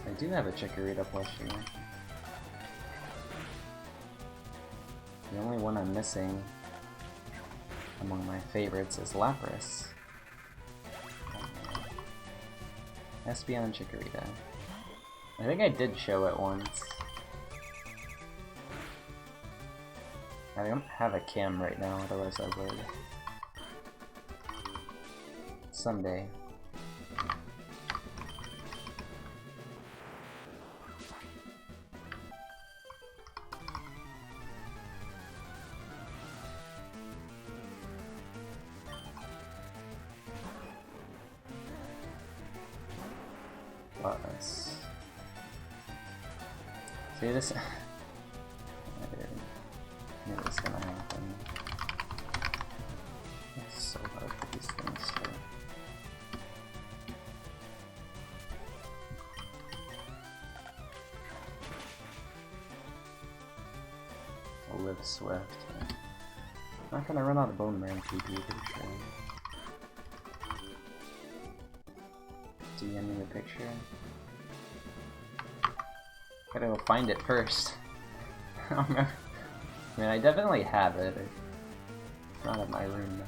I do have a Chikorita plushie. The only one I'm missing among my favorites is Lapras. Espeon and Chikorita. I think I did show it once. I don't have a cam right now, otherwise I would. Someday. Let's see this. I knew it was gonna happen. It's so hard for these things to... Live Swift. I'm not gonna run out of Boomerang PP, pretty sure. DM me the picture. Gotta go find it first. I don't remember. I mean, I definitely have it. It's not in my room though.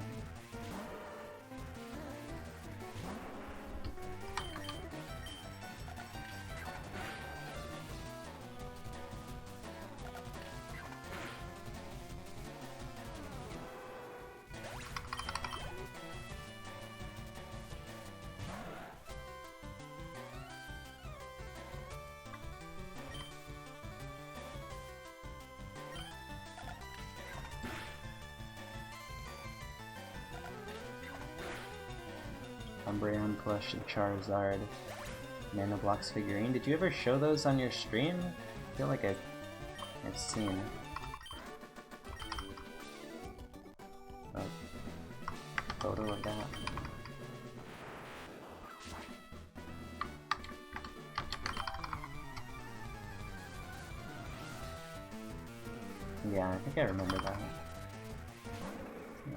Umbreon plush and Charizard Nano Blocks figurine. Did you ever show those on your stream? I feel like I've seen a photo of that. Yeah, I think I remember that.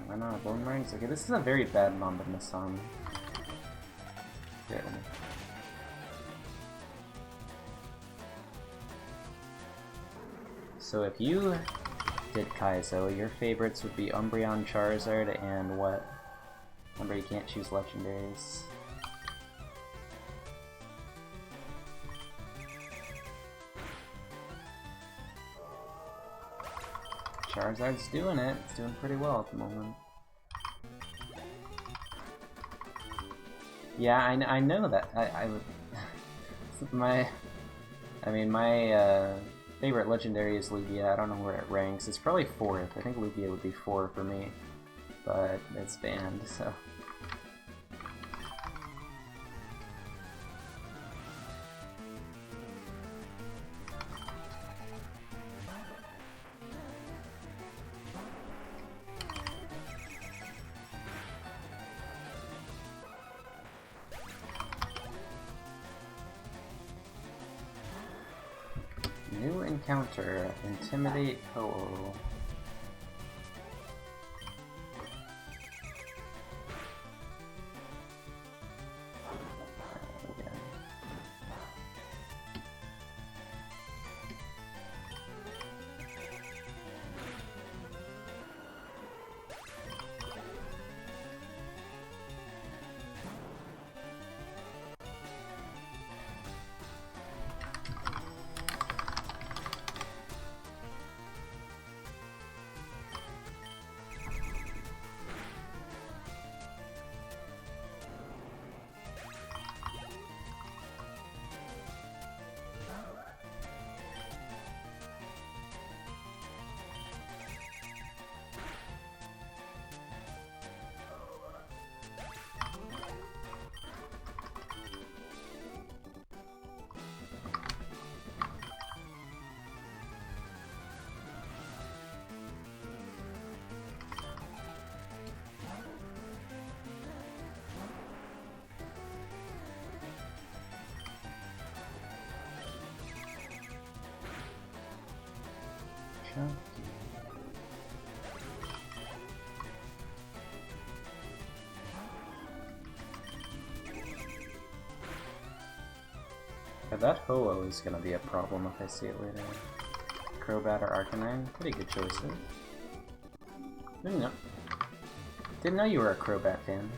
Run out of bone rings? Okay, this is a very bad mod to miss on. Really. So if you did Kaizo, your favorites would be Umbreon, Charizard, and what? Remember, you can't choose legendaries. Charizard's doing it. It's doing pretty well at the moment. Yeah, I know that. I would... my favorite legendary is Lugia. I don't know where it ranks. It's probably 4th. I think Lugia would be 4 for me. But it's banned, so... New encounter, Intimidate Ho-Oh. Yeah, that Ho-Oh is gonna be a problem if I see it later. Crobat or Arcanine? Pretty good choices. Didn't know you were a Crobat fan.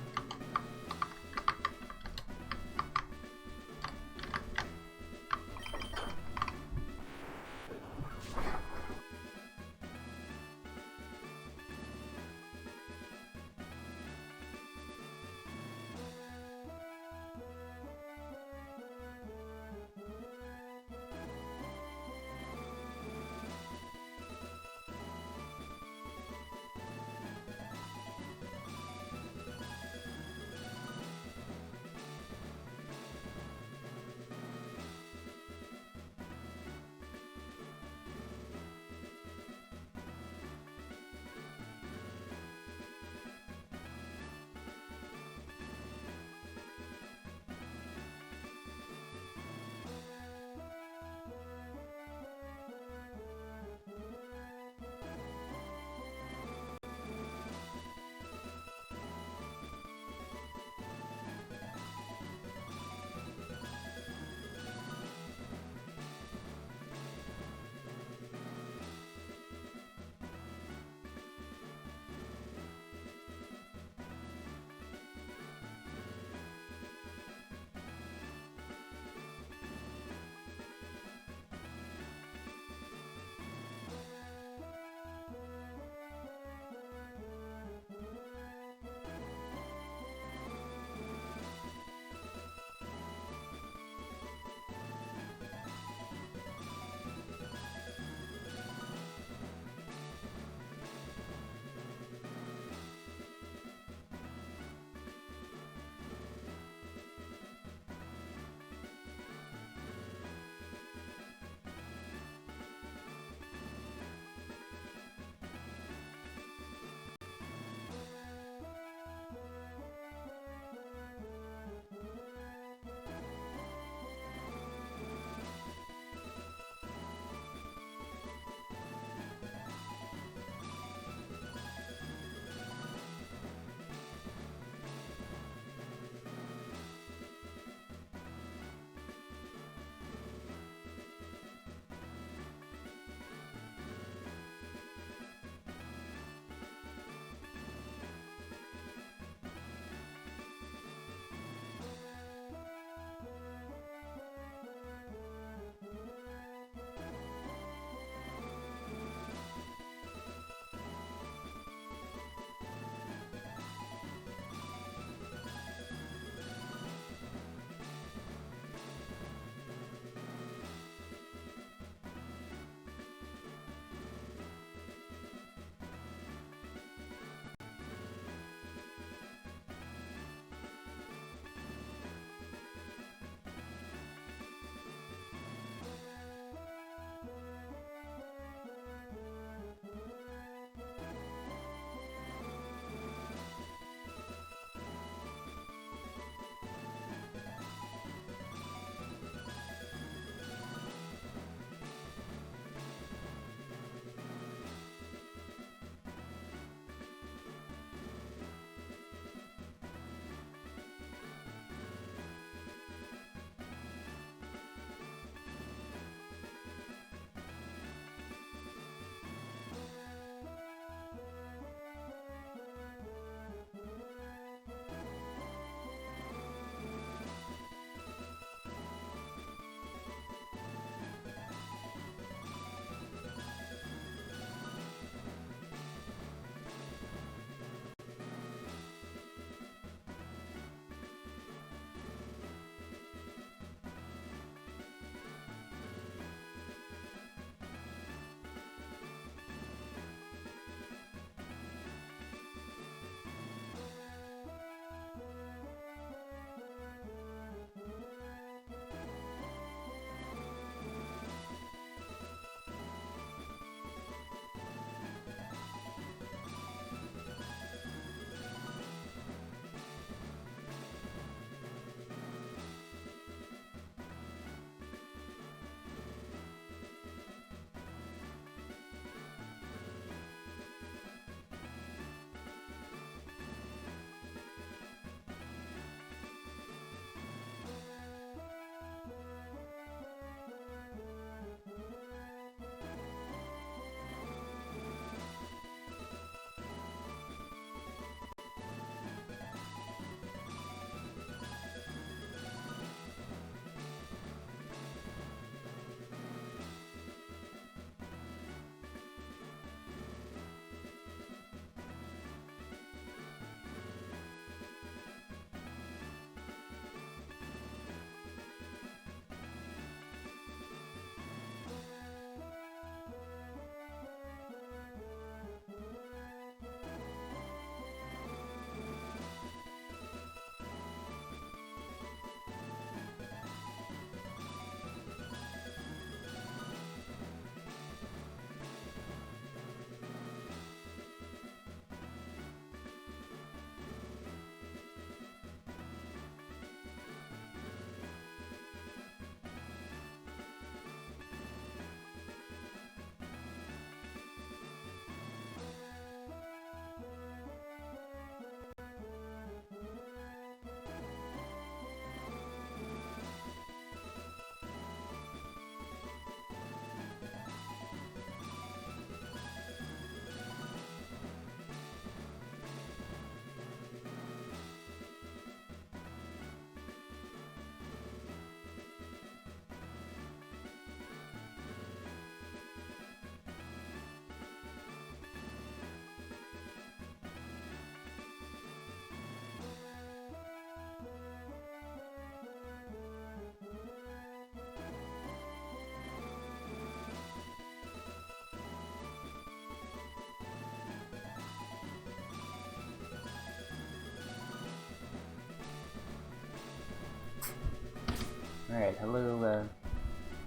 Alright, hello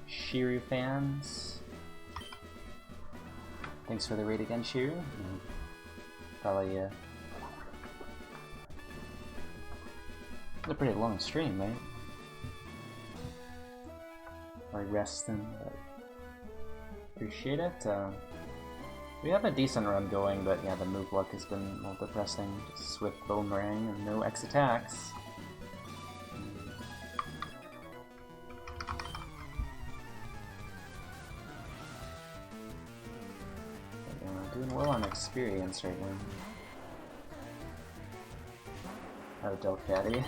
Shiru fans. Thanks for the raid again, Shiru. Probably it's a pretty long stream, right? Like resting, but appreciate it. We have a decent run going, but yeah, the move luck has been a little depressing. Just Swift Boomerang and no X attacks. Doing well on experience right now. Oh, Delcatty. Is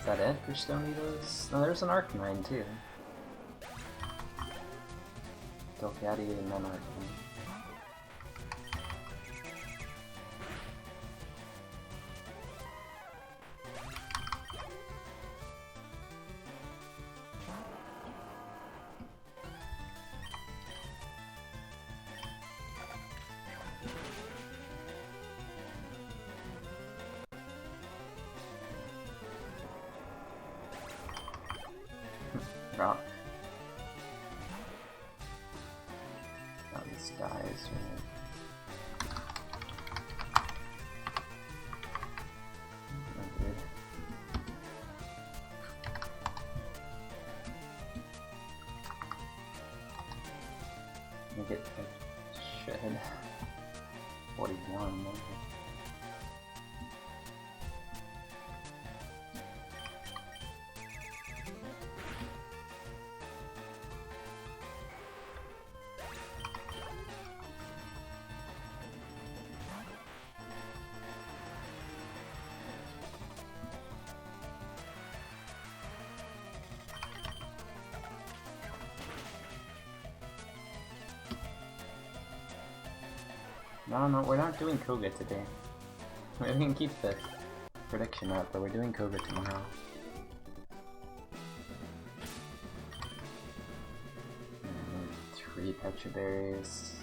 that it for Stone Eaters? No, there's an Arcanine too. Delcatty and then Arcanine. Rock. Oh, this dies, right? Oh, good. Make it a shed. 41, maybe. No, we're not doing Koga today. We can keep the prediction up, but we're doing Koga tomorrow. And 3 Pecha Berries.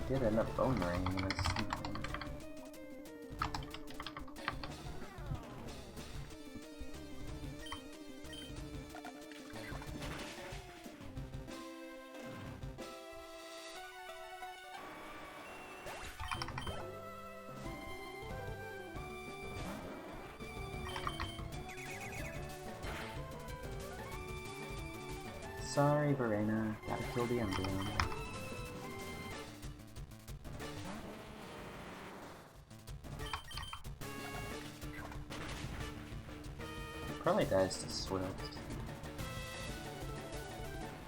Did end up bone ring this. Sorry, Verena. Gotta kill the emblem. Probably dies to Swift.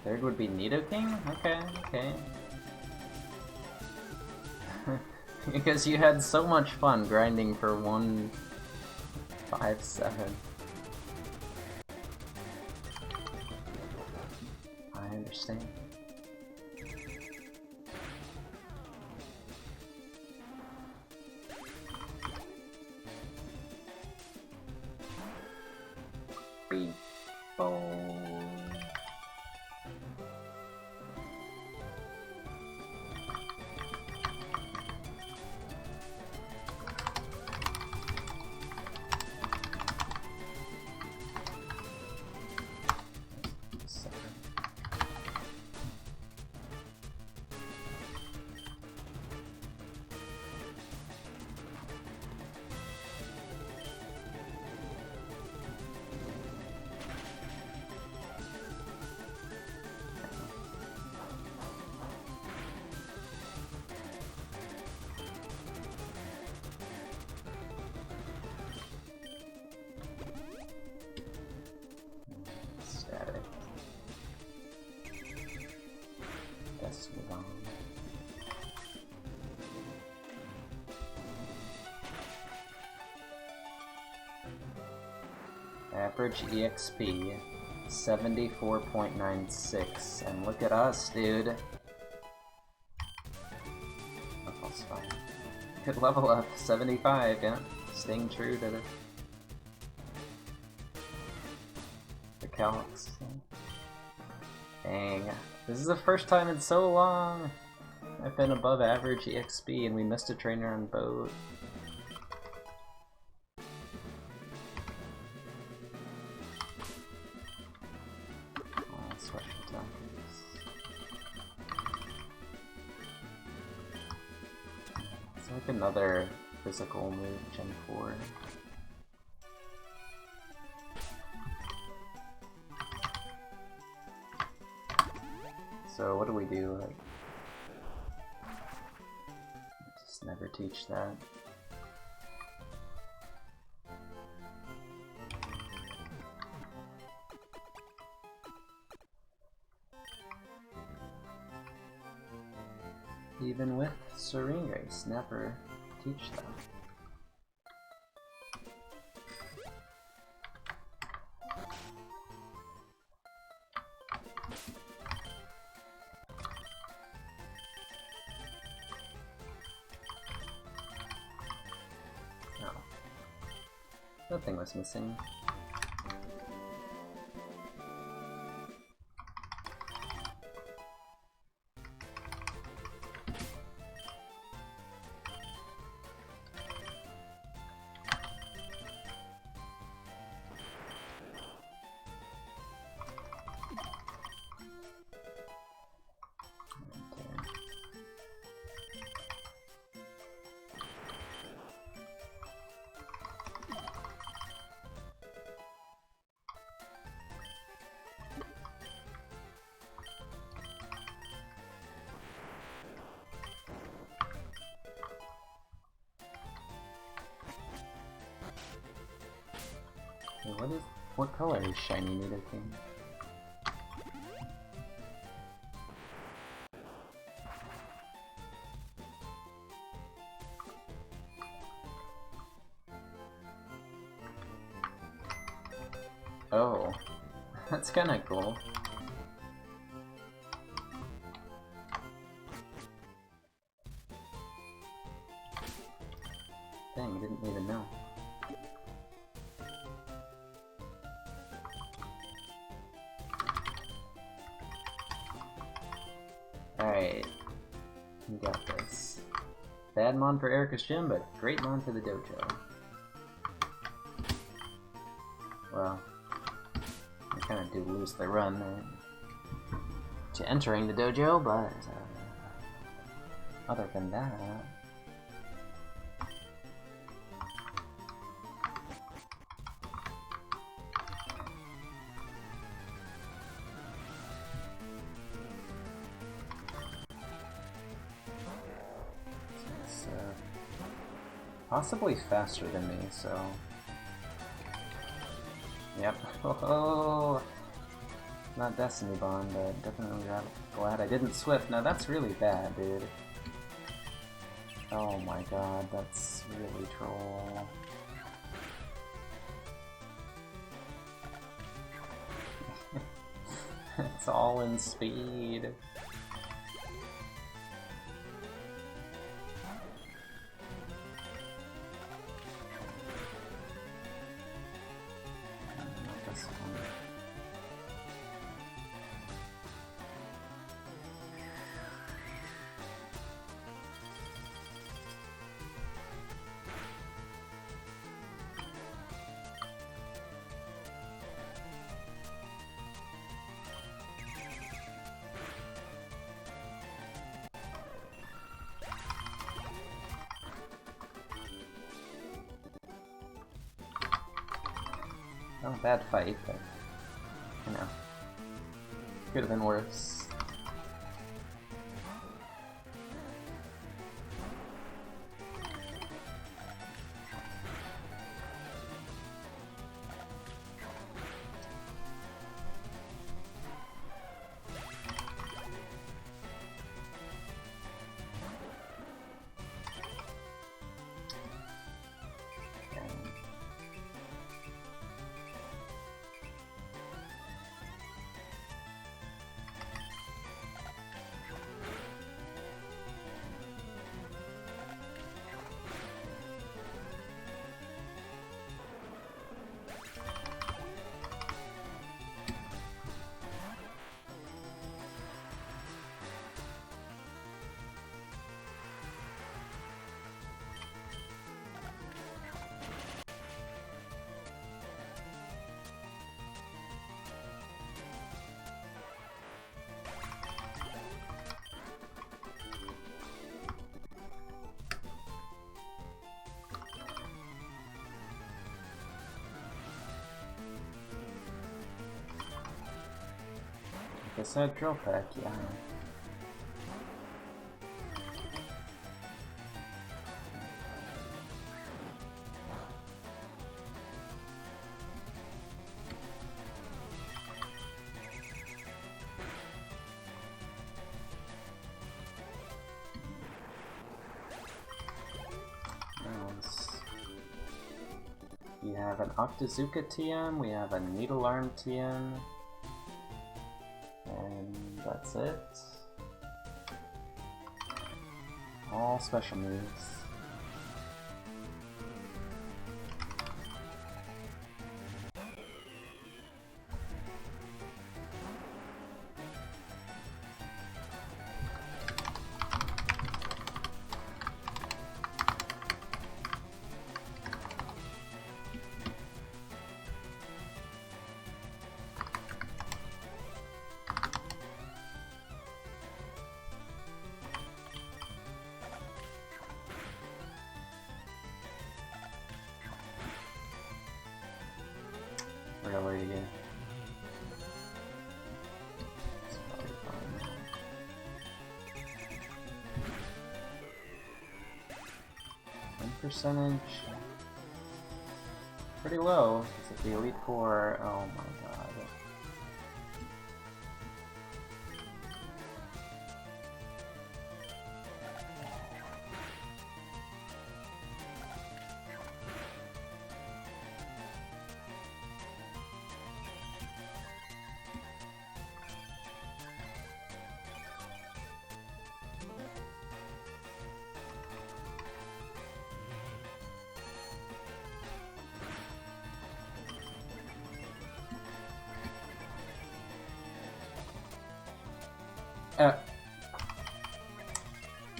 Third would be Nidoking? Okay. Because you had so much fun grinding for 157. I understand. average EXP 74.96, and look at us, dude. That's fine. Good level up, 75, yeah. Staying true to the calcs. Dang. This is the first time in so long I've been above average EXP and we missed a trainer on boat. It's like another physical move, Gen 4. So what do we do? Like, just never teach that. Even with Serene Grace, never teach them. No. Nothing was missing. What color is Shiny Nidoking? Oh, that's kinda cool. Dang, I didn't even know. Alright, we got this. Bad mon for Erica's gym, but great mon for the dojo. Well, I kind of do lose the run to entering the dojo, but other than that... possibly faster than me, so... Yep. Oh, not Destiny Bond, but definitely glad I didn't Swift. Now that's really bad, dude. Oh my god, that's really troll. It's all in speed. Oh, bad fight, but, you know, could have been worse. said drill pick, yeah. We have an Octazooka TM, we have a Needle Arm TM, and that's it. All special moves. Really? It's probably fine. Win percentage pretty low. It's at the Elite Four. Oh my god.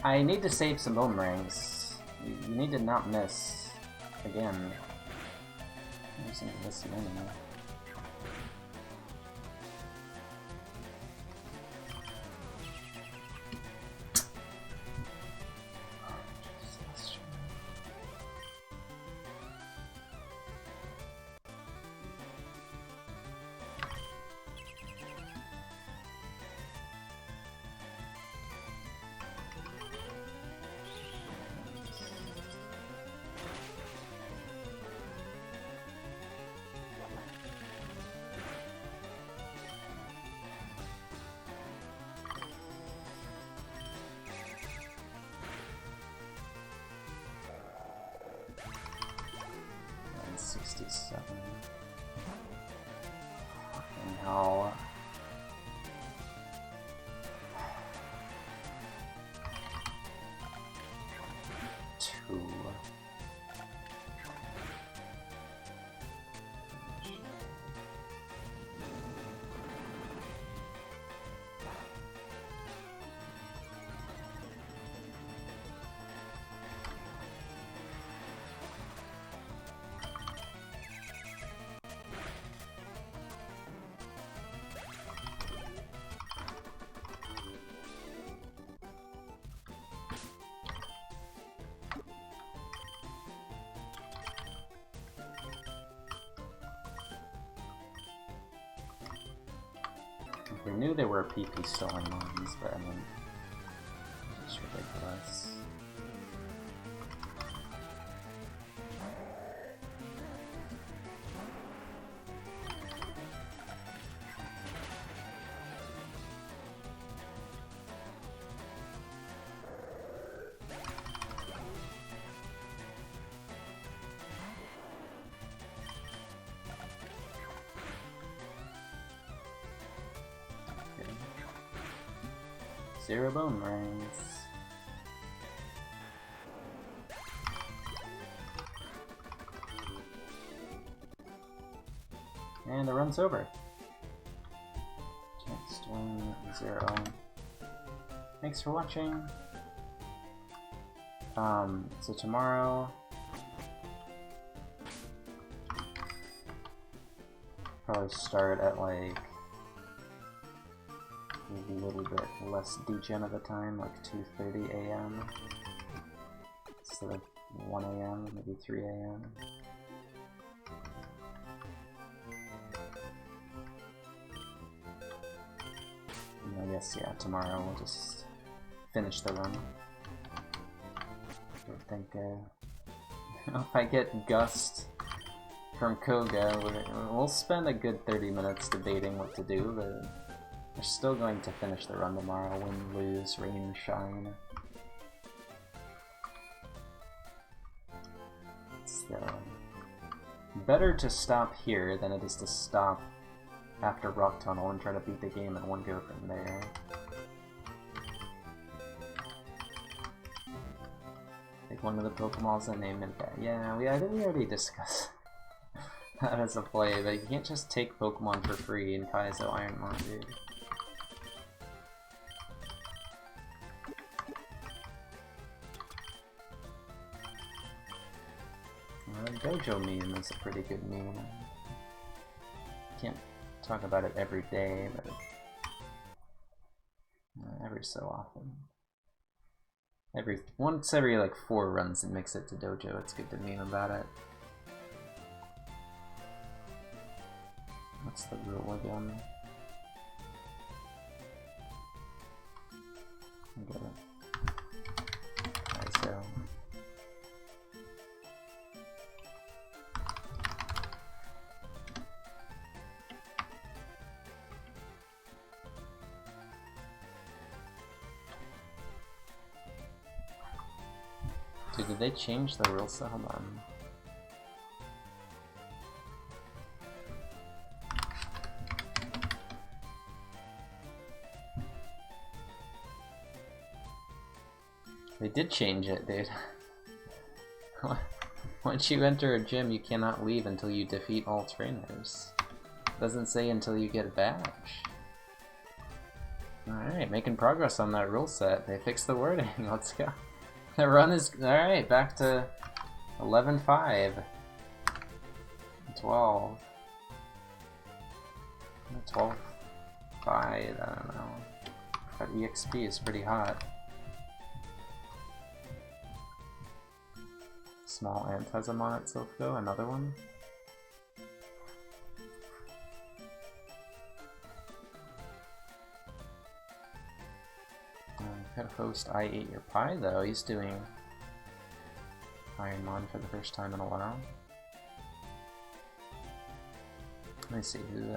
I need to save some bone rings. You need to not miss again. I seem to miss many. And 67. Fucking hell. Two. We knew there were PP stolen ones, but I mean, it's ridiculous. Zero bone rings. And the run's over. Chance to win 0. Thanks for watching. So tomorrow, probably start at like a little bit less degen of a time, like 2:30 a.m. instead of 1 a.m., maybe 3 a.m. guess, yeah, tomorrow we'll just finish the run. I think, if I get Gust from Koga, we'll spend a good 30 minutes debating what to do, but we're still going to finish the run tomorrow, win, lose, rain, shine. So, better to stop here than it is to stop after Rock Tunnel and try to beat the game in one go from there. Take one of the Pokeballs and name it that. Yeah, I think we already discussed that as a play, but you can't just take Pokemon for free in Kaizo IronMON, dude. The Dojo meme is a pretty good meme. Can't talk about it every day, but every so often. Once every like 4 runs it makes it to Dojo, it's good to meme about it. What's the rule again? I get it. Alright, so dude, did they change the rules? Hold on. They did change it, dude. Once you enter a gym, you cannot leave until you defeat all trainers. It doesn't say until you get a badge. Alright, making progress on that rule set. They fixed the wording. Let's go. The run is... Alright, back to 11-5. 12. 12-5, I don't know. That EXP is pretty hot. Small Ant has a Mon at Silpho, another one. Could host I Ate Your Pie though, he's doing IronMON for the first time in a while. Let me see who